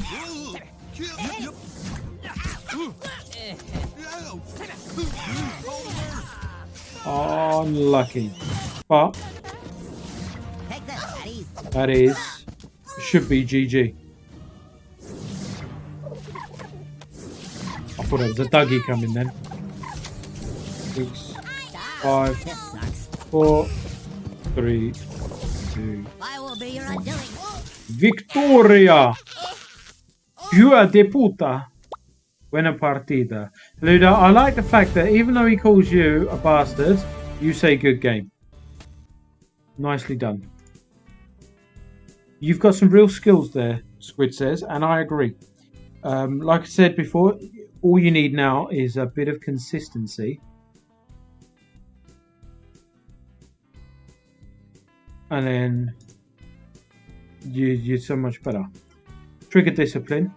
Unlucky. But that is should be GG. I thought it was a Dougie coming then. 6, 5, 4, 3, 2. I will be your undoing. Victoria! Hijo de puta! Buena partida. Luda, I like the fact that even though he calls you a bastard, you say good game. Nicely done. You've got some real skills there, Squid says, and I agree. Like I said before, all you need now is a bit of consistency. And then you're so much better. Trigger discipline.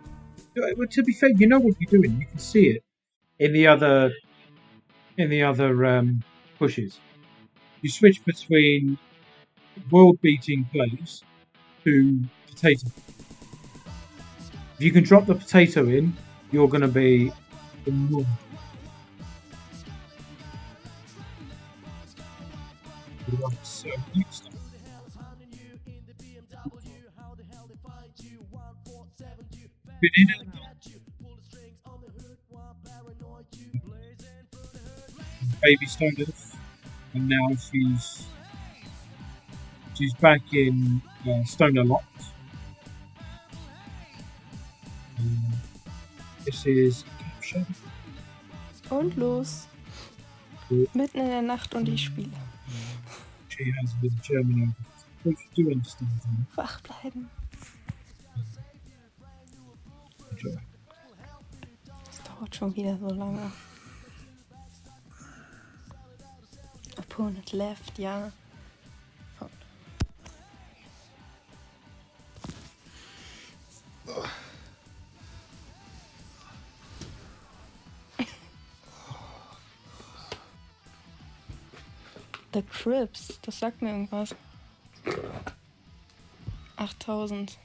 To be fair, you know what you're doing. You can see it in the other pushes. You switch between world-beating plays to potato. If you can drop the potato in, you're going to be enormous. So next up. Been in and baby stoners, and now she's back in Stoner Lot. This is caption. Und los. Mitten in der Nacht und ich spiele. She has a bit of German over. What you do understand? Wach bleiben. Enjoy. Das dauert schon wieder so lange. Opponent left, ja. Found. The Crips, das sagt mir irgendwas. 8000.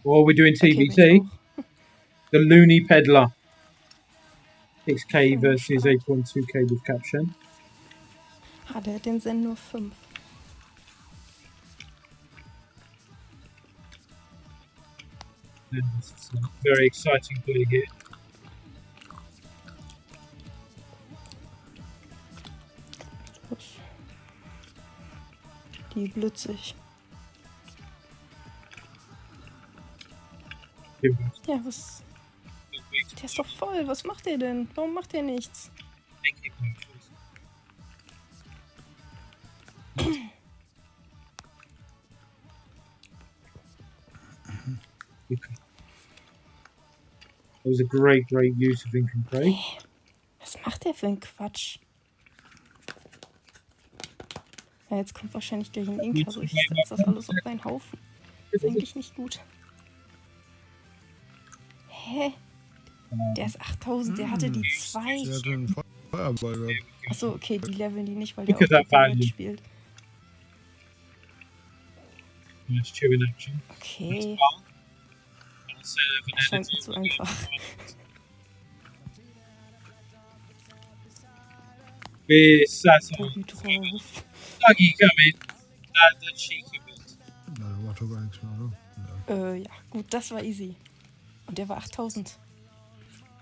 Well, we're doing Okay, bin TBT. ich auch. The Looney Peddler. 6k versus 8.2k with caption. Der hat den Sinn nur 5. And this is a very exciting play here. Die blitzig. Ja, was? Der ist doch voll. Was macht der denn? Warum macht der nichts? That was a great use of Ink and Craig. Was macht der für ein Quatsch? Ja, jetzt kommt wahrscheinlich gleich ein Inka durch. Ich setze das alles auf einen Haufen. Das ist eigentlich nicht gut. Hä? Der ist 8000, der hatte die 2. Der hatte einen Feuerball gehabt. Achso, okay, die leveln die nicht, weil der Look at auch that mit value. spielt. Nice chew in action. Okay, scheint mir zu einfach. With Sasson. Doggy drauf. Doggy coming. The cheek of it. Na, der macht doch gar nichts mehr, oder? Ja, gut, das war easy. Und der war 8000.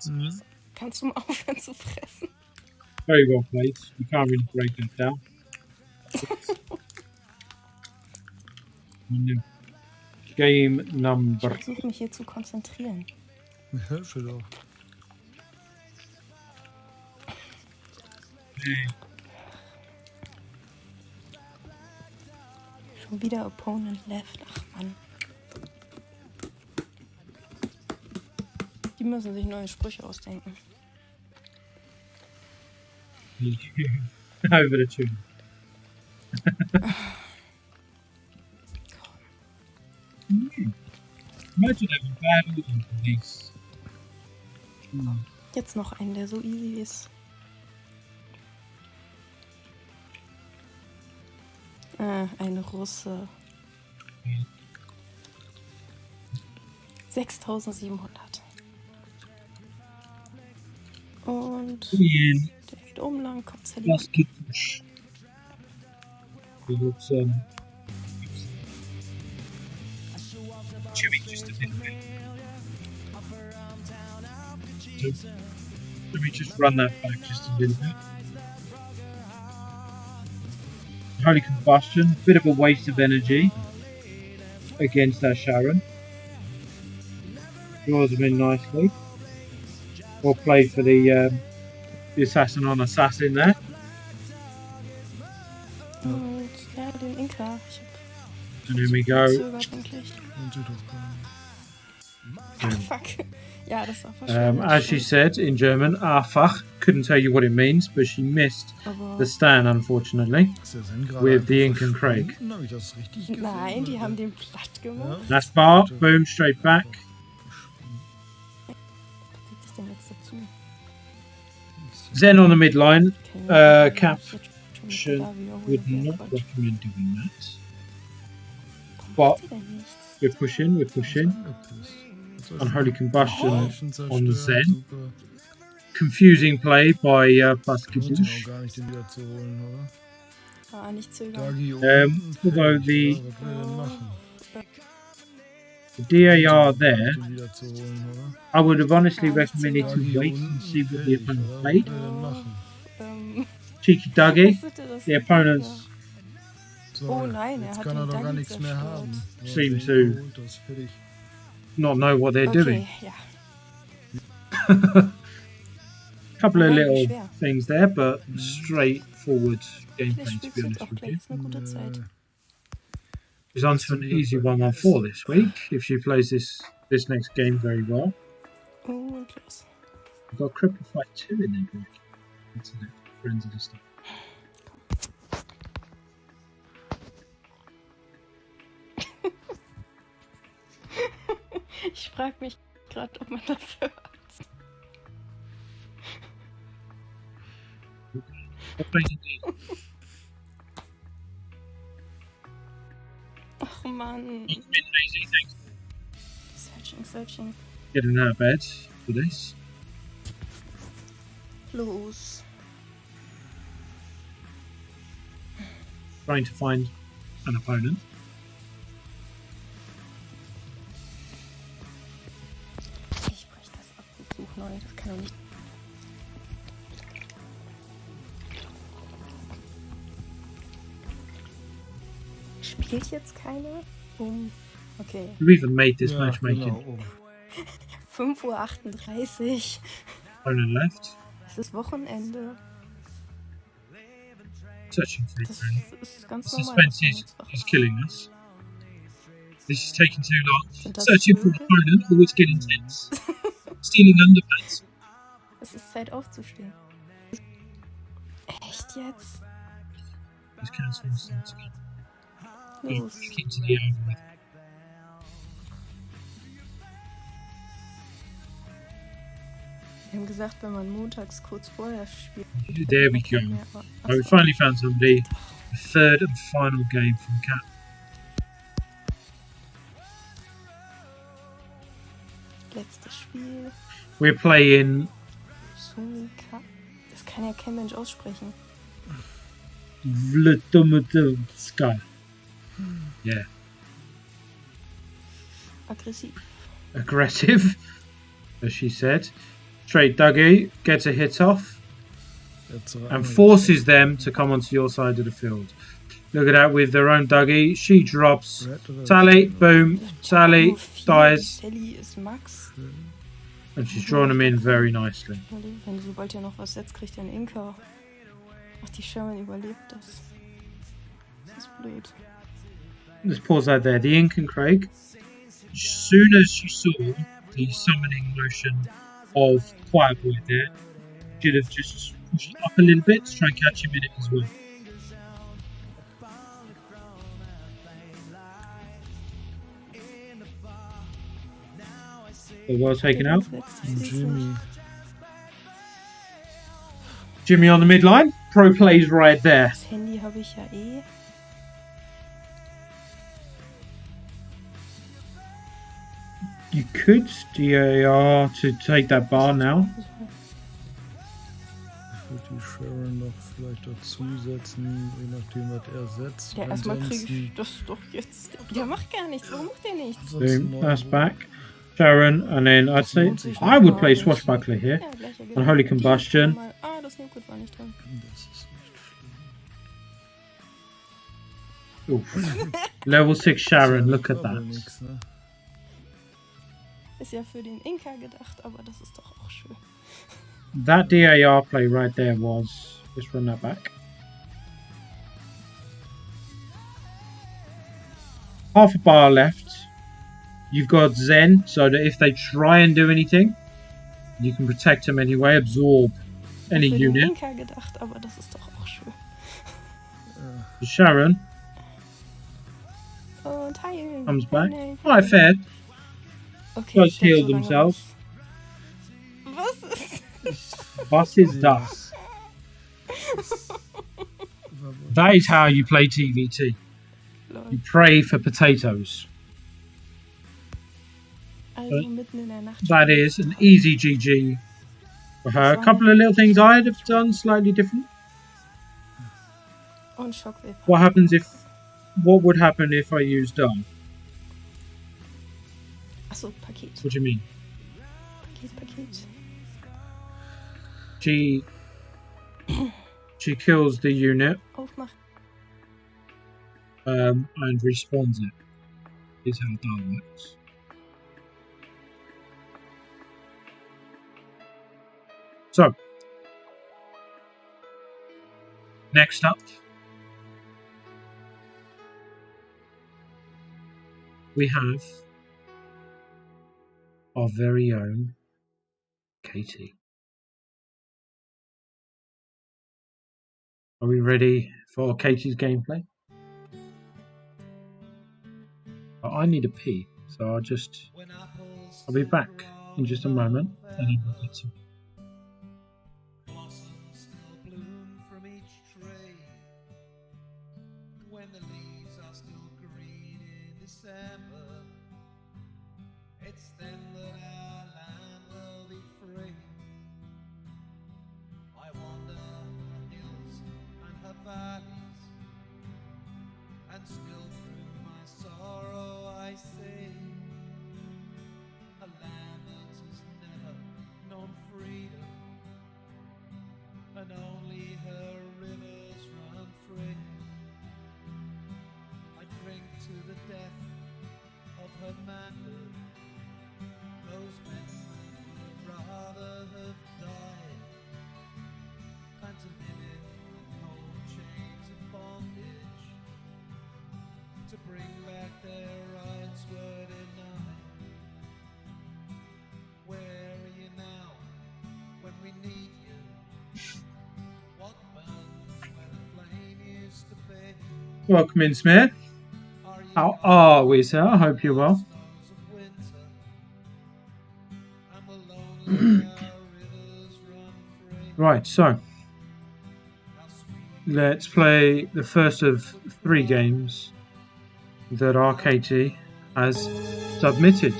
Mhm. Kannst du mal aufhören zu fressen? Very well played. You can't really break that down. Game Ich number. versuche mich hier zu konzentrieren. Ich helfe doch. Schon wieder Opponent left. Ach Mann. Die müssen sich neue Sprüche ausdenken. Over the tune. Imagine having battle and police. Jetzt noch einen, der so easy ist. Ein Russe. 6700. Und Ian, der geht oben lang, Kopf let's zerlegt. keep push. He looks chewing just a little bit. So, let me just run that back just a little bit. Holy combustion, bit of a waste of energy against that Sharon. Draws him in nicely. Well played for the assassin on assassin there. Und ja, den Inka. Ich And here we hab go. gezögert eigentlich. Und sie doch gar Ach, fuck. Ja, das war wahrscheinlich. As she said in German, fuck. Couldn't tell you what it means, but she missed Aber the stand, unfortunately. nicht. Ist der Zen gerade With the einfach Ink and Craig. verschwunden? Hab ich das richtig gesehen? nein, die Oder? haben den platt gemacht. Ja. That's bar, boom, straight back. Was setze ich denn jetzt dazu? Zen on the midline. Okay, Cap ich jetzt schon mit Should, da wiederholen, would wer not Quatsch. recommend doing that. Warum But macht die denn nichts? we're pushing. Angepisst. Unholy combustion Schon on zerstört, Zen. super. Confusing play by Lohnt sich Baskibush. auch gar nicht, den wieder zu holen, oder? Nicht zögern. Dagi although the- was will er denn machen? The DAR there, Den wieder zu holen, oder? I would have honestly Ja, recommended to Dagi wait unten and see what the fertig, opponent oder? Was played. will er denn machen? Cheeky Dougie. Was ist das? The opponents So, Oh nein, jetzt hat kann den doch gar Dougie nichts mehr zerstört. haben. So, Seem den to- geholt, das ist fertig. not know what they're doing. Okay, ja. Couple of Wobei, wie little schwer. things there, but straightforward Vielleicht gameplay, to spielst be du jetzt honest auch with gleich. you. Ist eine gute Zeit. She's on to an easy 1-1-4 this week if she plays this next game very well. Und los. We've got Cripple Fight 2 in there, Greg. That's it. Friends of the stuff. Ich frage mich gerade, ob man das hört. What plays indeed? Ach Mann. It's been lazy, thanks. Searching. Getting out of bed for this. Los. Trying to find an opponent. Ich brech das ab und suche neu. Das kann doch nicht. Spielt jetzt keiner? Okay. You even made this Ja, matchmaking. genau. 5:38 Uhr. Opponent left. Es ist Wochenende. Searching for a Das opponent. ist ganz The normal. suspense is killing us. This is taking too long. Sind das Searching for an Vögel? opponent, always get intense. Stealing underpants. Es ist Zeit aufzustehen. Echt jetzt? These councils start to get Los. back into the over. Wir haben gesagt, wenn man montags kurz vorher spielt. There we go. Oh, we finally found somebody. The third and final game from Cat. Letztes Spiel. We're playing Sumika. Das kann ja kein Mensch aussprechen. Vladimir. Yeah. Aggressiv. Aggressive, as she said. Straight Dougie gets a hit off Jetzt and forces them to come onto your side of the field. Look at that with their own Dougie. She drops. Sally, boom. Sally Nur 4, dies. Sally ist Max. And she's drawn them in very nicely. Wenn sobald er noch was setzt, kriegt er einen Inka. Ach, die Sherman überlebt das. Das ist blöd. Let's pause that there. The Incan Craig, as soon as she saw the summoning motion of Quiet Boy there, should have just pushed up a little bit to try and catch him in it as well. So well taken out. Jimmy. Jimmy on the midline. Pro plays right there. Das Handy habe ich ja eh. You could DAR to take that bar now. Ich würde die Sharon noch vielleicht dazusetzen, je nachdem, was er setzt. Ja, erstmal kriege Ansonsten- ich das doch jetzt. Der macht gar nichts. Warum macht der nichts? Boom, that's back. Sharon, and then I'd say I would play Swashbuckler here. Ja, gleicher And Holy Die Combustion. kann mal- das Newcut war nicht drin. Das ist nicht schlimm. Oof. Level 6 Sharon, look at Aber that. nix, ne? Ist ja für den Inka gedacht, aber das ist doch auch schön. That DAR play right there was. Let's run that back. Half a bar left. You've got Zen, so that if they try and do anything, you can protect them anyway, absorb any Für den unit. Inka gedacht, aber das ist doch auch schön. Sharon Und heilen. comes back. Heilen. Alright, fair. Okay, Does ich denk heal so lange themselves. Was ist? What is that? That is how you play TVT. Lol. You pray for potatoes. Also mitten in der Nacht. That is an easy GG for her. A couple of little things I'd have done slightly different. Und Shockwave. What happens if? What would happen if I used dumb? Achso, Paket. What do you mean? Paket. She She kills the unit Aufmachen. and respawns it. Is how that works. So, next up, we have our very own Katie. Are we ready for Katie's gameplay? I need a pee, so I'll be back in just a moment. And I'll get some. Blossoms still bloom from each tree. When the leaves are still green in December, it's then that our land will be free. I wander her hills and her valleys, and still through my sorrow I see a land that has never known freedom, and only her rivers run free. I drink to the death of her manhood. Those men would rather have died than to live in the cold chains of bondage. To bring back their rights were denied. Where are you now when we need you? What burns where the flame used to be? Welcome in, Smith. How are we, sir? I hope you're well. Right, so let's play the first of 3 games that our Katie has submitted.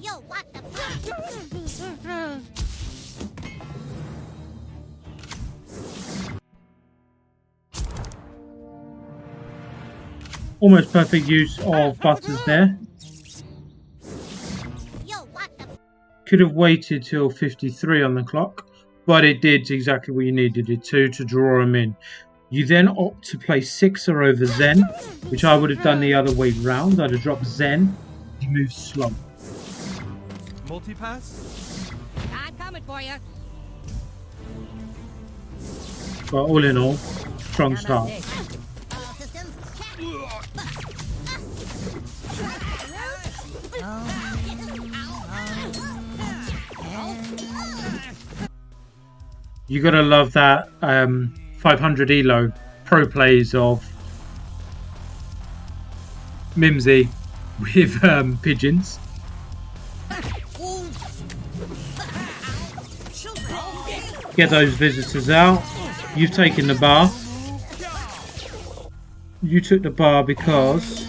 Yo, what the fuck? Almost perfect use of buttons there. Yo, what the Could have waited till 53 on the clock, but it did exactly what you needed it to draw them in. You then opt to play Sixer over Zen, which I would have done the other way round. I'd have dropped Zen, you move slow. Multipass? I'm coming for you. But all in all, strong start. All systems check. You gotta love that 500 elo pro plays of Mimsy with pigeons. Get those visitors out. You've taken the bar. You took the bar because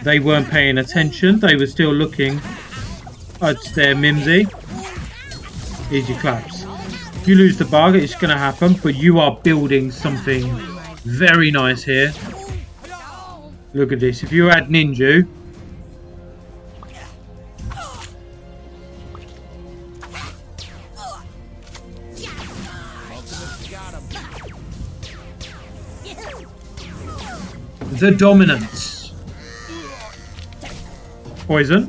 they weren't paying attention. They were still looking at their Mimsy. Easy claps. If you lose the bar, it's going to happen, but you are building something very nice here. Look at this. If you add Ninja, the dominance. Poison.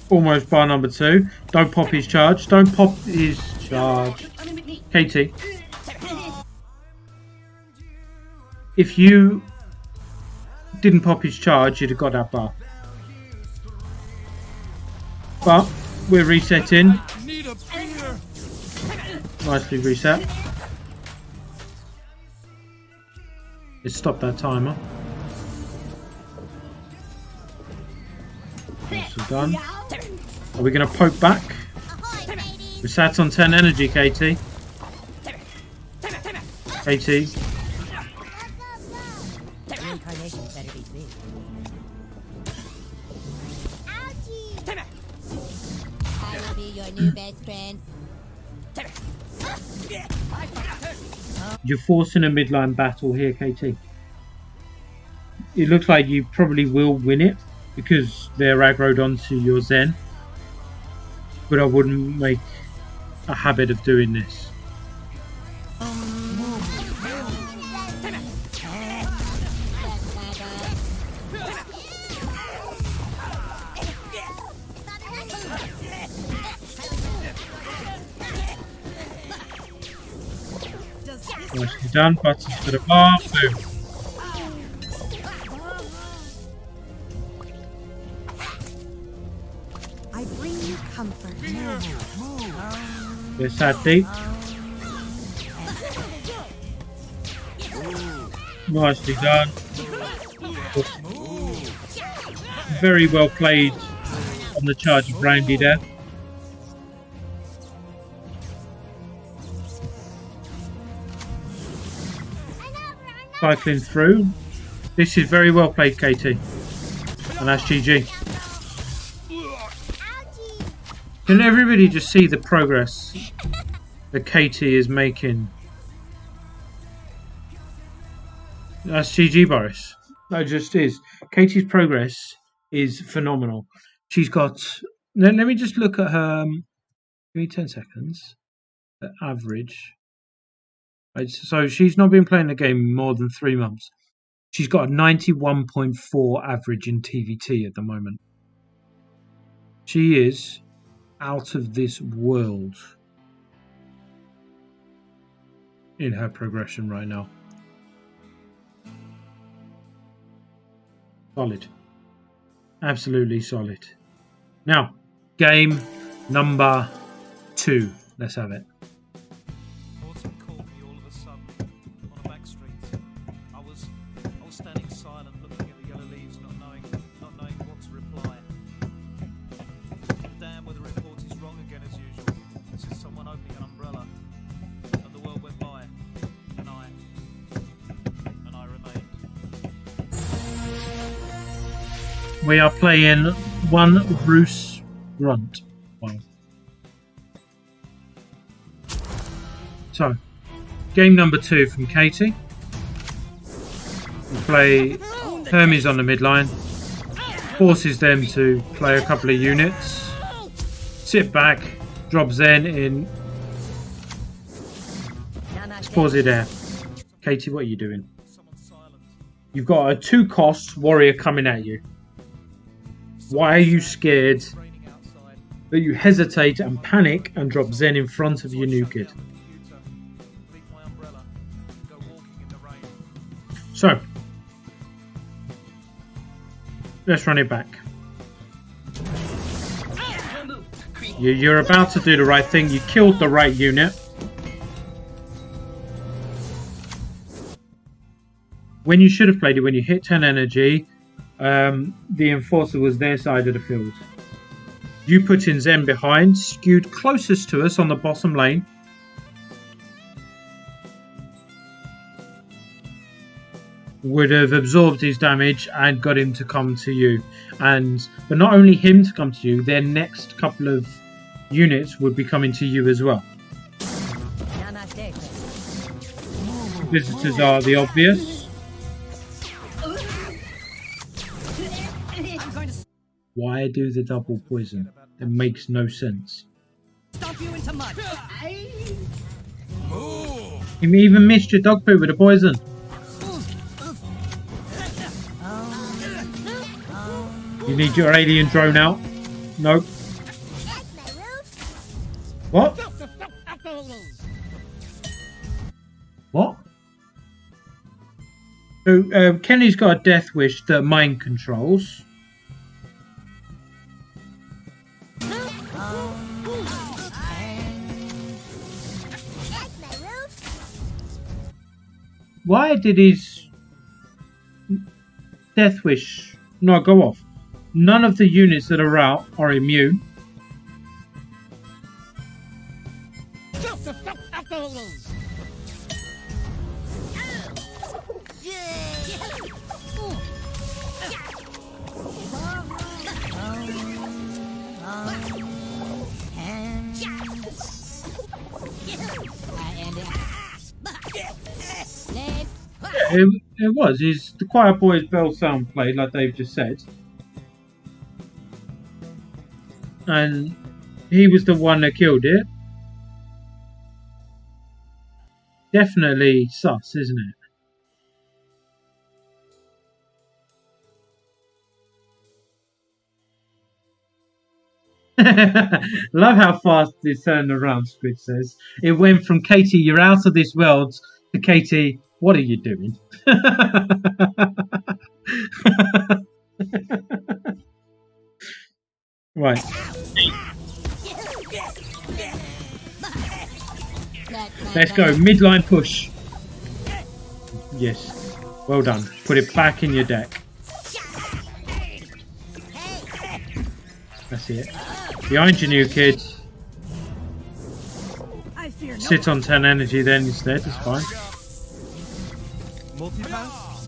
Almost bar number 2. Don't pop his charge. Don't pop his charge. Katie. If you didn't pop his charge, you'd have got that bar. But we're resetting. Nicely reset. Let's stop that timer. Nicely done. Are we going to poke back? We sat on 10 energy, Katie. Katie. Reincarnation better be big. I will be your new best friend. You're forcing a midline battle here, Katie. It looks like you probably will win it because they're aggroed onto your Zen. But I wouldn't make a habit of doing this. Nicely done. Buttons for the bar. Boom. I bring you comfort. There's that deep. Nicely done. Very well played on the charge of Brandy there. Cycling through. This is very well played, Katie. And that's GG. Can everybody just see the progress that Katie is making? That's GG, Boris. No, it just is. Katie's progress is phenomenal. She's got... Let me just look at her... give me 10 seconds. The average. So she's not been playing the game more than 3 months. She's got a 91.4 average in TVT at the moment. She is out of this world in her progression right now. Solid. Absolutely solid. Now, game number 2. Let's have it. Autumn called me all of a sudden on a back street. I was standing silent, looking at the yellow leaves, not knowing what to reply. Damn, whether the report is wrong again as usual. This is someone opening an umbrella, and the world went by, and I remained. We are playing one Bruce Grunt. Wow. So, game number 2 from Katie. We play Hermes on the midline. Forces them to play a couple of units. Sit back, drop Zen in. Let's pause it there. Katie, what are you doing? You've got a 2-cost warrior coming at you. Why are you scared that you hesitate and panic and drop Zen in front of your new kid? So, let's run it back. You're about to do the right thing. You killed the right unit. When you should have played it, when you hit 10 energy, the enforcer was their side of the field. You put in Zen behind, skewed closest to us on the bottom lane. Would have absorbed his damage and got him to come to you. But not only him to come to you, their next couple of units would be coming to you as well. Visitors are the obvious. Why do the double poison? It makes no sense. Stomp you into mud. You even missed your dog poo with the poison. You need your alien drone out. Nope. What? What? So Kenny's got a death wish that mind controls. Why did his death wish not go off? None of the units that are out are immune. It was. He's the Quiet Boy's bell sound played, like Dave just said. And he was the one that killed it. Definitely sus, isn't it? Love how fast it turned around, Squid says. It went from Katie, you're out of this world, to Katie, what are you doing? Right. Let's go. Midline push. Yes. Well done. Put it back in your deck. That's it. Behind you, new kid. Sit on 10 energy then instead. It's fine. Multipass?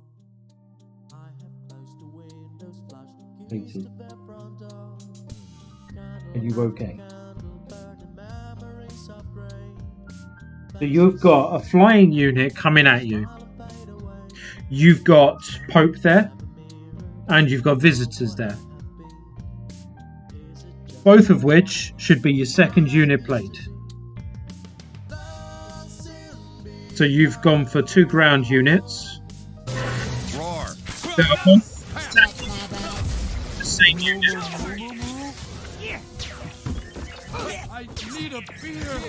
Katie. Are you okay? So you've got a flying unit coming at you. You've got Pope there. And you've got visitors there. Both of which should be your second unit played. So you've gone for 2 ground units. Roar. They are both attacking the same unit. I need a beer.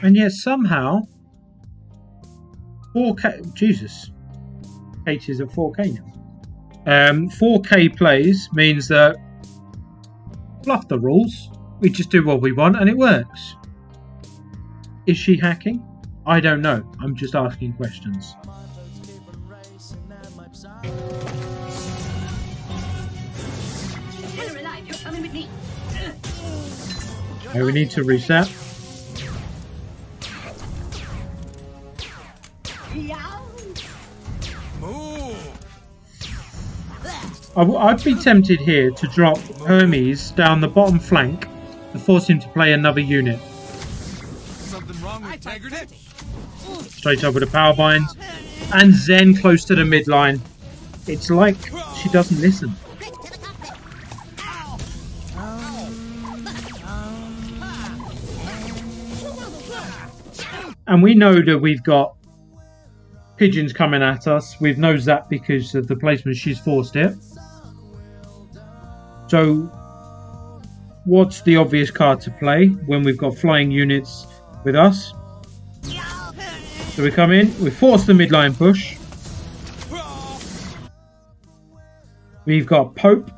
And yet somehow 4K, Jesus, H is at 4K now. 4K plays means that fluff the rules. We just do what we want and it works. Is she hacking? I don't know. I'm just asking questions. Okay, we need to reset. I'd be tempted here to drop Hermes down the bottom flank and force him to play another unit. Something wrong with integrity? Straight up with a power bind. And Zen close to the midline. It's like she doesn't listen. And we know that we've got pigeons coming at us with no zap because of the placement she's forced it. So what's the obvious card to play when we've got flying units with us? So we come in, we force the midline push. We've got Pope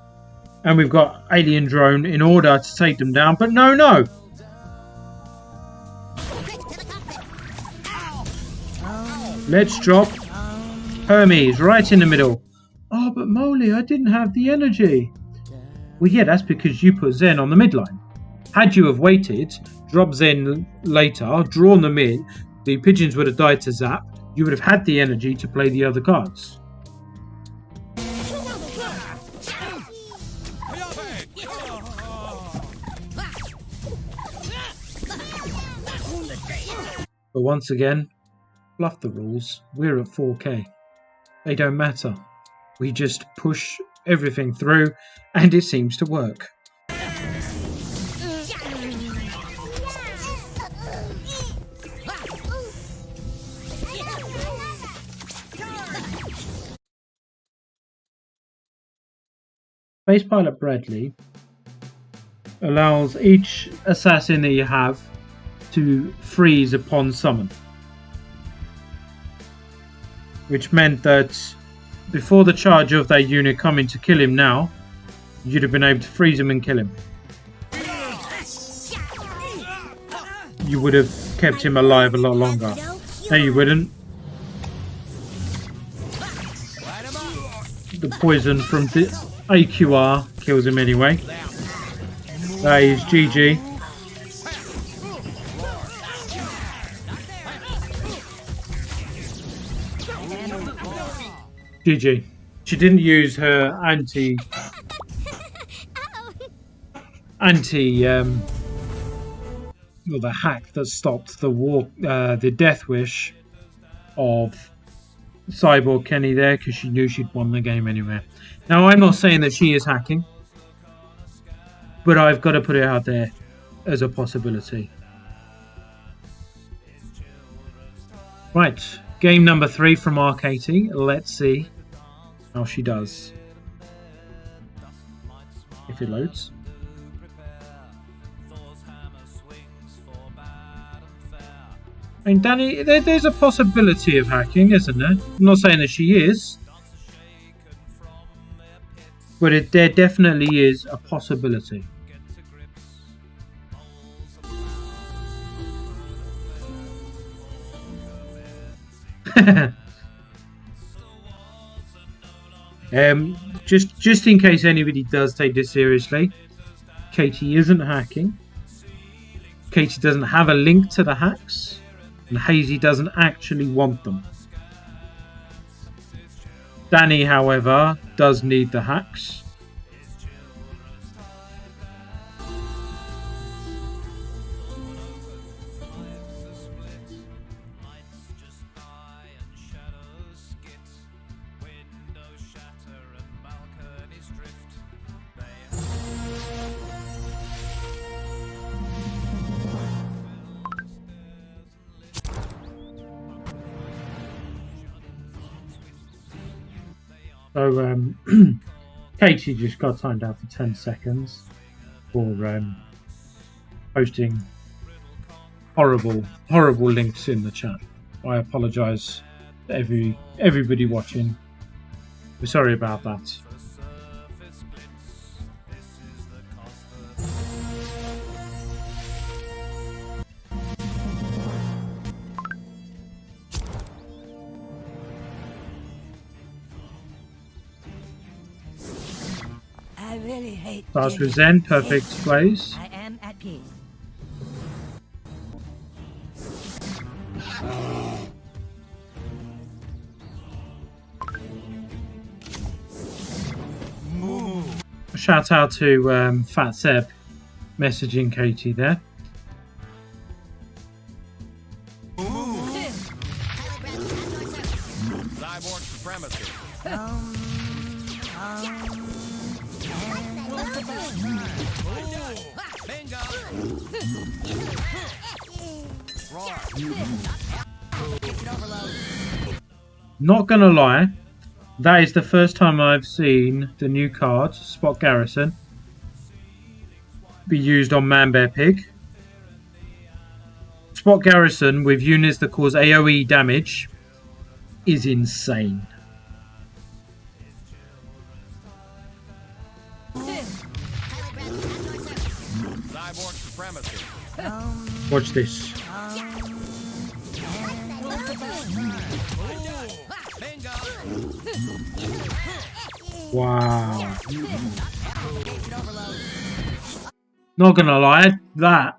and we've got Alien Drone in order to take them down, but no! Let's drop Hermes right in the middle. Oh, but Molly, I didn't have the energy. Well, yeah, that's because you put Zen on the midline. Had you have waited, dropped Zen later, drawn them in, the pigeons would have died to zap. You would have had the energy to play the other cards. But once again, fluff the rules. We're at 4K. They don't matter. We just push everything through and it seems to work. Space Pilot Bradley allows each assassin that you have to freeze upon summon. Which meant that before the charge of that unit coming to kill him now, you'd have been able to freeze him and kill him. You would have kept him alive a lot longer. No, you wouldn't. the poison from the AQR kills him anyway. That is GG. GG. She didn't use her well, the hack that stopped the death wish of Cyborg Kenny there, because she knew she'd won the game anyway. Now, I'm not saying that she is hacking, but I've got to put it out there as a possibility. Right, game number 3 from our Katie. Let's see how she does. If it loads. I mean, Danny, there's a possibility of hacking, isn't there? I'm not saying that she is, but there definitely is a possibility. Just in case anybody does take this seriously, Katie isn't hacking. Katie doesn't have a link to the hacks. And Hazy doesn't actually want them. Danny, however, does need the hacks. So Katie just got timed out for 10 seconds for posting horrible links in the chat. I apologise to everybody watching. We're sorry about that. I really hate Starts with Zen, perfect plays. I am at peace. A shout out to Fat Seb messaging Katie there. Cyborg supremacy. Not gonna lie, that is the first time I've seen the new card, Spot Garrison, be used on Man Bear Pig. Spot Garrison with units that cause AoE damage is insane. Cyborg supremacy. Watch this. Wow. Not gonna lie, that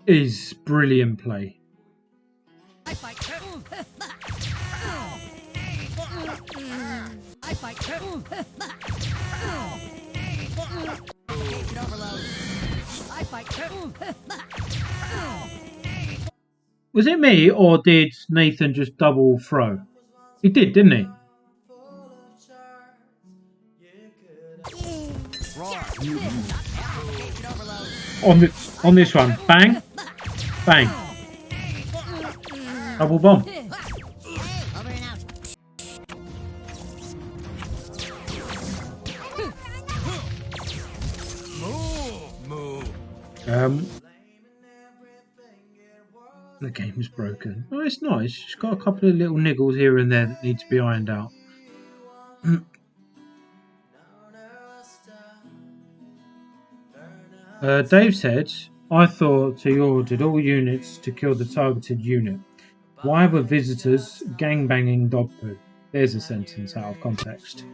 is brilliant play. I fight too. I fight too. I fight too. Was it me, or did Nathan just double throw? He did, didn't he? On this one, bang, bang, double bomb. Over and out. The game is broken. Oh, it's nice. It's got a couple of little niggles here and there that need to be ironed out. Dave said, I thought he ordered all units to kill the targeted unit. Why were visitors gangbanging dog poo? There's a sentence out of context.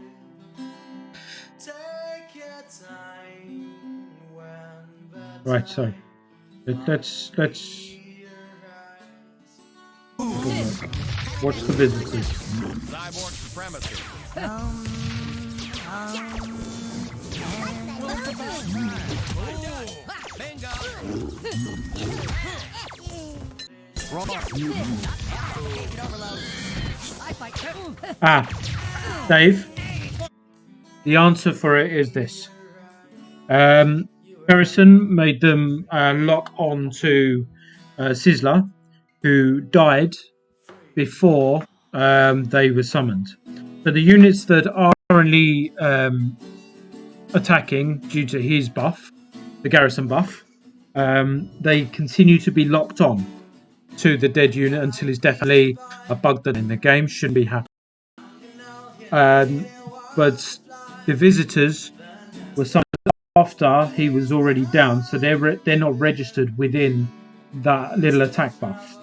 Take your time when the Right, so let's watch the visitors. Cyborg supremacy. Dave, the answer for it is this. Garrison made them lock on to Sizzler, who died before they were summoned. So the units that are currently attacking due to his buff, the Garrison buff, they continue to be locked on to the dead unit until it's definitely a bug that in the game shouldn't be happening. But the visitors were summoned after he was already down, so they're not registered within that little attack buff.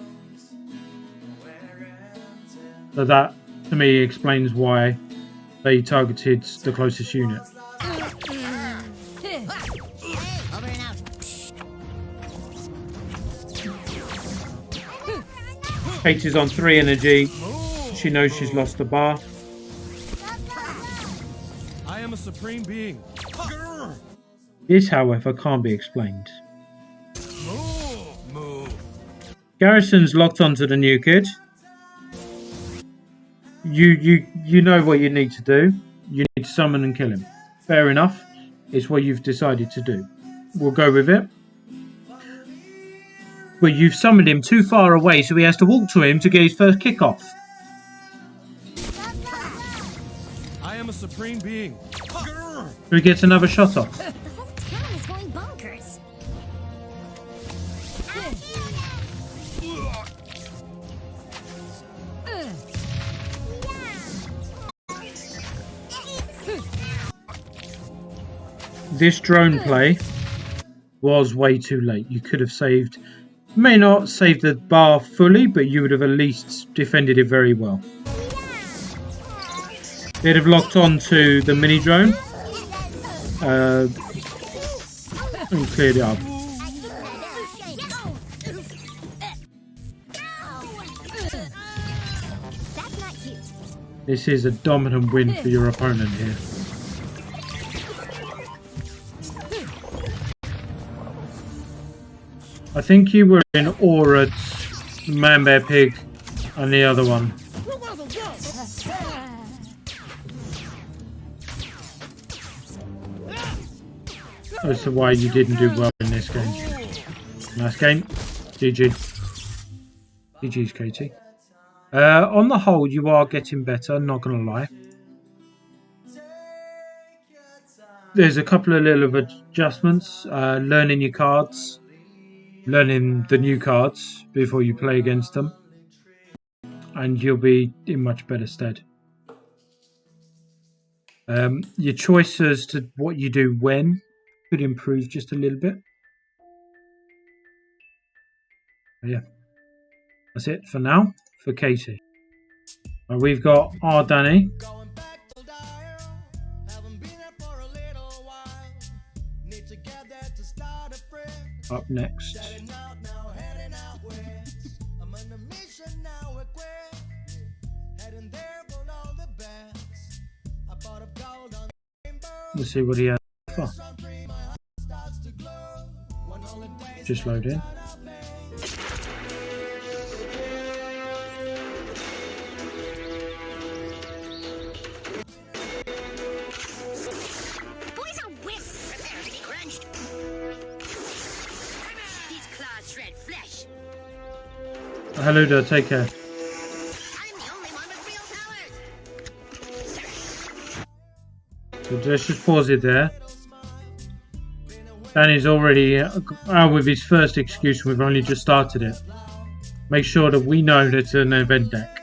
So that, to me, explains why they targeted the closest unit. Katie's on 3 energy. She knows she's lost the bar. I am a supreme being. This, however, can't be explained. Move. Garrison's locked onto the new kid. You know what you need to do. You need to summon and kill him. Fair enough. It's what you've decided to do. We'll go with it. But you've summoned him too far away, so he has to walk to him to get his first kickoff. I am a supreme being. So he gets another shot off. The whole town is going bonkers. This drone play was way too late. You could have saved, may not save the bar fully, but you would have at least defended it very well. They'd have locked on to the mini drone and cleared it up. This is a dominant win for your opponent here. I think you were in Aura, Man Bear Pig, and the other one. As to why you didn't do well in this game. Nice game. GG. GG's, Katie. On the whole, you are getting better, not gonna lie. There's a couple of little adjustments. Learning your cards. Learning the new cards before you play against them, and you'll be in much better stead. Your choice as to what you do when could improve just a little bit. But yeah, that's it for now for Katie. We've got our Danny. Up next. Let's see what he has for. Just load in. Hello there, take care. So let's just pause it there. Danny's already out with his first excuse. We've only just started it. Make sure that we know that it's an event deck.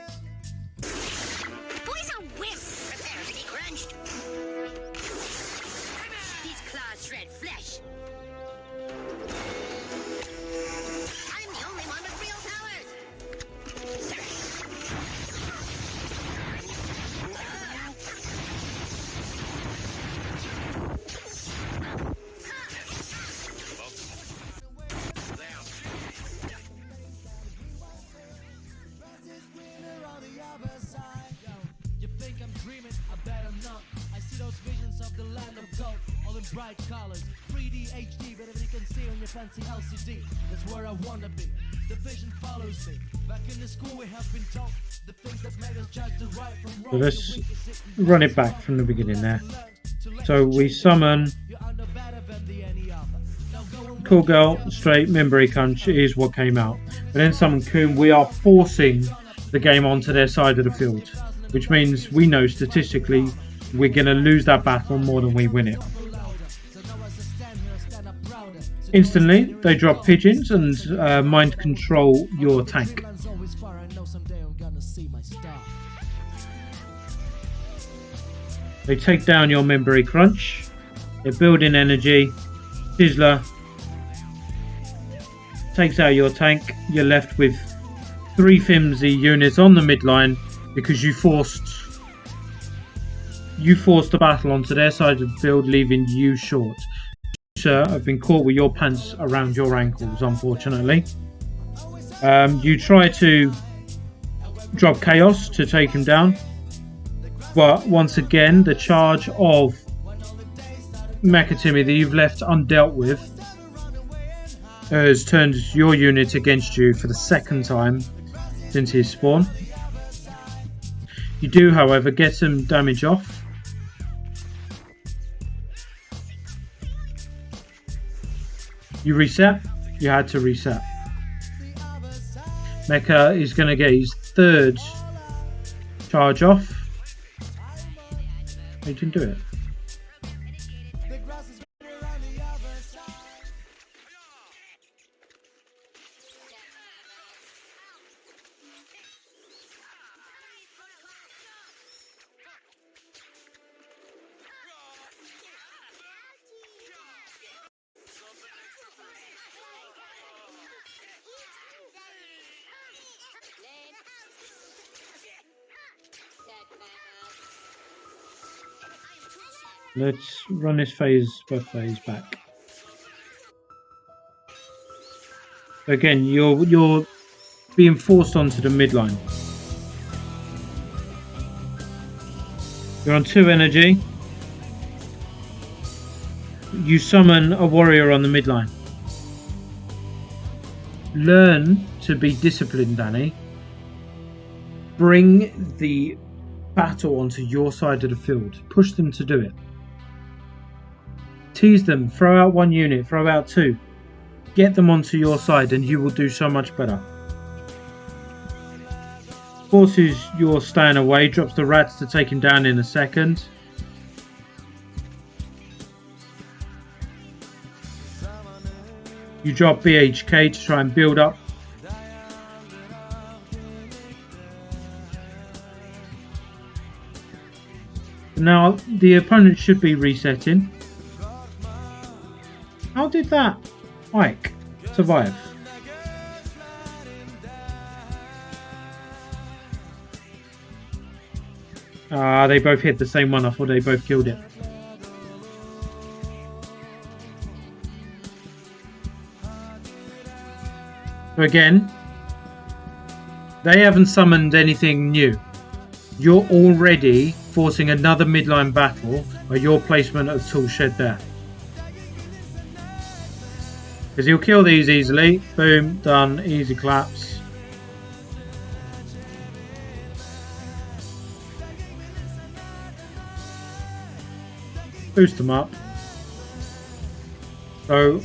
in bright colors. 3D HD, but if you can see on your fancy LCD, that's where I wanna be. The vision follows me. Back in the school we have been taught the things that make us judge the right from wrong. So let's run it back from the beginning there. So we summon Cool Girl, straight, Memory Crunch is what came out. And then summon Coon. We are forcing the game onto their side of the field, which means we know statistically we're going to lose that battle more than we win it. Instantly, they drop pigeons and mind control your tank. They take down your Memory Crunch. They're building energy. Sizzler takes out your tank. You're left with 3 flimsy units on the midline because you forced the battle onto their side of the field, leaving you short. You, sir, have been caught with your pants around your ankles, unfortunately. You try to drop Chaos to take him down, but once again, the charge of Mecha Timmy that you've left undealt with has turned your unit against you for the second time since his spawn. You do, however, get some damage off. You reset. You had to reset. Mecha is going to get his 3rd charge off. He didn't do it. Let's run this phase by phase back. Again, you're being forced onto the midline. You're on 2 energy. You summon a warrior on the midline. Learn to be disciplined, Danny. Bring the battle onto your side of the field. Push them to do it. Tease them, throw out 1 unit, throw out 2. Get them onto your side and you will do so much better. Forces your staying away, drops the rats to take him down in a second. You drop BHK to try and build up. Now the opponent should be resetting. How did that Ike survive? They both hit the same one. I thought they both killed it. So again, they haven't summoned anything new. You're already forcing another midline battle by your placement of tool shed there. Because he'll kill these easily. Boom, done, easy claps. Boost them up. So,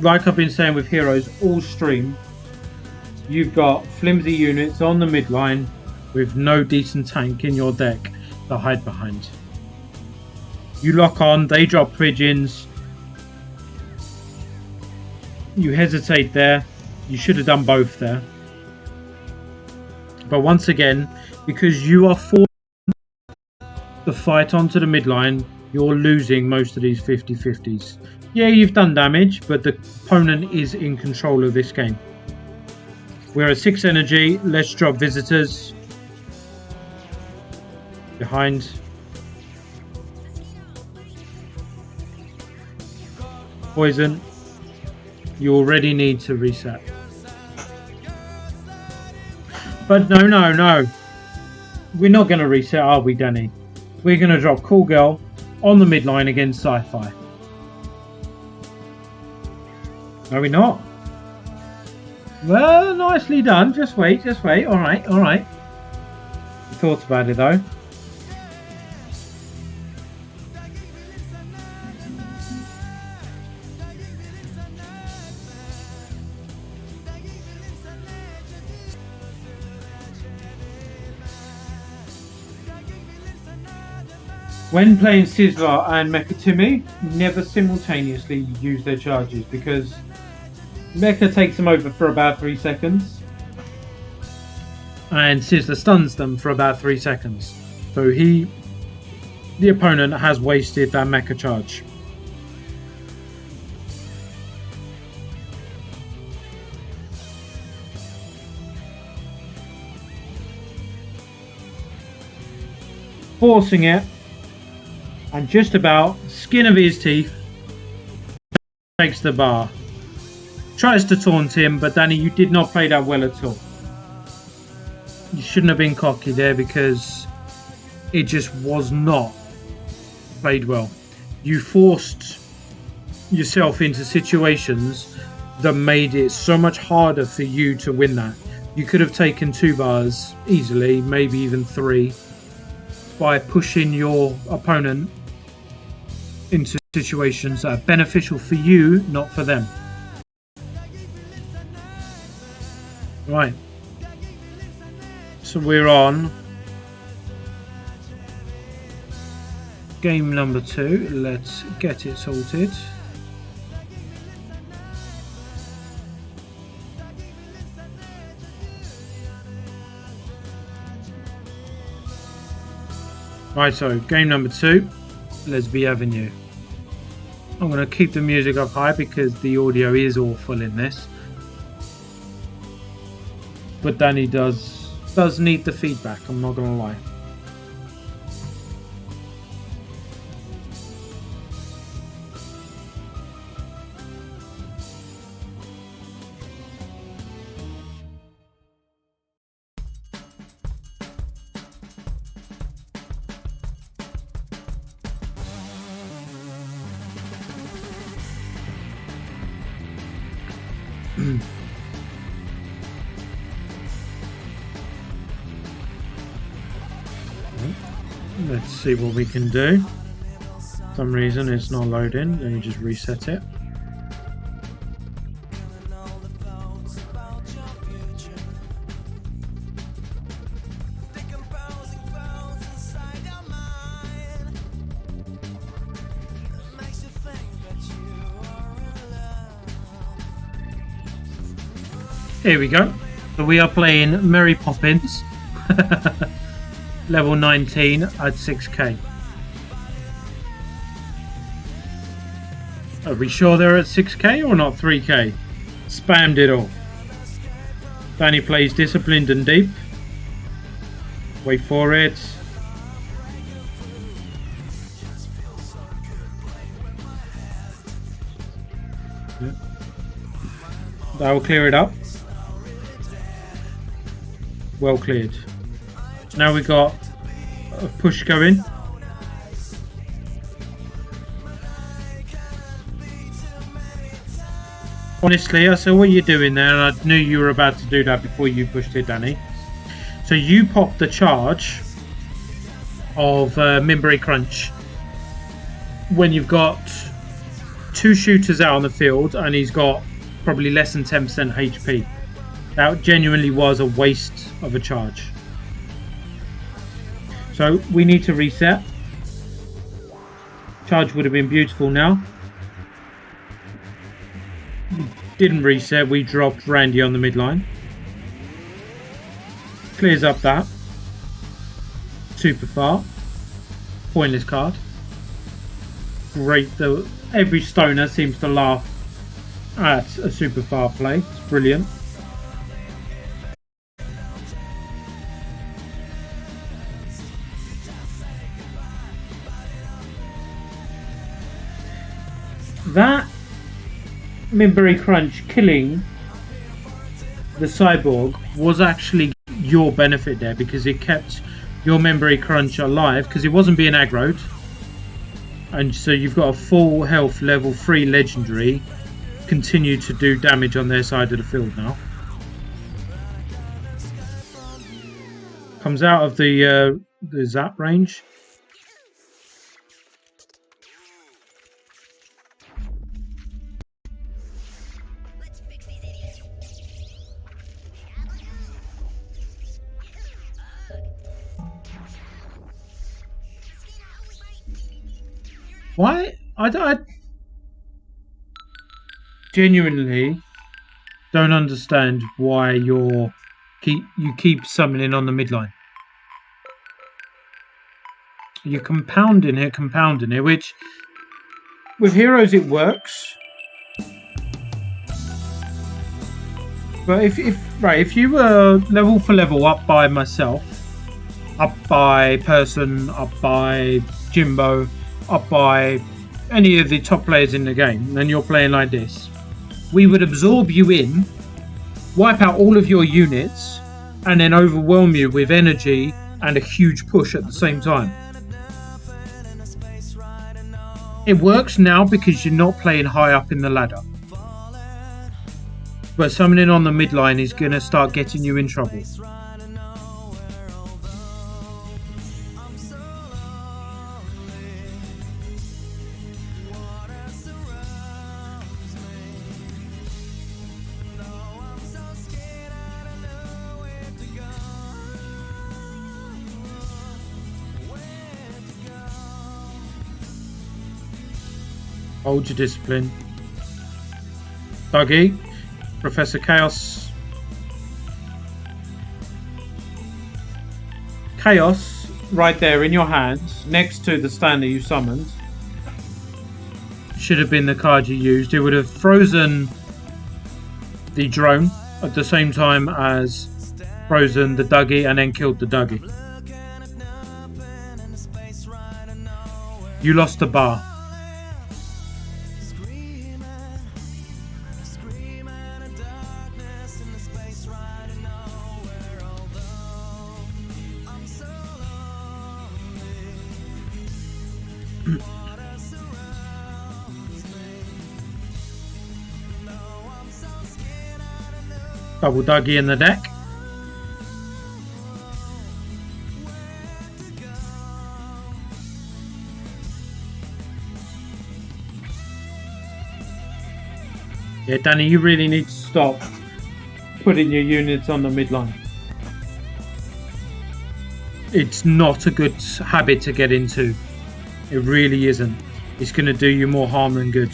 like I've been saying with heroes all stream, you've got flimsy units on the midline with no decent tank in your deck to hide behind. You lock on, they drop pigeons. You hesitate there. You should have done both there. But once again, because you are forcing the fight onto the midline, you're losing most of these 50-50s. Yeah, you've done damage, but the opponent is in control of this game. We're at 6 energy. Let's drop visitors. Behind. Poison. You already need to reset. But no. We're not going to reset, are we, Danny? We're going to drop Cool Girl on the midline against Sci-Fi. Are we not? Well, nicely done. Just wait, just wait. Alright, alright. You thought about it though. When playing Sizzler and Mecha Timmy, never simultaneously use their charges because Mecha takes them over for about 3 seconds and Sizzler stuns them for about 3 seconds. So the opponent has wasted that Mecha charge. Forcing it. And just about skin of his teeth takes the bar. Tries to taunt him, but Danny, you did not play that well at all. You shouldn't have been cocky there because it just was not played well. You forced yourself into situations that made it so much harder for you to win that. You could have taken 2 bars easily, maybe even 3, by pushing your opponent into situations that are beneficial for you, not for them. Right. So we're on game number 2. Let's get it sorted. Right, so game number 2. Lesby Avenue. I'm going to keep the music up high because the audio is awful in this. But Danny does need the feedback, I'm not going to lie. Let's see what we can do. For some reason it's not loading. Let me just reset it. Here we go. So we are playing Mary Poppins. Level 19 at 6k. Are we sure they're at 6k or not 3k? Spammed it all. Danny plays Disciplined and Deep. Wait for it. That will clear it up. Well cleared. Now we got a push going. Honestly, I saw what you're doing there and I knew you were about to do that before you pushed it, Danny. So you popped the charge of Mimbery Crunch when you've got 2 shooters out on the field and he's got probably less than 10% HP. That genuinely was a waste of a charge. So we need to reset. Charge would have been beautiful now. Didn't reset, we dropped Randy on the midline. Clears up that. Super far. Pointless card. Great, though. Every stoner seems to laugh at a super far play. It's brilliant. That Mimbery Crunch killing the cyborg was actually your benefit there because it kept your Mimbery Crunch alive because it wasn't being aggroed, and so you've got a full health level 3 legendary continue to do damage on their side of the field now. Comes out of the zap range. Why? I genuinely don't understand why you keep summoning on the midline. You're compounding it, which with heroes it works. But if you were level for level up by myself, up by Person, up by Jimbo, up by any of the top players in the game, and you're playing like this, we would absorb you in, wipe out all of your units, and then overwhelm you with energy and a huge push at the same time. It works now because you're not playing high up in the ladder. But summoning on the midline is going to start getting you in trouble. Hold your discipline. Dougie, Professor Chaos. Chaos, right there in your hands, next to the standard you summoned, should have been the card you used. It would have frozen the drone at the same time as frozen the Dougie and then killed the Dougie. You lost the bar. Double Dougie in the deck. Yeah, Danny, you really need to stop putting your units on the midline. It's not a good habit to get into. It really isn't. It's going to do you more harm than good.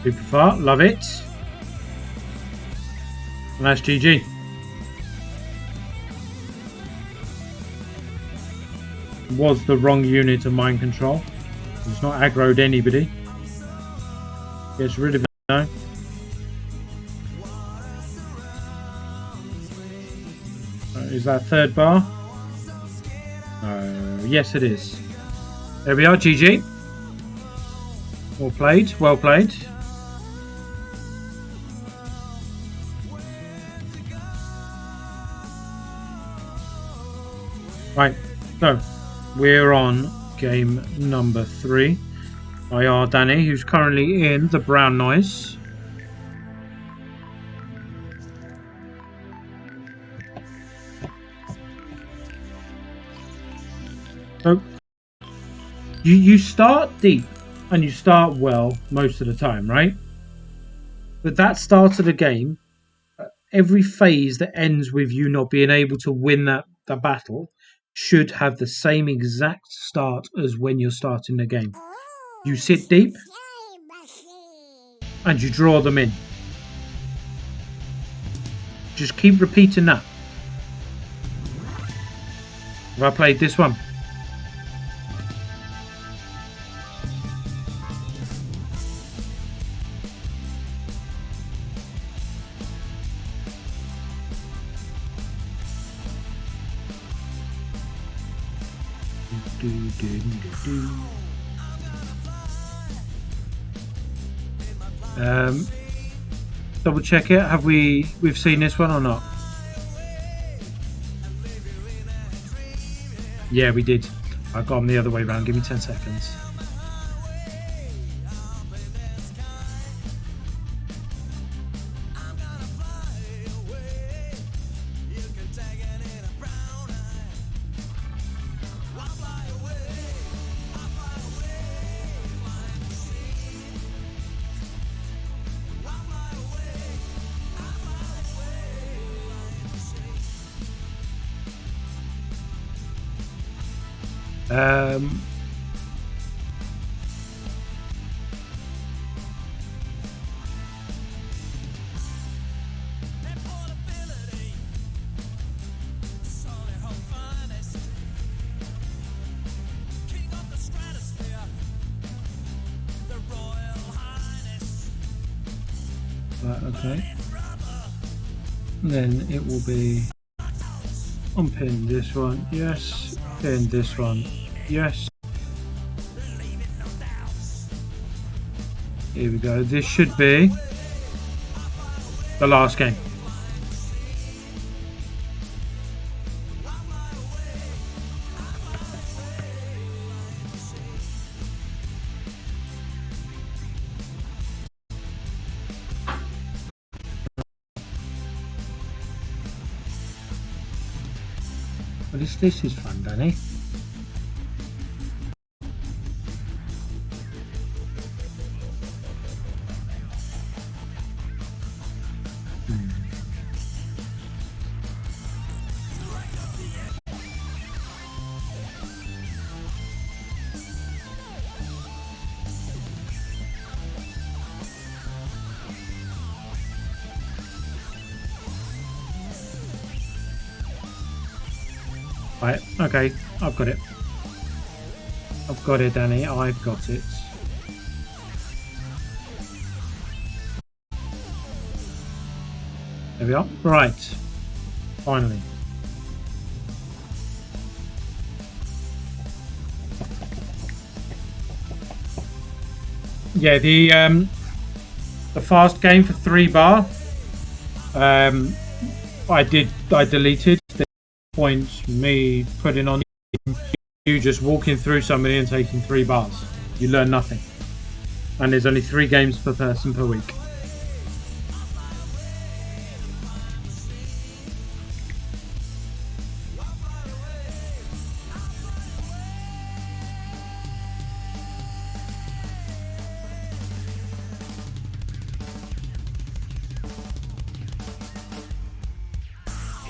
Super far, love it. And that's GG. Was the wrong unit of mind control. It's not aggroed anybody. Gets rid of it now. Is that third bar? Yes, it is. There we are, GG. Well played, well played. Right, so we're on game number 3. IR Danny, who's currently in the brown noise. So you start deep and you start well most of the time, right? But that start of the game, every phase that ends with you not being able to win that battle should have the same exact start as when you're starting the game. You sit deep and you draw them in. Just keep repeating that. Have I played this one? Double check it. Have we've seen this one or not? Yeah, we did. I got them the other way round. Give me 10 seconds. Right, okay. Then it will be unpin this one, yes. Pin this one, yes. Here we go. This should be the last game. Well, this is fun, Danny. Right, okay, I've got it. I've got it, Danny, I've got it. There we are. Right, finally. Yeah, the fast game for 3 bar. I deleted. Point me putting on you just walking through somebody and taking 3 bars. You learn nothing. And there's only 3 games per person per week.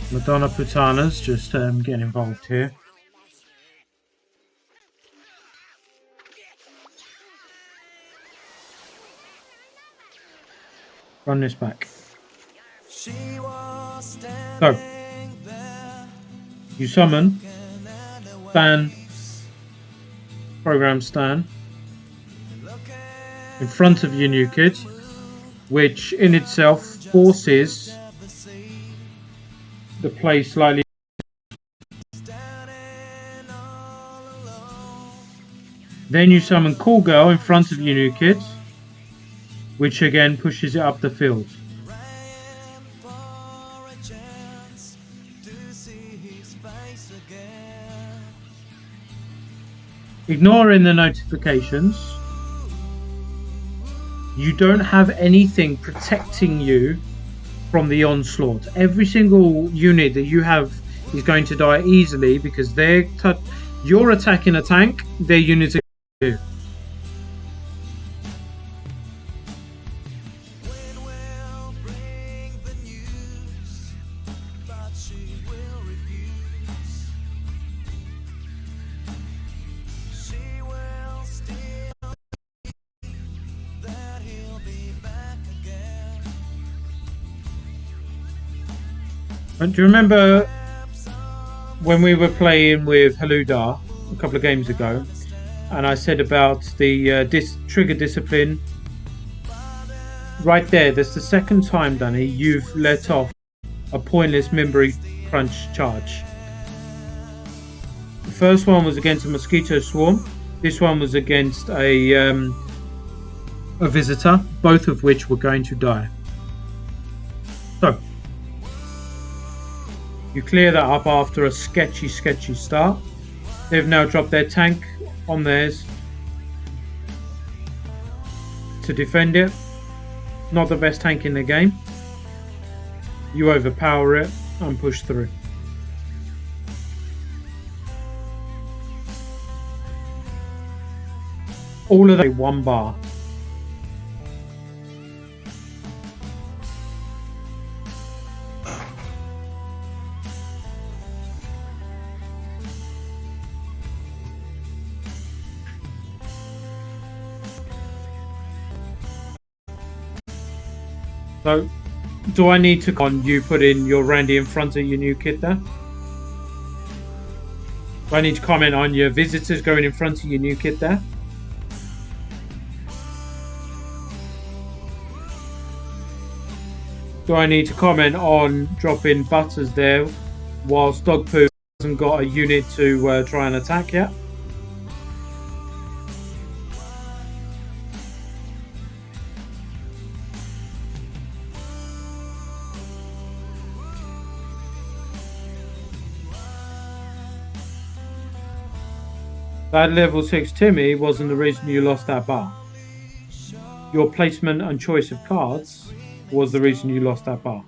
Madonna Putana's just getting involved here. Run this back. So, you summon Stan, program Stan, in front of your new kid, which in itself forces the play slightly. Then you summon Cool Girl in front of your new kid, which again pushes it up the field. Ignoring the notifications, you don't have anything protecting you from the onslaught. Every single unit that you have is going to die easily because you're attacking a tank, their units are going to do. And do you remember when we were playing with Haluda a couple of games ago, and I said about the trigger discipline? Right there, that's the second time, Danny, you've let off a pointless memory crunch charge. The first one was against a mosquito swarm. This one was against a visitor, both of which were going to die. So, you clear that up after a sketchy start. They've now dropped their tank on theirs to defend it. Not the best tank in the game. You overpower it and push through. All of them 1 bar. So, do I need to you put in your Randy in front of your new kid there? Do I need to comment on your visitors going in front of your new kid there? Do I need to comment on dropping Butters there whilst Dog Poo hasn't got a unit to try and attack yet? That level 6 Timmy wasn't the reason you lost that bar. Your placement and choice of cards was the reason you lost that bar.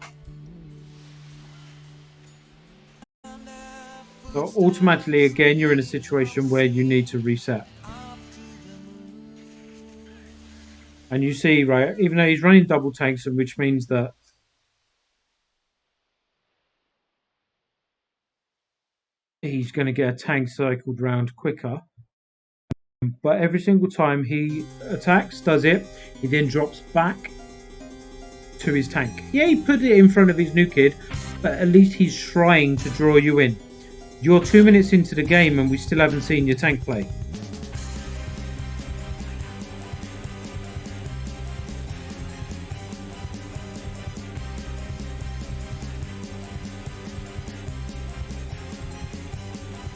So automatically again you're in a situation where you need to reset. And you see, right, even though he's running double tanks, which means that he's going to get a tank cycled round quicker. But every single time he attacks, does it, he then drops back to his tank. Yeah, he put it in front of his new kid, but at least he's trying to draw you in. You're 2 minutes into the game and we still haven't seen your tank play.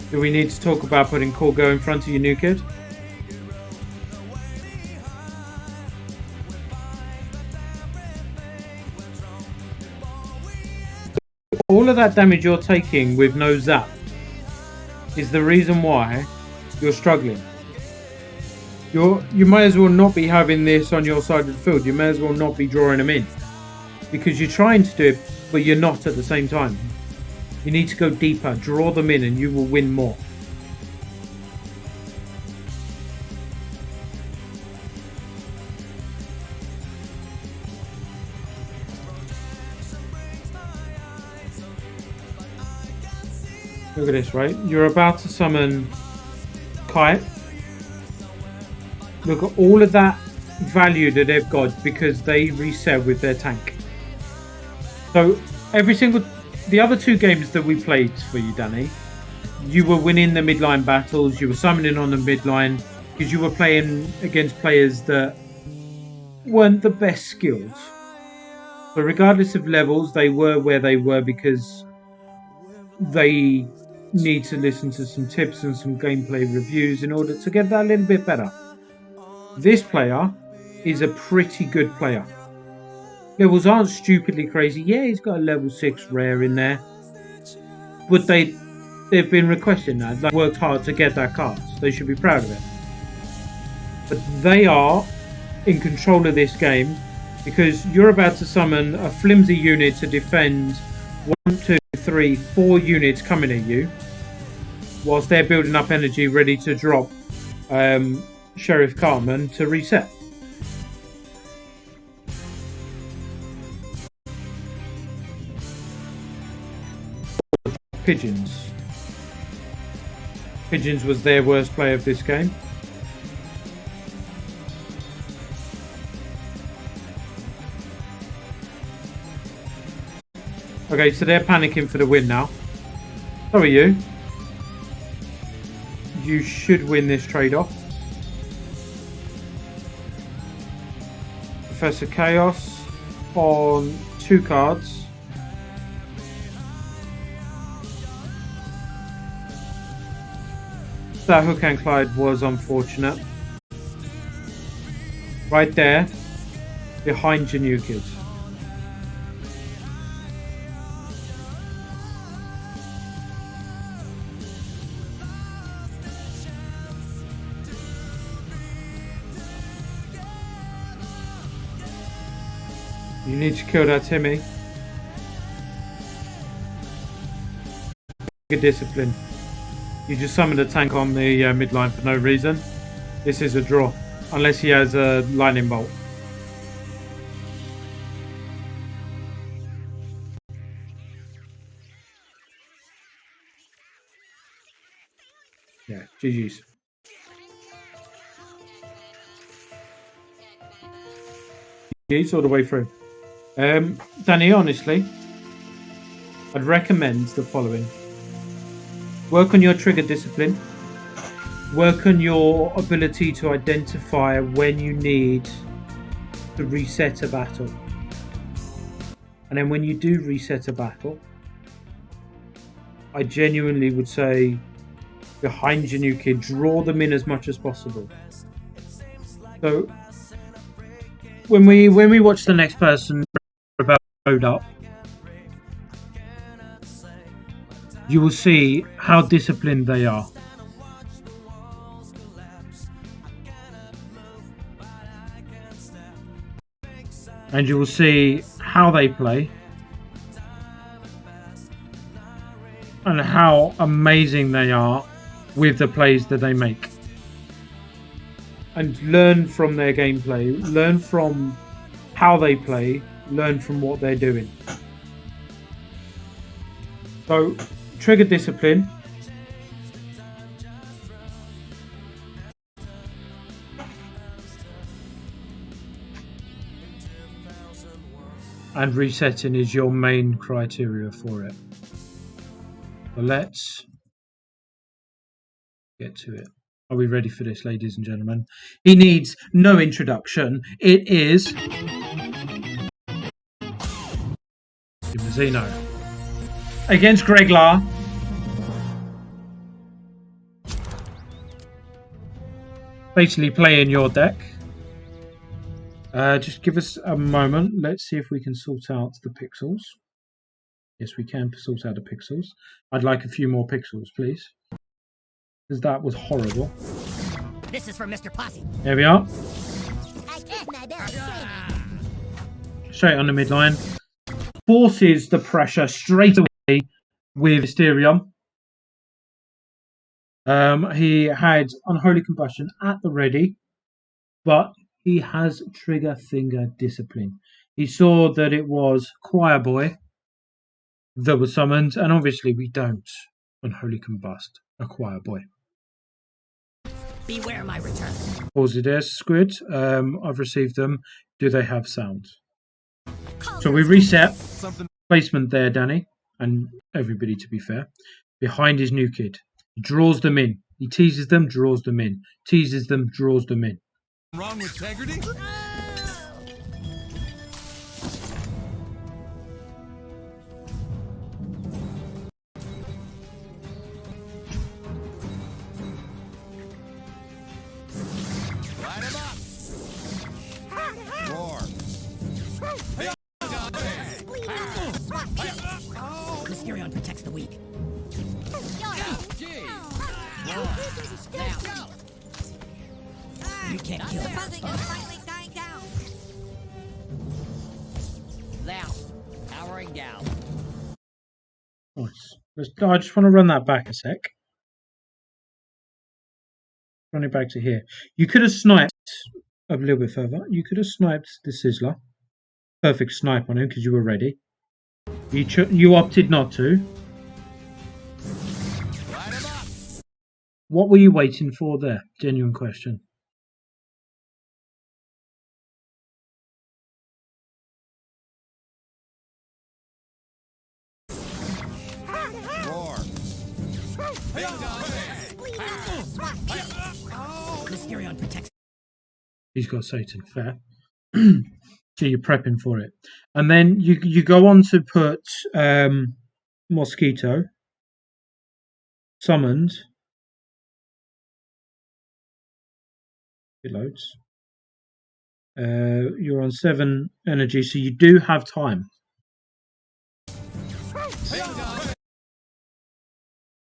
Do we need to talk about putting Corgo in front of your new kid? All of that damage you're taking with no zap is the reason why you're struggling. You might as well not be having this on your side of the field. You may as well not be drawing them in. Because you're trying to do it, but you're not at the same time. You need to go deeper, draw them in, and you will win more. Look at this, right? You're about to summon Kite. Look at all of that value that they've got because they reset with their tank. So the other 2 games that we played for you, Danny, you were winning the midline battles, you were summoning on the midline because you were playing against players that weren't the best skills. But regardless of levels, they were where they were because they need to listen to some tips and some gameplay reviews in order to get that a little bit better. This player is a pretty good player. Levels aren't stupidly crazy. Yeah, he's got a level 6 rare in there. But they've been requesting that. They worked hard to get that card. So they should be proud of it. But they are in control of this game because you're about to summon a flimsy unit to defend 1, 2, 3, 4 units coming at you whilst they're building up energy ready to drop Sheriff Cartman to reset. Pigeons. Pigeons was their worst play of this game. Okay, so they're panicking for the win now. So are you. You should win this trade-off. Professor Chaos on 2 cards. That Hook and Clyde was unfortunate. Right there, behind your new kid. You need to kill that Timmy. Good discipline. You just summon the tank on the midline for no reason. This is a draw, unless he has a lightning bolt. Yeah, GG's. GG's all the way through. Danny, honestly, I'd recommend the following. Work on your trigger discipline. Work on your ability to identify when you need to reset a battle. And then when you do reset a battle, I genuinely would say behind your new kid, draw them in as much as possible. So when we watch the next person about load up, you will see how disciplined they are. And you will see how they play and how amazing they are with the plays that they make. And learn from their gameplay, learn from how they play, learn from what they're doing. So, trigger discipline. And resetting is your main criteria for it. So let's get to it. Are we ready for this, ladies and gentlemen? He needs no introduction. It is Mazzino against Greglar. Basically playing your deck. Just give us a moment. Let's see if we can sort out the pixels. Yes, we can sort out the pixels. I'd like a few more pixels, please. Because that was horrible. This is for Mr. Posse. There we are. Straight on the midline. Forces the pressure straight away with Mysterium. He had Unholy Combustion at the ready, but he has Trigger Finger Discipline. He saw that it was Choir Boy that was summoned, and obviously we don't Unholy Combust a Choir Boy. Beware my return. Pause it there, Squid. I've received them. Do they have sound? So we reset. Placement there, Danny, and everybody, to be fair. Behind his new kid. He draws them in. He teases them, draws them in. Teases them, draws them in. Wrong with integrity? Light him up! Roar! Mysterion protects the weak. You can't kill him. Now, powering down. Nice. I just want to run that back a sec. Run it back to here. You could have sniped a little bit further. You could have sniped the Sizzler. Perfect snipe on him because you were ready. You opted not to. What were you waiting for there? Genuine question. Roar! Mysterion protects. He's got Satan, fair. So you're prepping for it. And then you go on to put Mosquito. Summoned. It loads. You're on 7 energy, so you do have time.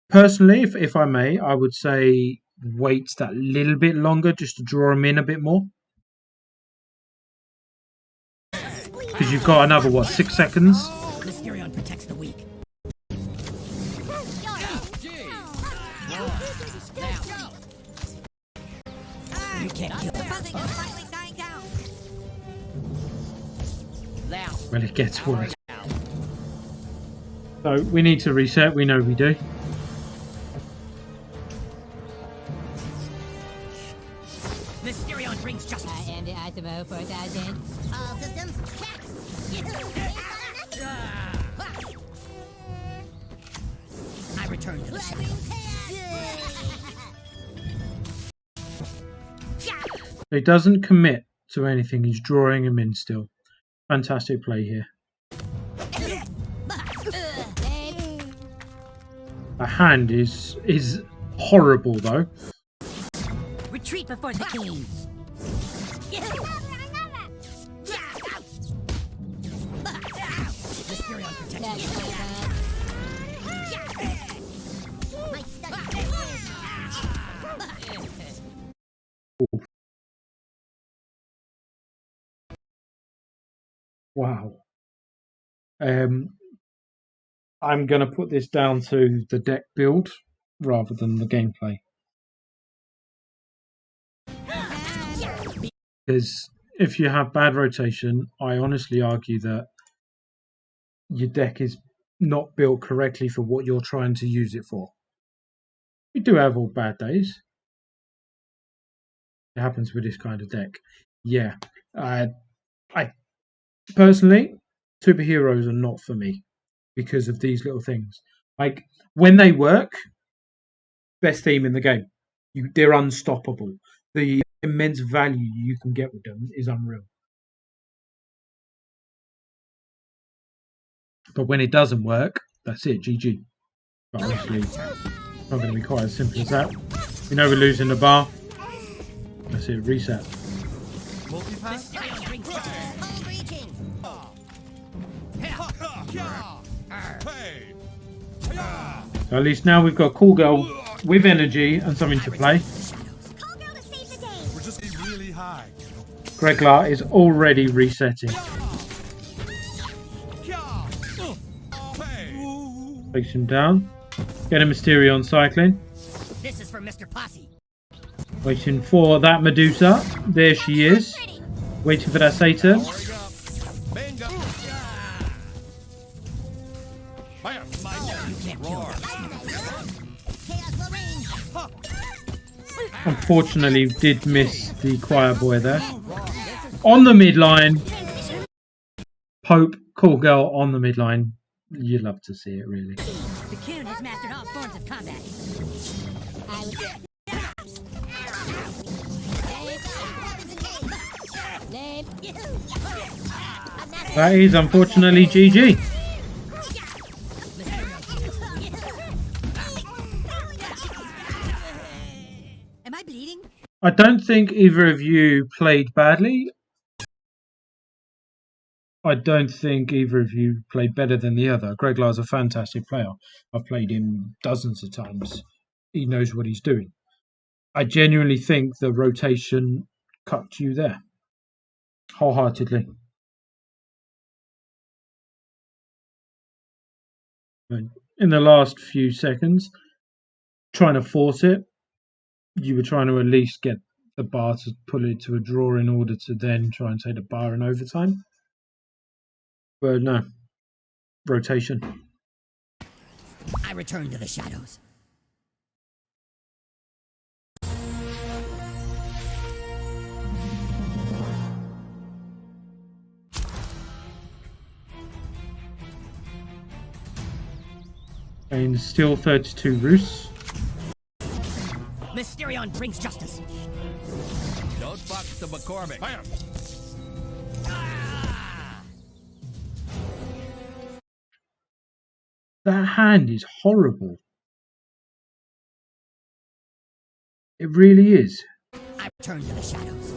Personally, if I may, I would say wait that little bit longer just to draw him in a bit more. Because you've got another, what, 6 seconds? Mysterion protects the weak. You can't kill them. Well, it gets worse. So we need to reset. We know we do. Mysterion brings justice. I am the Itemo 4000. All systems check. I return to the shadows. He doesn't commit to anything. He's drawing him in still. Fantastic play here. The hand is horrible though. Retreat before the king. Wow. I'm going to put this down to the deck build rather than the gameplay. Because if you have bad rotation, I honestly argue that your deck is not built correctly for what you're trying to use it for. You do have all bad days. It happens with this kind of deck. Yeah. I personally, superheroes are not for me because of these little things. Like, when they work, best team in the game. They're unstoppable. The immense value you can get with them is unreal. But when it doesn't work, that's it, GG. But obviously, it's not going to be quite as simple as that. We know we're losing the bar. That's it, reset. So at least now we've got Cool Girl with energy and something to play. Greglar is already resetting. Takes him down. Get a Mysterion cycling. This is for Mr. Posse. Waiting for that Medusa. There she is. Waiting for that Satan. Unfortunately, did miss the choir boy there. On the midline. Pope, Cool Girl on the midline. You'd love to see it, really. The Coon has mastered all forms of combat. That is unfortunately GG. Am I bleeding? I don't think either of you played badly. I don't think either of you played better than the other. Greglar's a fantastic player. I've played him dozens of times. He knows what he's doing. I genuinely think the rotation cut you there. Wholeheartedly. In the last few seconds, trying to force it, you were trying to at least get the bar to pull it to a draw in order to then try and take the bar in overtime. But no. Rotation. I return to the shadows. And still 32 Roos. Mysterion brings justice. Don't fuck the McCormick. Fire. That hand is horrible. It really is. I return to the shadows.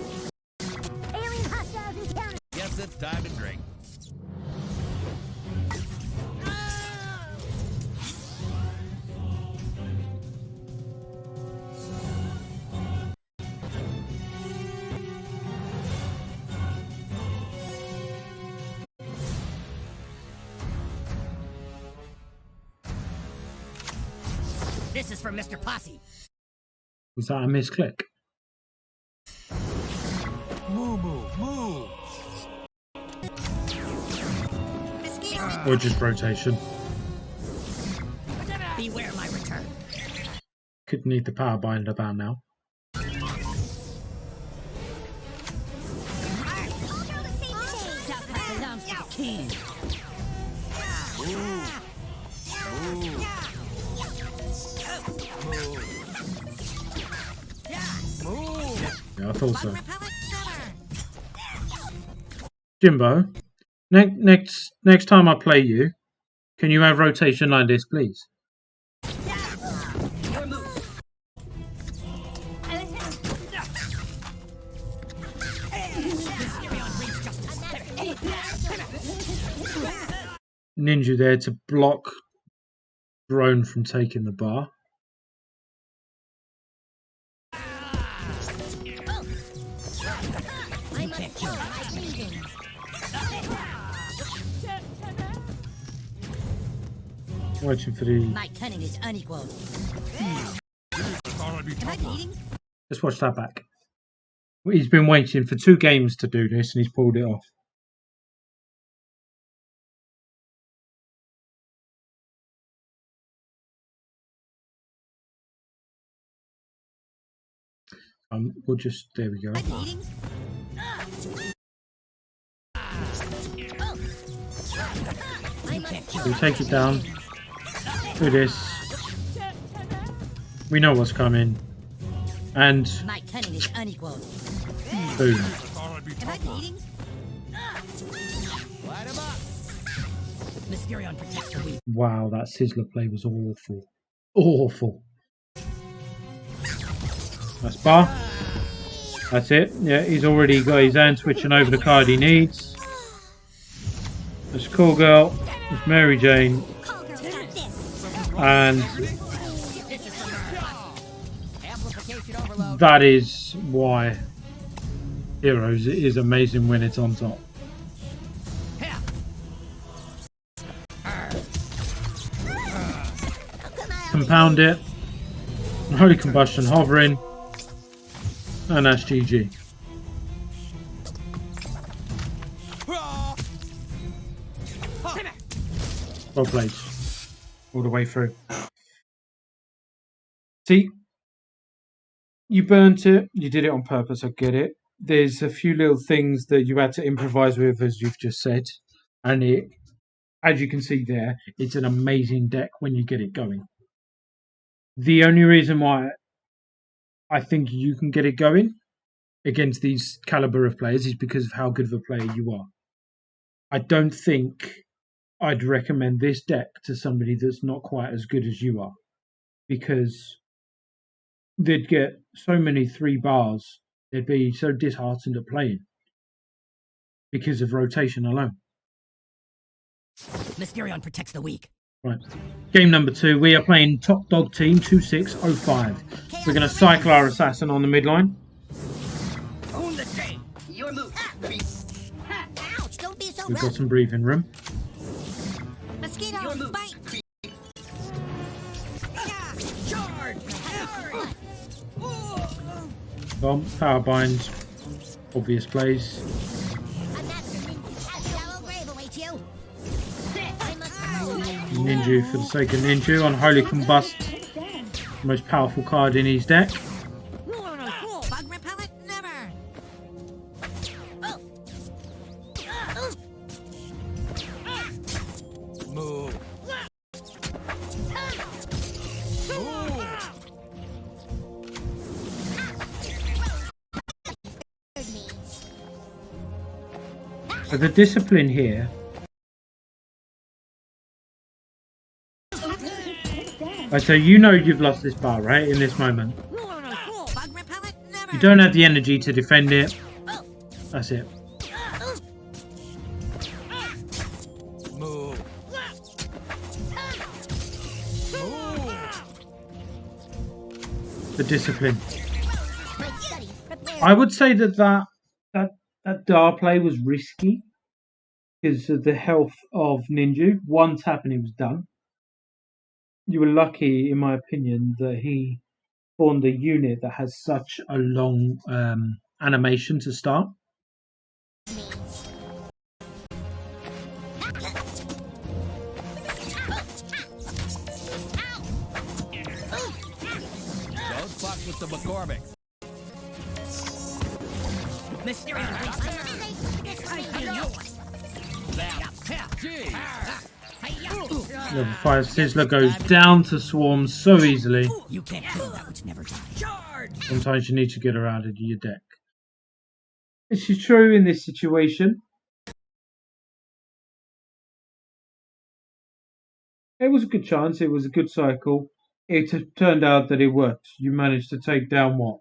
Alien hostiles encountered. Guess it's time to drink. This is for Mr. Posse. Was that a misclick? Move, move. Or just rotation? Beware my return. Could need the power binder about now. Belongs to the king. Yeah, I thought so. Jimbo, next time I play you, can you have rotation like this, please? Ninja there to block Drone from taking the bar. You can't kill me. Waiting for the... My cunning is unequaled. Let's watch that back. He's been waiting for 2 games to do this and he's pulled it off. We'll just... There we go. We'll take it down. Do this. We know what's coming. And... My cunning is unequaled. Boom. Wow, that Sizzler play was awful. Awful. That's bar. That's it. Yeah, he's already got his hand switching over the card he needs. There's Call Girl. There's Mary Jane. And that is why Heroes is amazing when it's on top. Compound it. Holy Combustion hovering. And that's GG. Well played. All the way through. See, you burnt it. You did it on purpose. I get it. There's a few little things that you had to improvise with, as you've just said. And it, as you can see there, it's an amazing deck when you get it going. The only reason why I think you can get it going against these caliber of players is because of how good of a player you are. I don't think I'd recommend this deck to somebody that's not quite as good as you are, because they'd get so many 3 bars, they'd be so disheartened at playing because of rotation alone. Mysterion protects the weak. Right. Game number 2, we are playing Top Dog Team 2605. We're going to cycle our assassin on the midline. Own the day. Your move. Ouch, don't be so We've got rough. some breathing room. Mosquito, bite. Charge. Bomb, power bind, obvious plays. Ninja for the sake of Ninja on Holy Combust, most powerful card in his deck. So the discipline here. So you know you've lost this bar, right? In this moment. You don't have the energy to defend it. That's it. The discipline. I would say that Dar play was risky because of the health of Ninja. One tap and it was done. you were lucky, in my opinion, that he spawned a unit that has such a long animation to start. Don't fuck with the McCormick. Level 5 Sizzler goes down to swarms so easily. You can't kill that which never dies. Sometimes you need to get her out of your deck. This is true in this situation. It was a good chance. It was a good cycle. It turned out that it worked. You managed to take down what?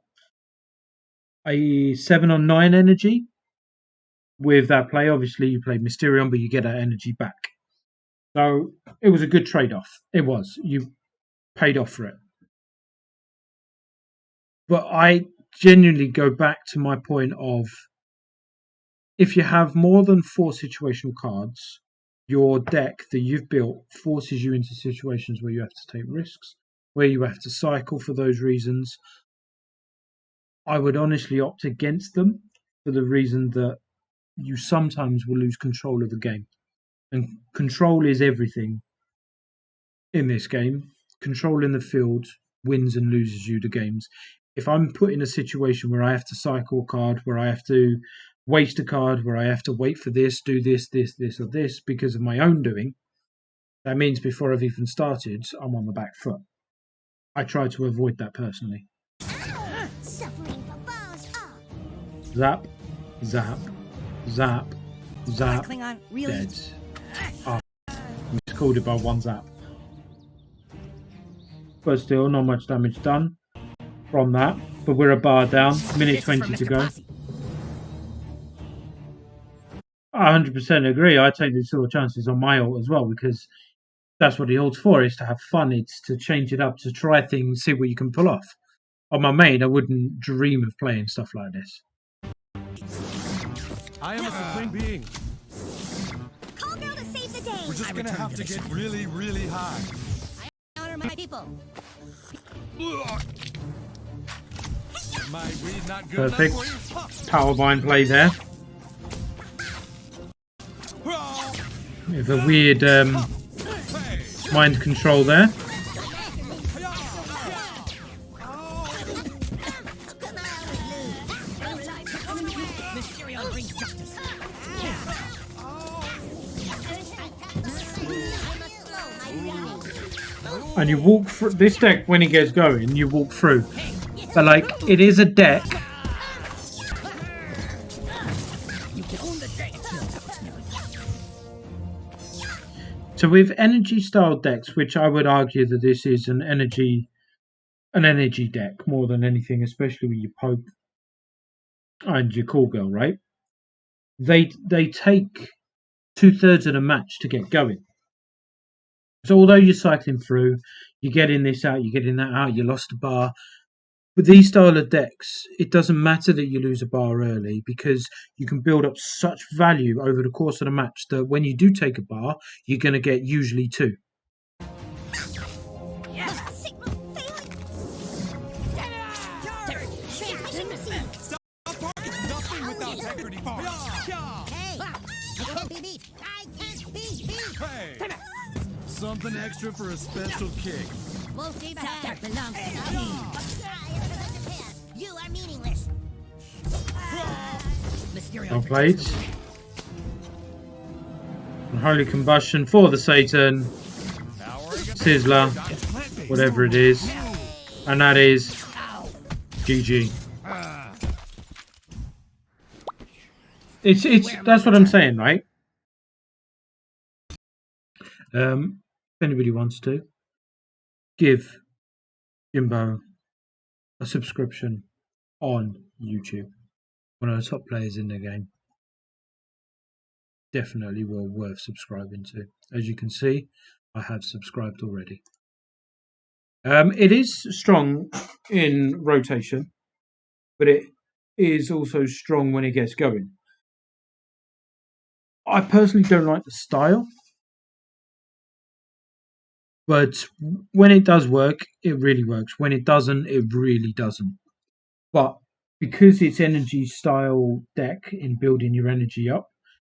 A 7 on 9 energy. With that play, obviously you played Mysterion, but you get that energy back. So it was a good trade-off. It was. You paid off for it. But I genuinely go back to my point of, if you have more than 4 situational cards, your deck that you've built forces you into situations where you have to take risks, where you have to cycle for those reasons. I would honestly opt against them for the reason that you sometimes will lose control of the game. And control is everything in this game. Control in the field wins and loses you the games. If I'm put in a situation where I have to cycle a card, where I have to waste a card, where I have to wait for this, do this, or this because of my own doing, that means before I've even started, I'm on the back foot. I try to avoid that personally. Zap, zap, zap, zap, Klingon, really? dead. Oh, just called it by one zap. But still, not much damage done from that. But we're a bar down, minute 20 to go. I 100% agree. I take these sort of chances on my ult as well, because that's what the ult's for, is to have fun. It's to change it up, to try things, see what you can pull off. On my main, I wouldn't dream of playing stuff like this. I am a supreme being. Call girl to save the day. We're just gonna have to get really, really high. I honor my people. My weed not good Perfect. enough for you? Power bind play there. With a weird mind control there. And you walk through this deck when it gets going, you walk through. But like, it is a deck. So with energy style decks, which I would argue that this is an energy deck more than anything, especially with your Pope and your Call Girl, right? They take 2/3 of the match to get going. So although you're cycling through, you're getting this out, you're getting that out, you lost a bar. With these style of decks, it doesn't matter that you lose a bar early, because you can build up such value over the course of the match that when you do take a bar, you're going to get usually 2. Something extra for a special kick. That belongs to me. You are meaningless. Well played. Unholy Combustion for the Satan. Sizzler. Whatever it is. And that is GG. It's that's what I'm saying, right? If anybody wants to, give Jimbo a subscription on YouTube. One of the top players in the game. Definitely well worth subscribing to. As you can see, I have subscribed already. It is strong in rotation, but it is also strong when it gets going. I personally don't like the style. But when it does work, it really works. When it doesn't, it really doesn't. But because it's energy style deck in building your energy up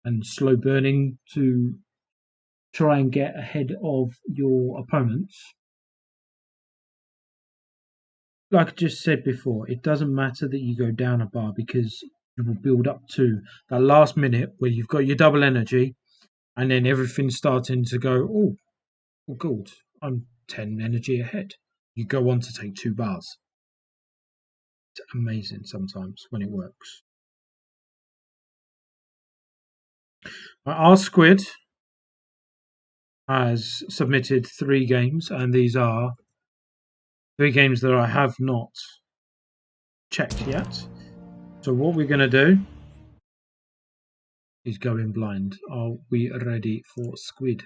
and slow burning to try and get ahead of your opponents, like I just said before, it doesn't matter that you go down a bar because you will build up to that last minute where you've got your double energy and then everything's starting to go, oh good, I'm 10 energy ahead. You go on to take 2 bars. It's amazing sometimes when it works. Our squid has submitted 3 games, and these are 3 games that I have not checked yet. So what we're going to do is go in blind. Are we ready for squid?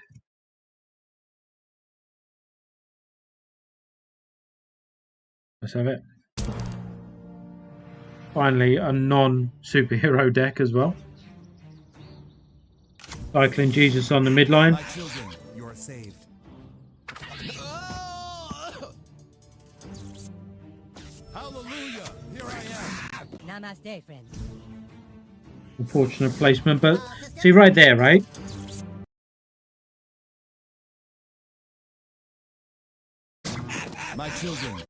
Let's have it. Finally, a non-superhero deck as well. Cycling Jesus on the midline. My children, you are saved. Hallelujah! Here I am. Namaste, friend. Unfortunate placement, but see right there, right? My children.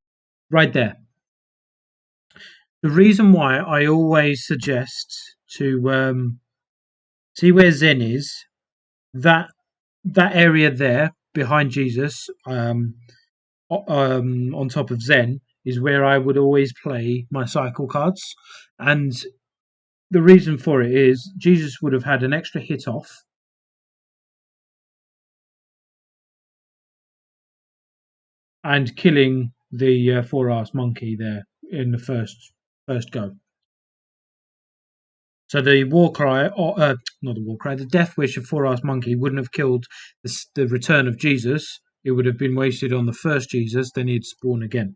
Right there. The reason why I always suggest to see where Zen is, that area there behind Jesus, on top of Zen, is where I would always play my cycle cards. And the reason for it is Jesus would have had an extra hit off. And killing the 4-ass monkey there in the first go. So the war cry, or not the war cry, the death wish of 4-ass monkey wouldn't have killed the return of Jesus. It would have been wasted on the first Jesus, then he'd spawn again.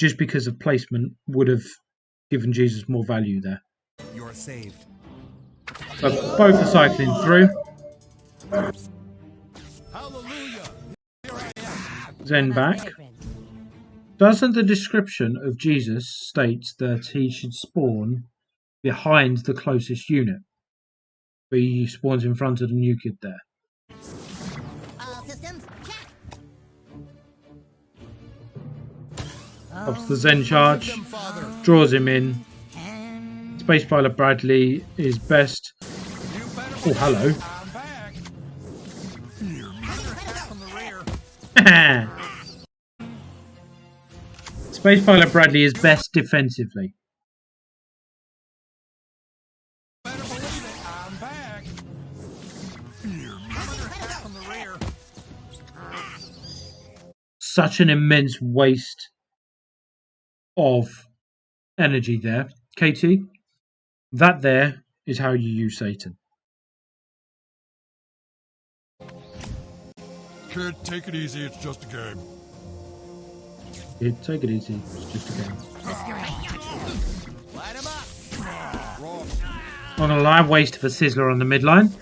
Just because of placement would have given Jesus more value there. You are saved. So both are cycling through. Hallelujah! Zen back. Doesn't the description of Jesus state that he should spawn behind the closest unit? But he spawns in front of the new kid there. All systems check. Pops the Zen charge, draws him in. Space Pilot Bradley is best. Oh, hello. Space Pilot Bradley is best defensively. Such an immense waste of energy there. KT, that there is how you use Satan. Kid, take it easy, it's just a game. Kid, take it easy, it's just a game. Light him up! Not a live waste of a Sizzler on the midline.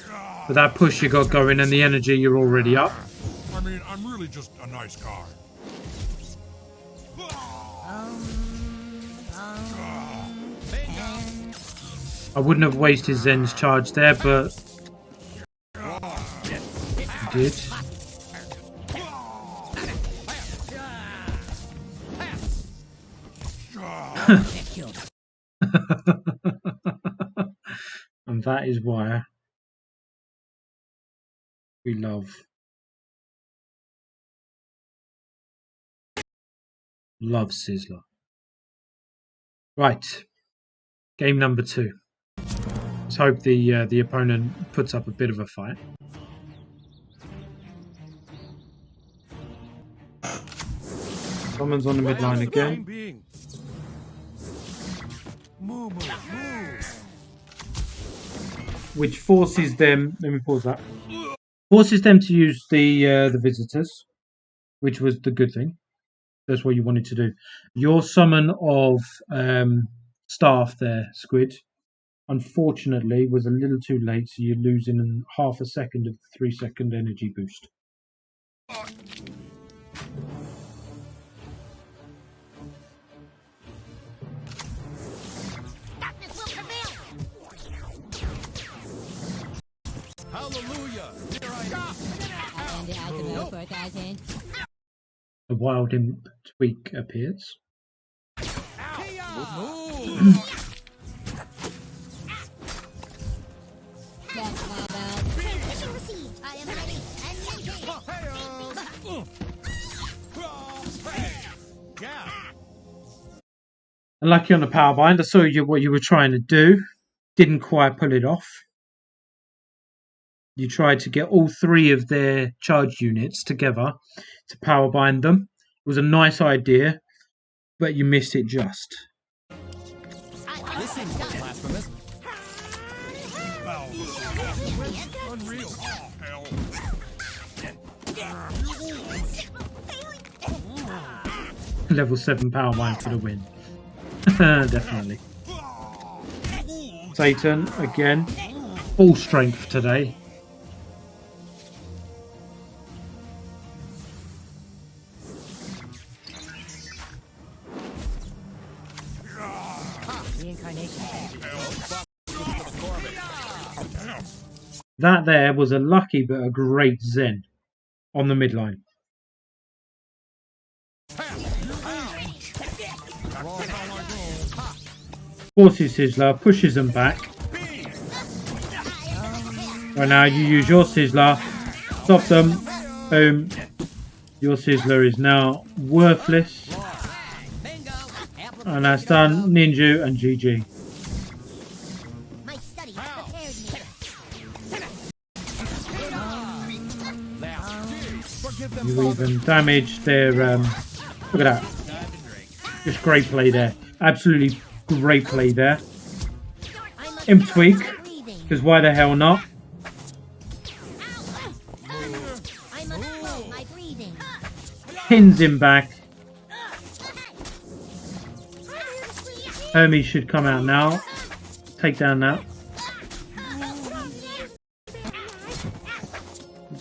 With that push you got going and the energy, you're already up. I mean, I'm really just a nice guy. I wouldn't have wasted Zen's charge there, but he did. And that is why we love Sizzler. Right, game number 2. Let's hope the opponent puts up a bit of a fight. Someone's on the midline again. Which forces them. Let me pause that. Forces them to use the visitors, which was the good thing. That's what you wanted to do. Your summon of staff there, Squid, unfortunately was a little too late, so you're losing half a second of the 3-second energy boost. A wild imp tweak appears. Transmission received. I am ready. Unlucky on the power bind. I saw what you were trying to do. Didn't quite pull it off. You tried to get all three of their charge units together to power bind them. It was a nice idea, but you missed it just. Listen, blasphemous. Unreal. Level 7 power bind for the win. Definitely. Satan, again. Full strength today. That there was a lucky but a great Zen on the midline. Forces Sizzler, pushes them back. Right now you use your Sizzler, stop them, boom. Your Sizzler is now worthless. And that's done. Ninja and GG. My studies prepared me. You even damaged their look at that. Just great play there. Absolutely great play there. Imp tweak, because why the hell not? Pins him back. Hermes should come out now. Take down that.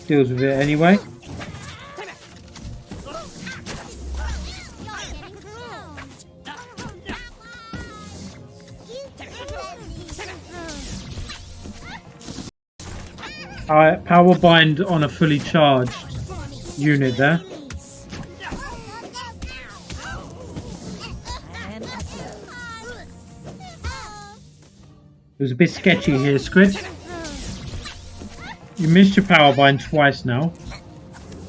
Deals with it anyway. Alright, power bind on a fully charged unit there. It was a bit sketchy here, Squid. You missed your power bind twice now.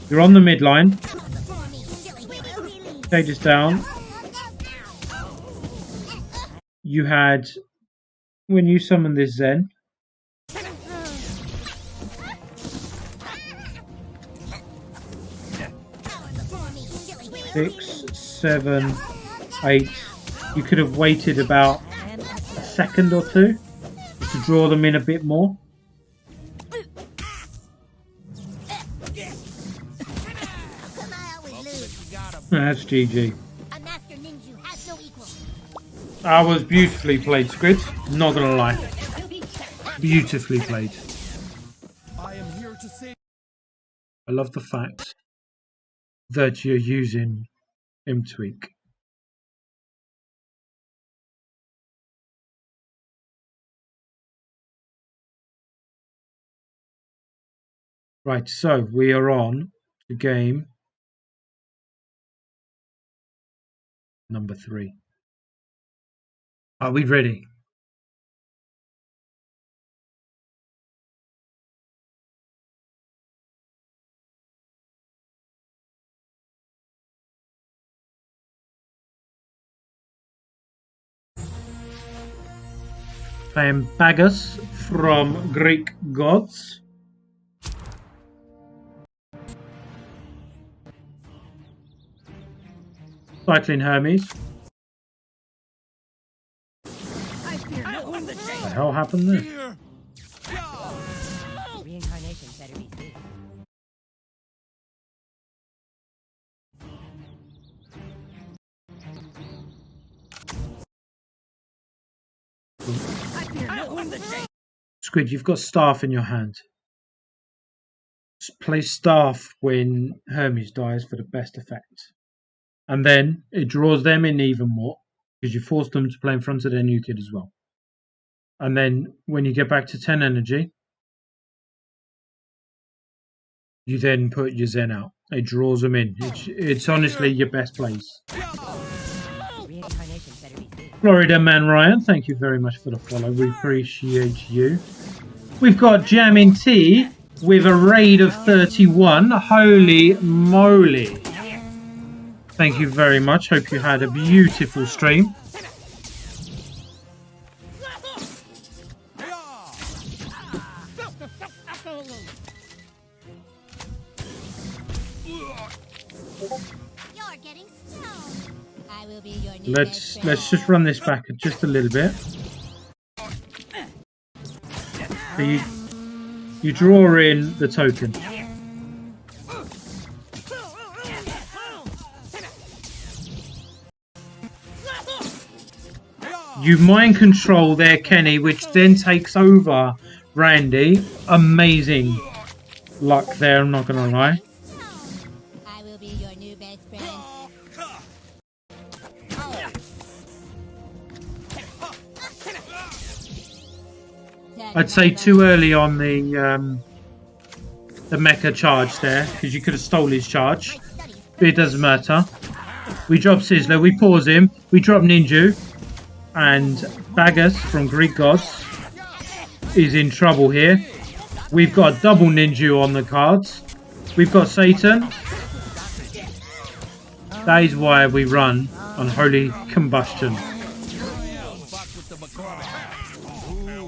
You're on the midline. Take this down. You had, when you summoned this Zen, six, 7, 8. You could have waited about a second or two to draw them in a bit more. That's GG. That was beautifully played, Squid. Not gonna lie. Beautifully played. I love the fact that you're using Imp Tweak. Right, so we are on to game number 3. Are we ready? I am Bagus from Greek Gods. Cycling Hermes. What the hell happened there? Reincarnation better be sweet. Squid, you've got staff in your hand. Just play staff when Hermes dies for the best effect. And then it draws them in even more because you force them to play in front of their new kid as well. And then when you get back to 10 energy, you then put your Zen out. It draws them in. It's honestly your best place. Florida Man Ryan, thank you very much for the follow. We appreciate you. We've got Jammin' T with a raid of 31. Holy moly. Thank you very much. Hope you had a beautiful stream. Let's just run this back just a little bit. So you draw in the token. You mind control there, Kenny, which then takes over Randy. Amazing luck there, I'm not gonna lie. I will be your new best friend. I'd say too early on the mecha charge there, because you could have stole his charge. But it doesn't matter. We drop Sizzler, we pause him, we drop Ninju, and Bagus from Greek Gods is in trouble here. We've got double Ninju on the cards. We've got Satan. That is why we run on Holy Combustion.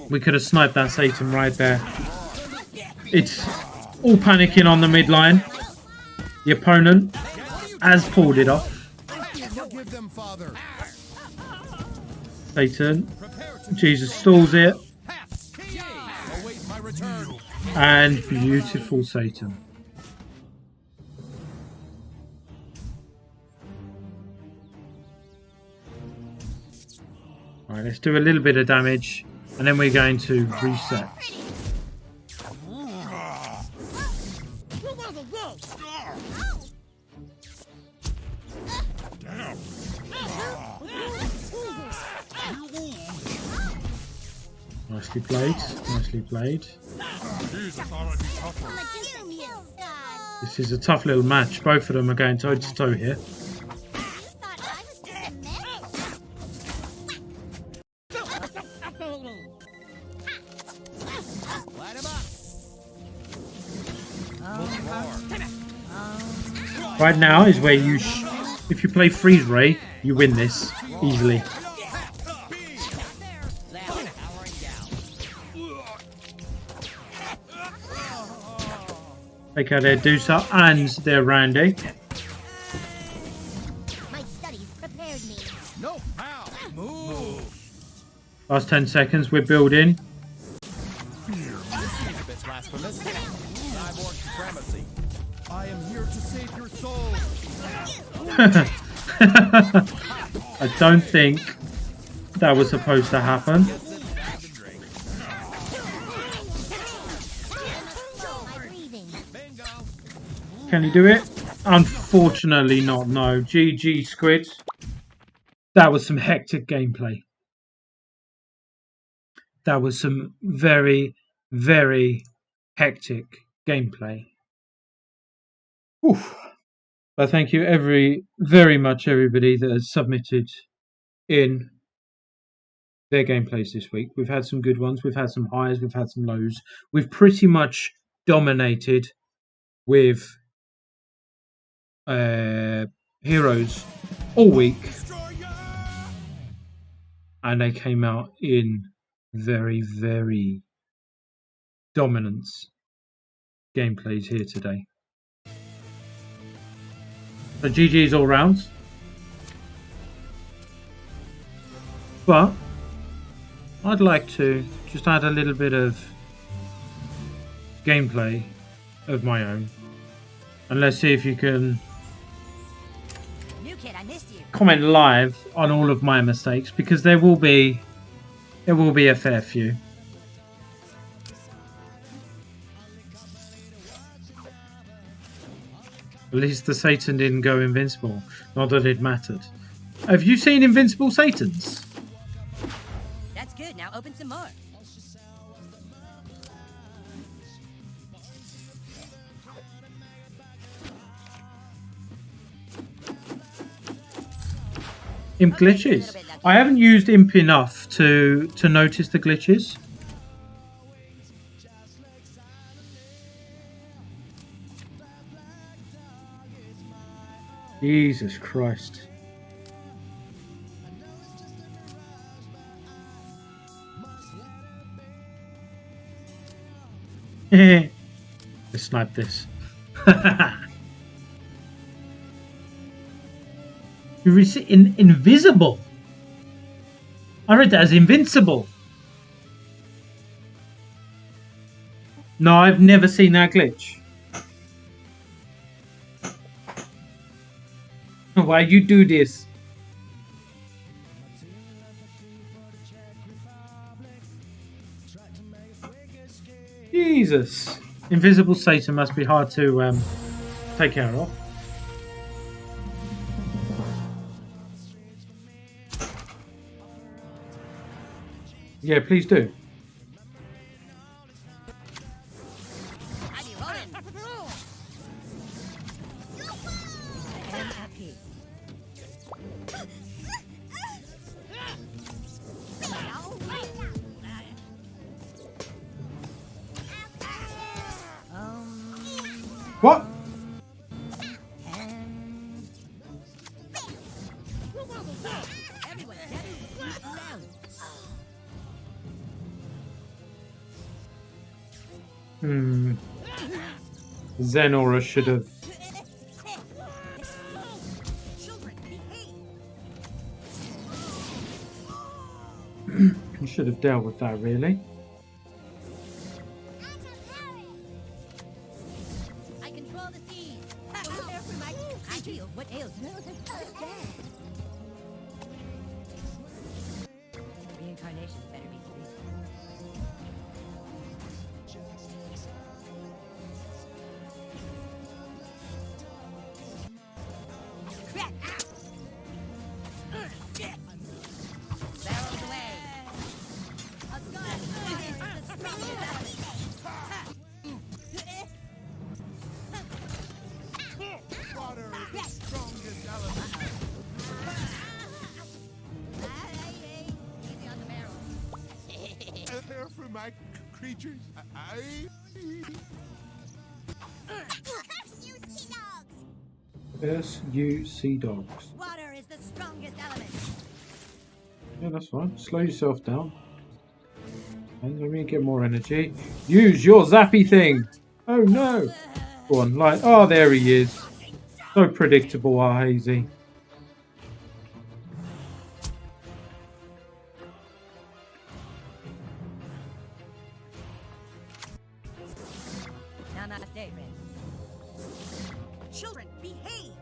We could have sniped that Satan right there. It's all panicking on the midline. The opponent has pulled it off. Satan. Jesus stalls it. And beautiful Satan. Alright, let's do a little bit of damage. And then we're going to reset. Nicely played, nicely played. This is a tough little match. Both of them are going toe to toe here. Right now is where you, if you play Freeze Ray, you win this easily. Take out their Dusa and their Randy. My studies prepared me. No, how? Move. Last 10 seconds, we're building. I am here to save your soul. I don't think that was supposed to happen. Can he do it? Unfortunately not, no. GG Squid. That was some hectic gameplay. That was some very, very hectic gameplay. Oof. But thank you very much everybody that has submitted in their gameplays this week. We've had some good ones, we've had some highs, we've had some lows. We've pretty much dominated with heroes all week, and they came out in very, very dominant gameplays here today. So GG's all round. But I'd like to just add a little bit of gameplay of my own. And let's see if you can New kid, I missed you. comment live on all of my mistakes, because there will be a fair few. At least the Satan didn't go invincible. Not that it mattered. Have you seen Invincible Satans? That's good. Now open some more. Imp glitches. I haven't used Imp enough to notice the glitches. Jesus Christ. Let's snipe this. Invisible. I read that as invincible. No, I've never seen that glitch. Why you do this? Jesus. Invisible Satan must be hard to take care of. Yeah, please do. What? Zenora should have. Should have dealt with that, really. I control the seas. I feel what ails you. Reincarnation better be free. Barrels away. A gun is the strongest Water is the strongest element. Easy on the barrel. Care for my creatures. Curse you, sea dogs! Curse you, sea dogs. Water is the strongest element. Yeah, that's fine. Slow yourself down. And let me get more energy. Use your zappy thing. Oh no. Go on, like, oh, there he is. So predictable, our Hazy. Namaste, friend. Children, behave.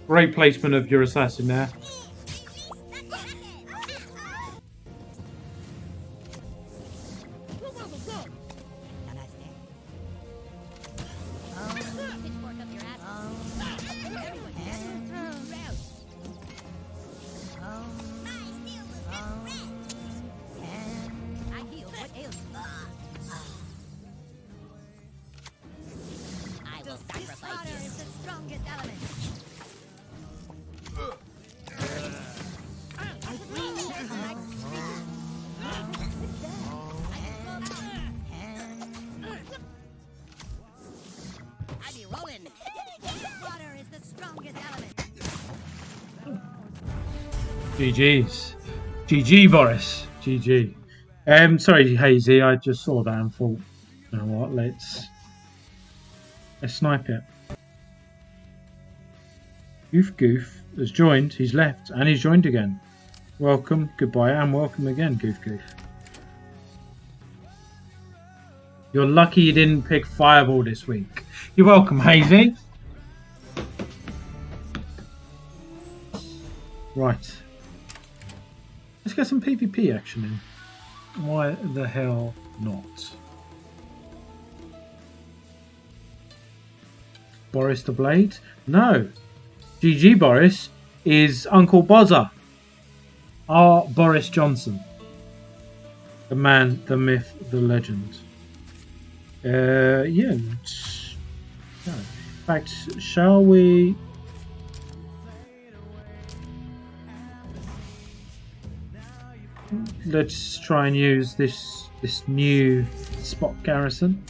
Great placement of your assassin there. GG's. GG, Boris. GG. Sorry, Hazy. I just saw that and thought, you know what? Let's snipe it. Goof has joined. He's left and he's joined again. Welcome, goodbye, and welcome again, Goof. You're lucky you didn't pick Fireball this week. You're welcome, Hazy. Right. Let's get some PvP action in. Why the hell not? Boris the Blade? No. GG Boris is Uncle Bozza. Our Boris Johnson. The man, the myth, the legend. Yeah. No. In fact, shall we? Let's try and use this new spot garrison.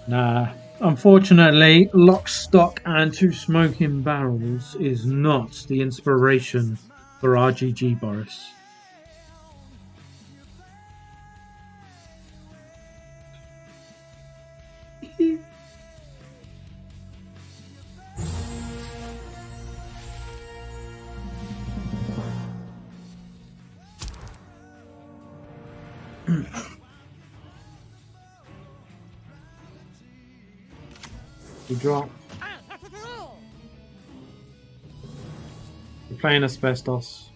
Nah, unfortunately, Lock, Stock and Two Smoking Barrels is not the inspiration for RGG, Boris. We drop. We're playing Asbestos.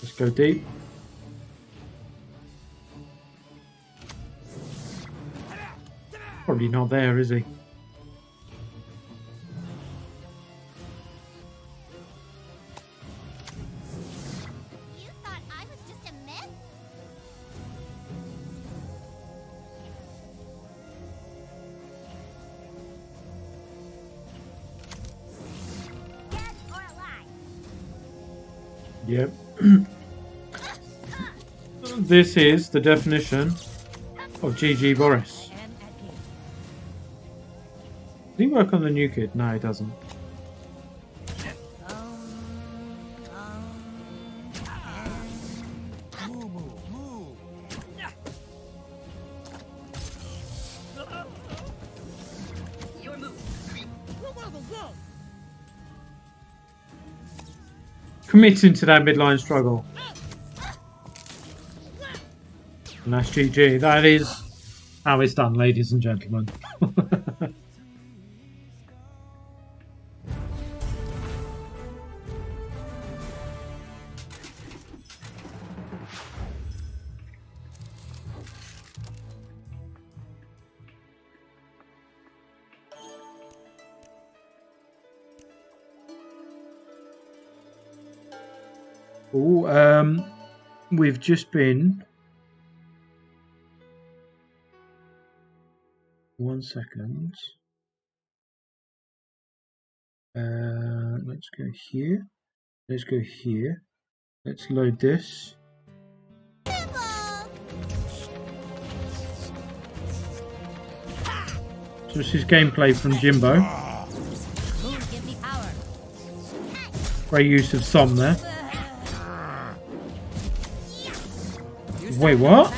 Let's go deep. Probably not there, is he? You thought I was just a myth? Dead or alive? Yep. This is the definition of GG Boris. Does he work on the new kid? No, he doesn't. Committing to that midline struggle. And that's GG. That is how it's done, ladies and gentlemen. Oh, we've just been. 1 second. Let's go here. Let's go here. Let's load this. So this is gameplay from Jimbo. Great use of Som there. Wait, what?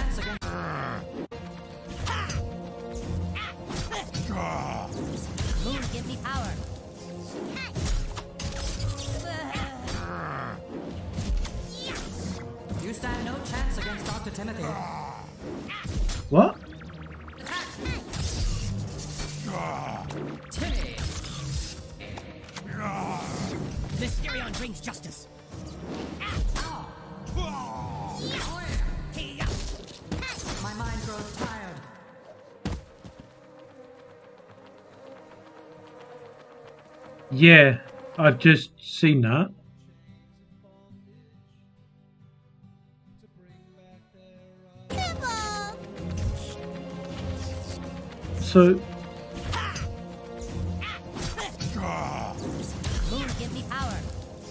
You stand no chance against Dr. Timothy. What? Timmy! Mysterion brings justice. My mind grows tired. Yeah, I've just seen that. So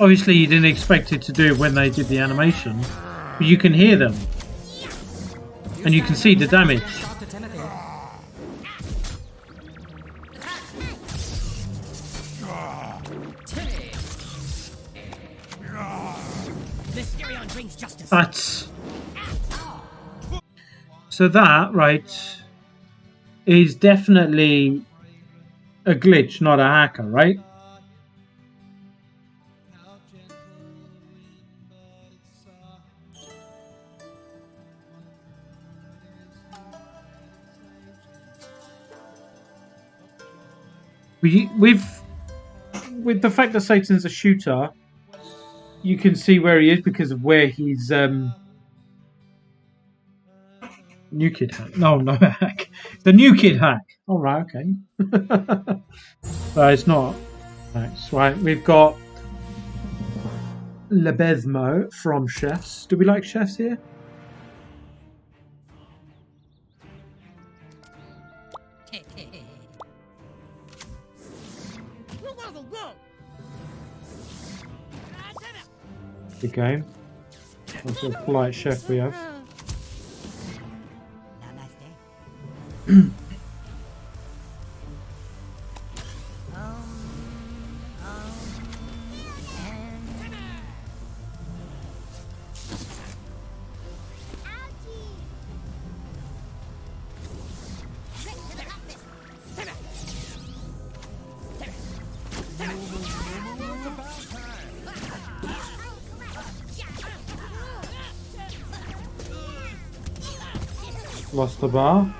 obviously you didn't expect it to do it when they did the animation, but you can hear them and you can see the damage. That's so that right is definitely a glitch, not a hacker, right? With the fact that Satan's a shooter, you can see where he is because of where he's new kid hack. No hack. The new kid hack. All right, okay. It's not. That's right. We've got Lebezmo from Chefs. Do we like Chefs here? Good game. That's a polite chef we have. Lost the bar.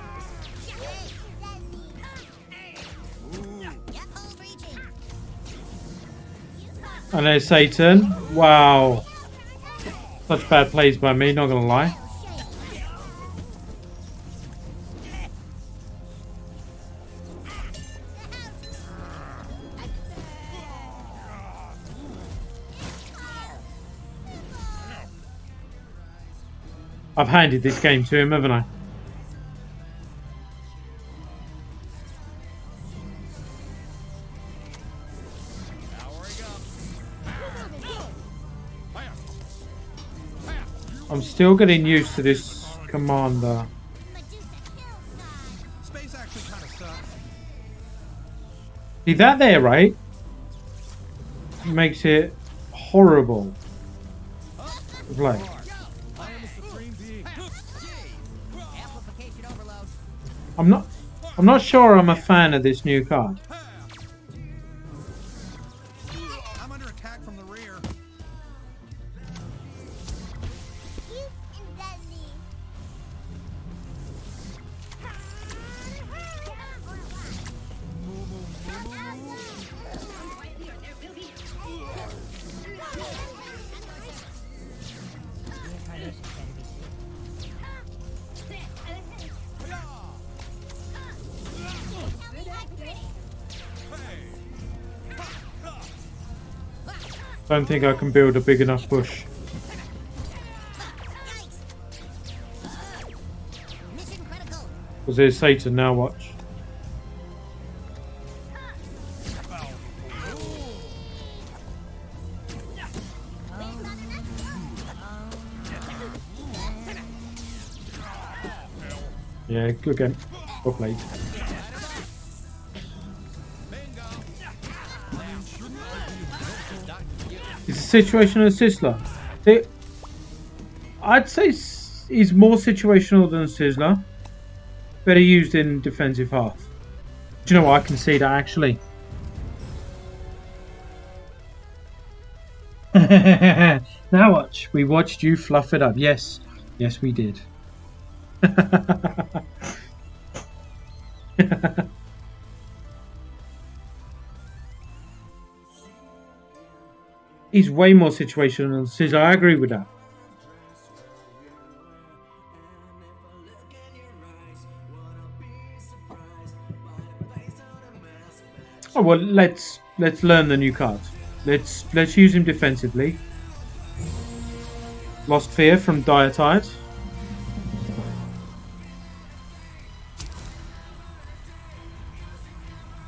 And there's Satan. Wow. Such bad plays by me, not gonna lie. I've handed this game to him, haven't I? I'm still getting used to this commander. Space actually kind of sucks. See that there, right? Makes it horrible to play. I'm not sure I'm a fan of this new card. I'm under attack from the rear. Don't think I can build a big enough bush. Because there's Satan now, watch. Yeah, good game. Well played. It's a situational Sizzler. I'd say he's more situational than Sizzler. Better used in defensive half. Do you know what? I can see that actually. Now watch. We watched you fluff it up. Yes. Yes, we did. He's way more situational than Sizzler. I agree with that. Oh well, let's learn the new cards. Let's use him defensively. Lost Fear from Diatide.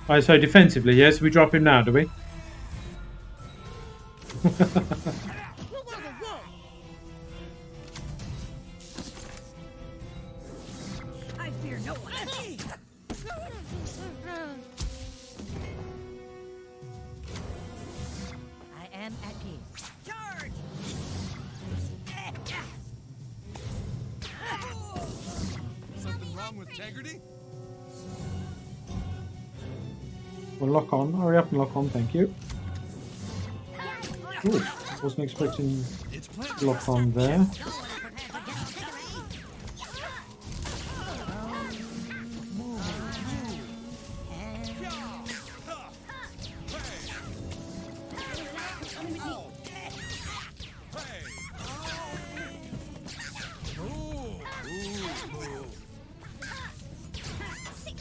Alright, so defensively, yes, we drop him now, do we? I fear no one. I am at peace. Charge! Something wrong with integrity? Well, lock on. Hurry up and lock on, thank you. Ooh, wasn't expecting lock on there.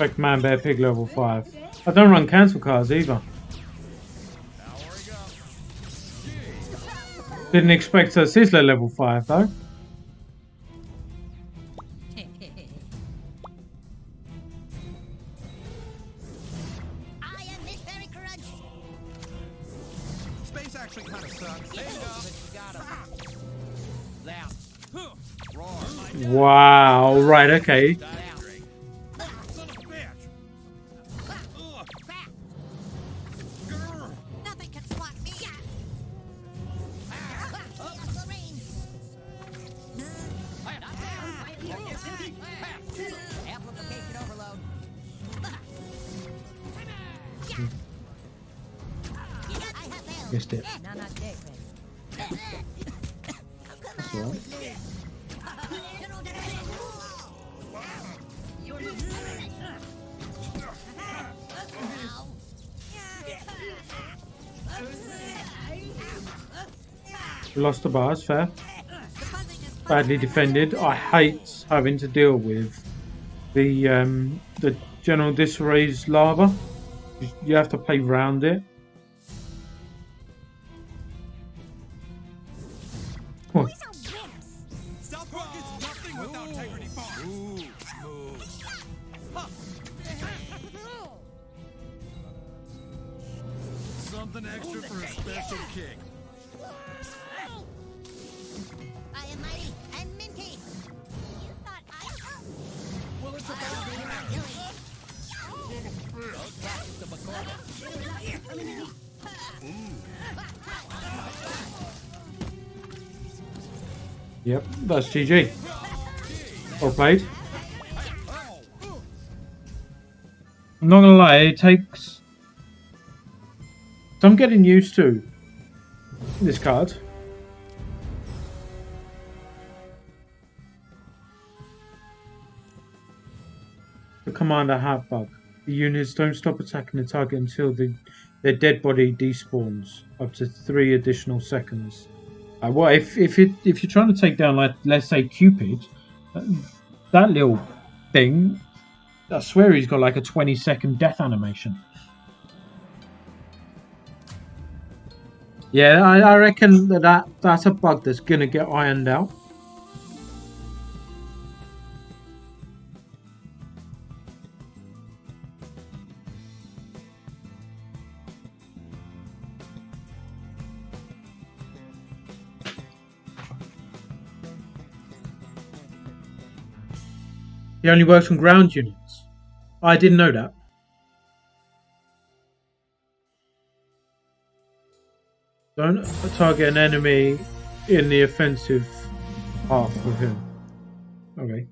Expect Man Bear Pig level 5. I don't run cancel cards either. Didn't expect a Sizzler level 5 though. Space actually kind of sucks. Wow, right, okay. Nothing can stop me. Amplification overload. Missed it. No, not Dick, man. That's alright. We lost the bars, fair. Badly defended. I hate having to deal with the general disarray's lava. You have to play round it. Oh. Something extra for a special kick. I am mighty and minty. You thought I was... Well, it's about Yep, that's GG. Well played. I'm not gonna lie, it takes... So I'm getting used to this card. The Commander Hat bug. The units don't stop attacking the target until their dead body despawns, up to 3 additional seconds. Well, if you're trying to take down, like, let's say Cupid, that little thing, I swear he's got like a 20-second death animation. Yeah, I reckon that's a bug that's gonna get ironed out. He only works on ground units. I didn't know that. Don't target an enemy in the offensive half with him. Okay.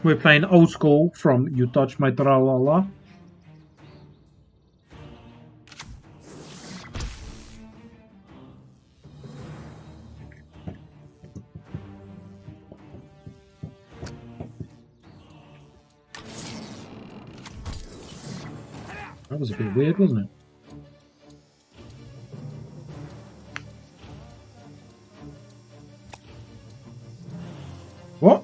We're playing old school from You Touch My Tra-La-La. That was a bit weird, wasn't it? What?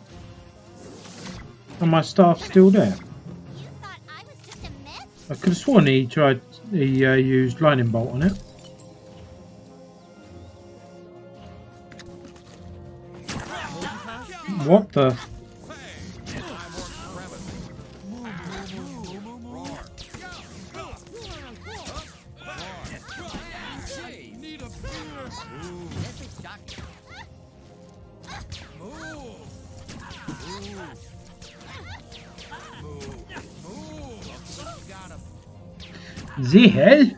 Are my staff still there? You thought I was just a myth? I could have sworn he used lightning bolt on it. What the? The hell?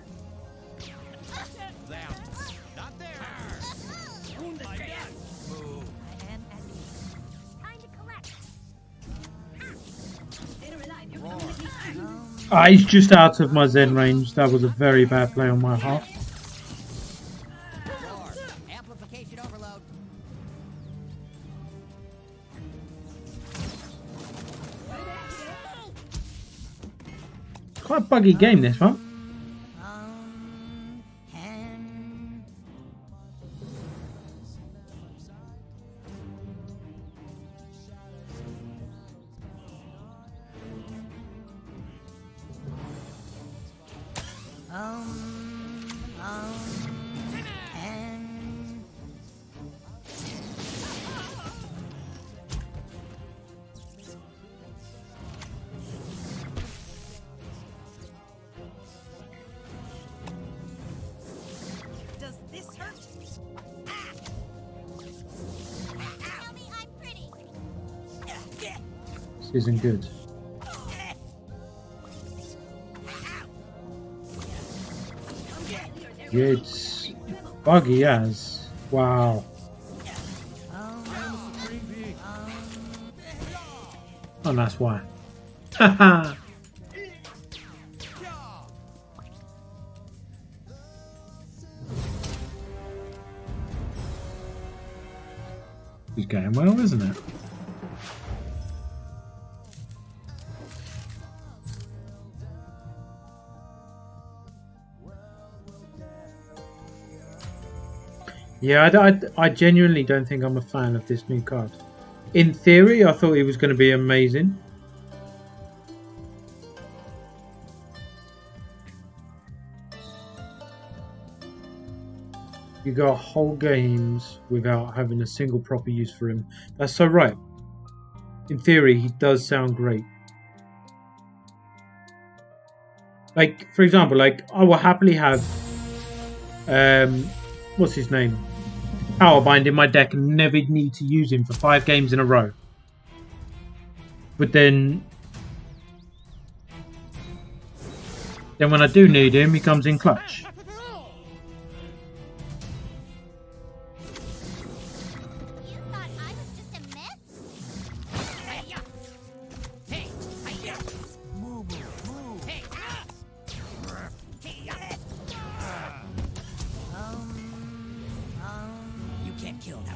He's just out of my Zen range. That was a very bad play on my half. Amplification overload. Quite a buggy game, this one. Tell me I'm pretty. This isn't good. It's buggy as. Wow. Oh, that's why. Haha. He's going well, isn't it? Yeah, I genuinely don't think I'm a fan of this new card. In theory, I thought it was going to be amazing. You go whole games without having a single proper use for him. That's so right. In theory, he does sound great. Like, for example, like I will happily have what's his name? Powerbind in my deck and never need to use him for 5 games in a row. But then when I do need him, he comes in clutch. You thought I was just a myth? You can't kill that.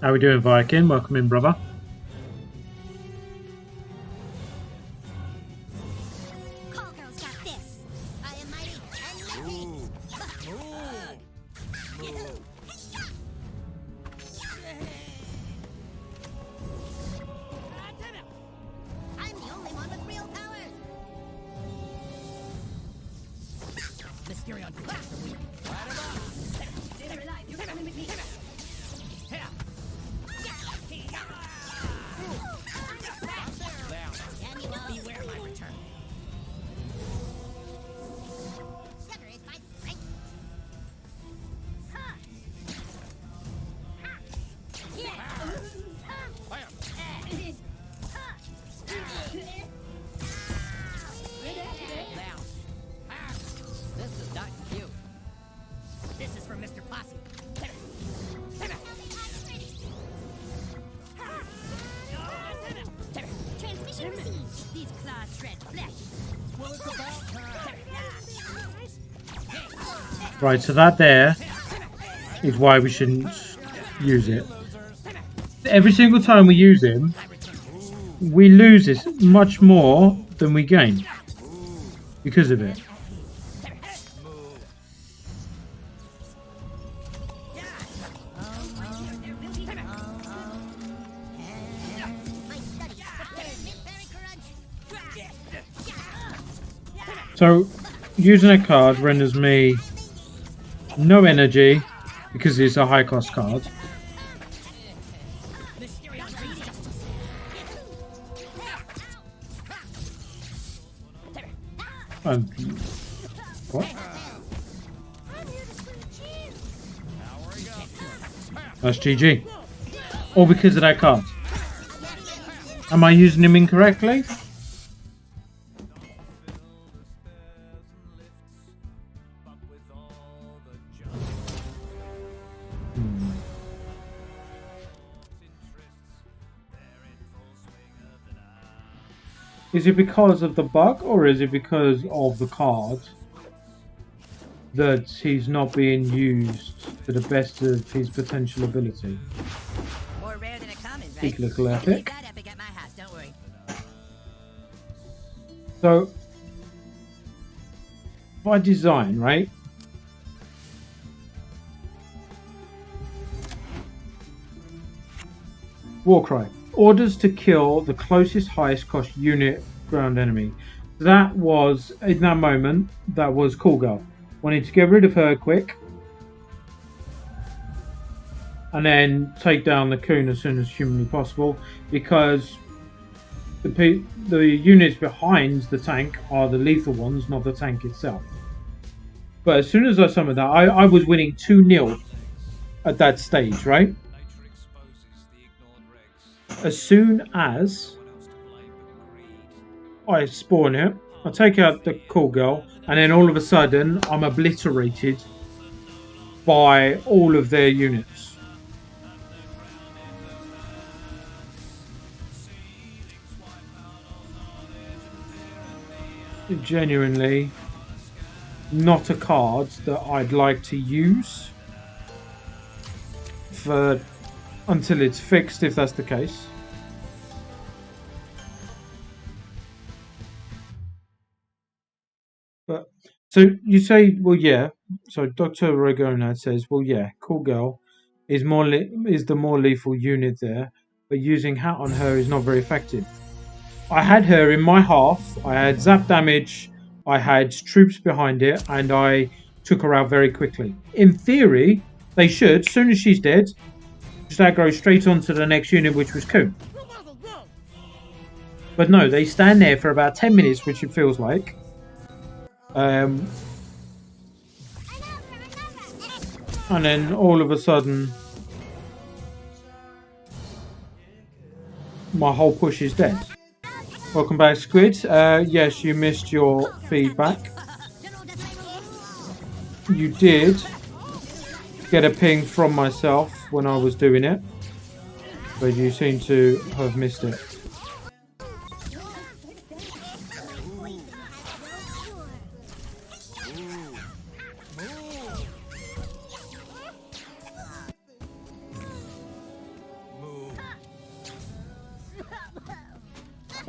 How we doing, Viking? Welcome in, brother. Call girl's got this. I am mighty and mighty. I'm the only one with real powers. Mysterion protects the weak. Stay alive. You're coming with me. Beware my return. Sugar is my strength. Now. This is not you. This is from Mr. Posse. Transmission received. These claws shred flesh. Well, it's about time. Right, so that there is why we shouldn't use it. Every single time we use him, we lose this much more than we gain because of it. So, using a card renders me no energy because it's a high cost card. What? That's GG. All because of that card. Am I using him incorrectly? Is it because of the bug or is it because of the card that he's not being used to the best of his potential ability? More rare than a common, right? Big little epic. That epic at my house, don't worry. So, by design, right? Warcry. Orders to kill the closest highest cost unit ground enemy. That was, in that moment, that was Cool Girl. Wanted to get rid of her quick. And then take down the Coon as soon as humanly possible. Because the units behind the tank are the lethal ones, not the tank itself. But as soon as I summoned that, I was winning 2-0 at that stage, right? As soon as I spawn it, I take out the cool girl, and then all of a sudden I'm obliterated by all of their units. Genuinely not a card that I'd like to use for until it's fixed, if that's the case. But so you say, well, yeah. So Dr. Ragonad says, well, yeah, cool girl is the more lethal unit there, but using hat on her is not very effective. I had her in my half. I had zap damage. I had troops behind it, and I took her out very quickly. In theory, they should, as soon as she's dead, just aggro straight onto the next unit, which was Coon. But no, they stand there for about 10 minutes, which it feels like. And then all of a sudden, my whole push is dead. Welcome back, Squid. Yes, you missed your feedback. You did get a ping from myself when I was doing it, but you seem to have missed it.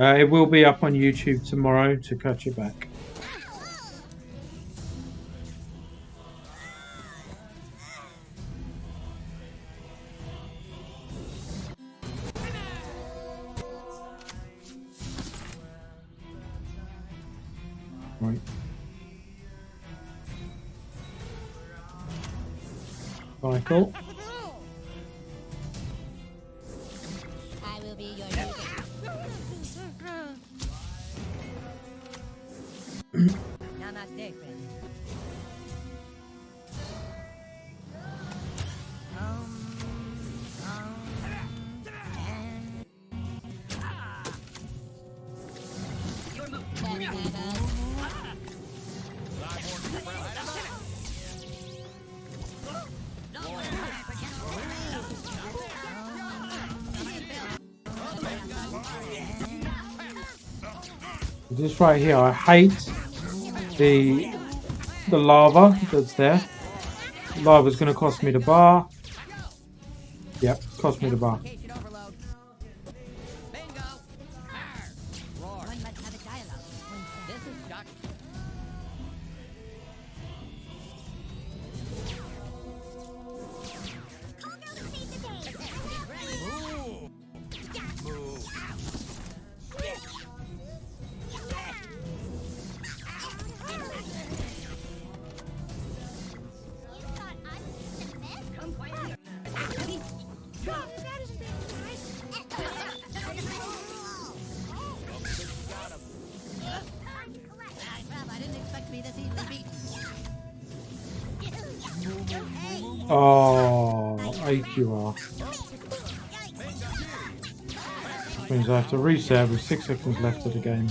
It will be up on YouTube tomorrow to catch it back. Right. Michael. I will be your Namaste, friend. This right here, I hate the lava that's there. Lava's going to cost me the bar. Yep, cost me the bar. Oh, AQR. Which means I have to reset with 6 seconds left of the game.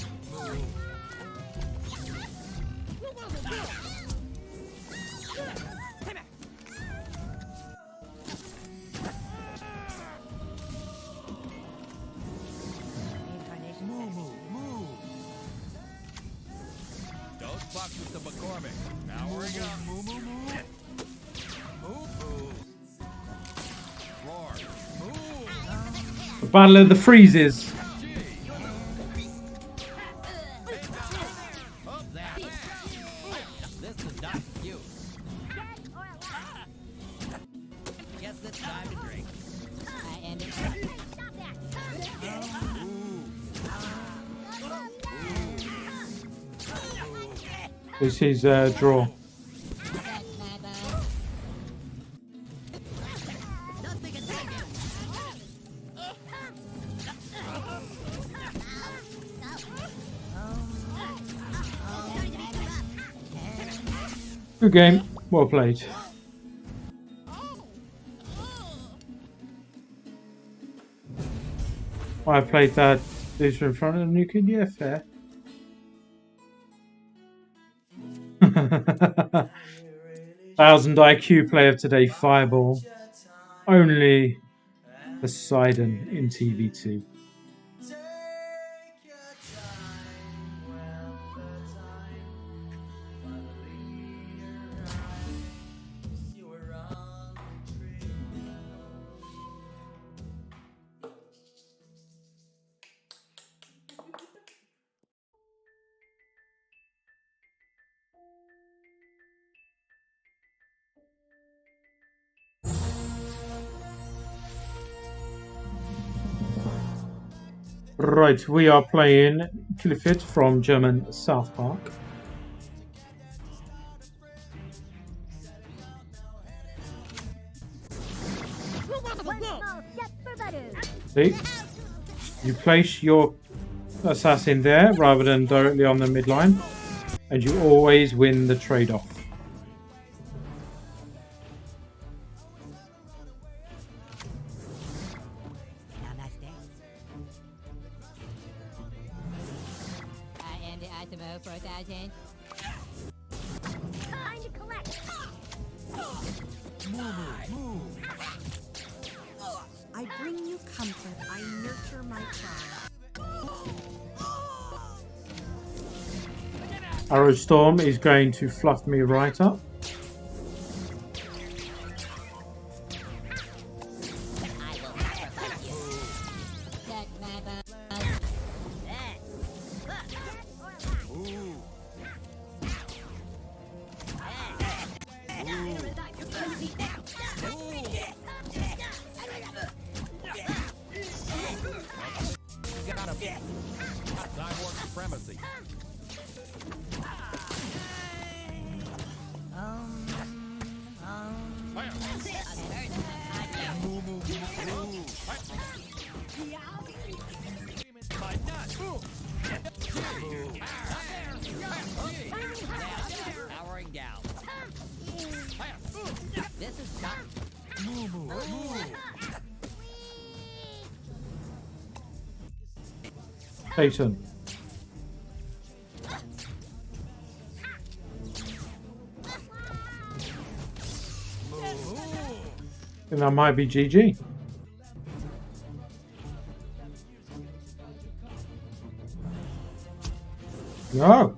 The Battle of the Freezes. This is a draw. Good game. Well played. I played that loser in front of the new kid. Yeah, fair. 1000 IQ player of today, Fireball. Only Poseidon in TV2. Right, we are playing Clifford from German South Park. See? You place your assassin there rather than directly on the midline, and you always win the trade-off. I bring you comfort. I nurture my child. Arrow Storm is going to fluff me right up. Satan. And that might be GG. No.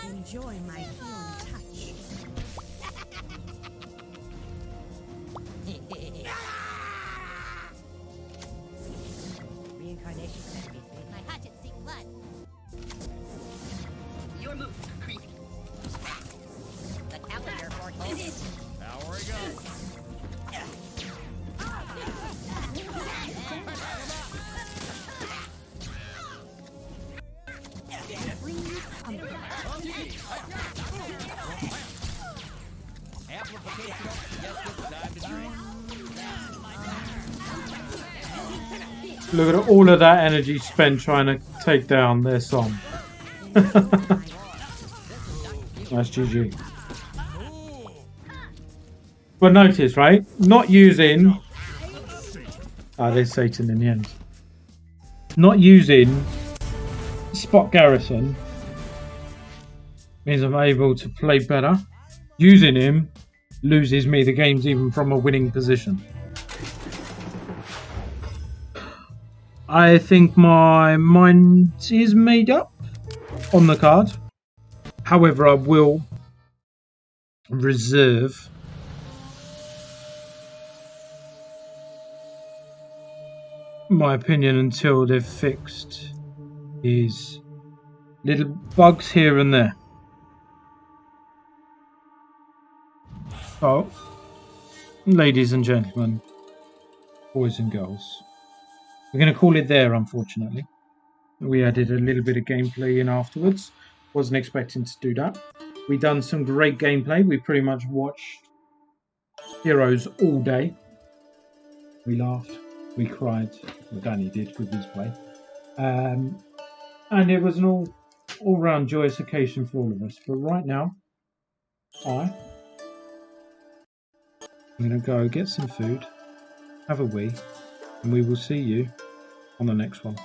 Enjoy my healing touch. Reincarnation therapy. My hatchet seek blood. Your move, creep. The calendar foretold it. Now we go. Bring you comfort. Amplification. Yes, it's time to drink. Look at all of that energy spent trying to take down their song. Nice GG. But notice, right? Not using... Ah, there's Satan in the end. Not using Spot Garrison means I'm able to play better. Using him loses me the games even from a winning position. I think my mind is made up on the card. However, I will reserve my opinion until they've fixed these little bugs here and there. So, ladies and gentlemen, boys and girls, we're going to call it there, unfortunately. We added a little bit of gameplay in afterwards. Wasn't expecting to do that. We done some great gameplay. We pretty much watched Heroes all day. We laughed. We cried, well, Danny did with his play. And it was an all-round joyous occasion for all of us. But right now, I'm going to go get some food, have a wee, and we will see you on the next one.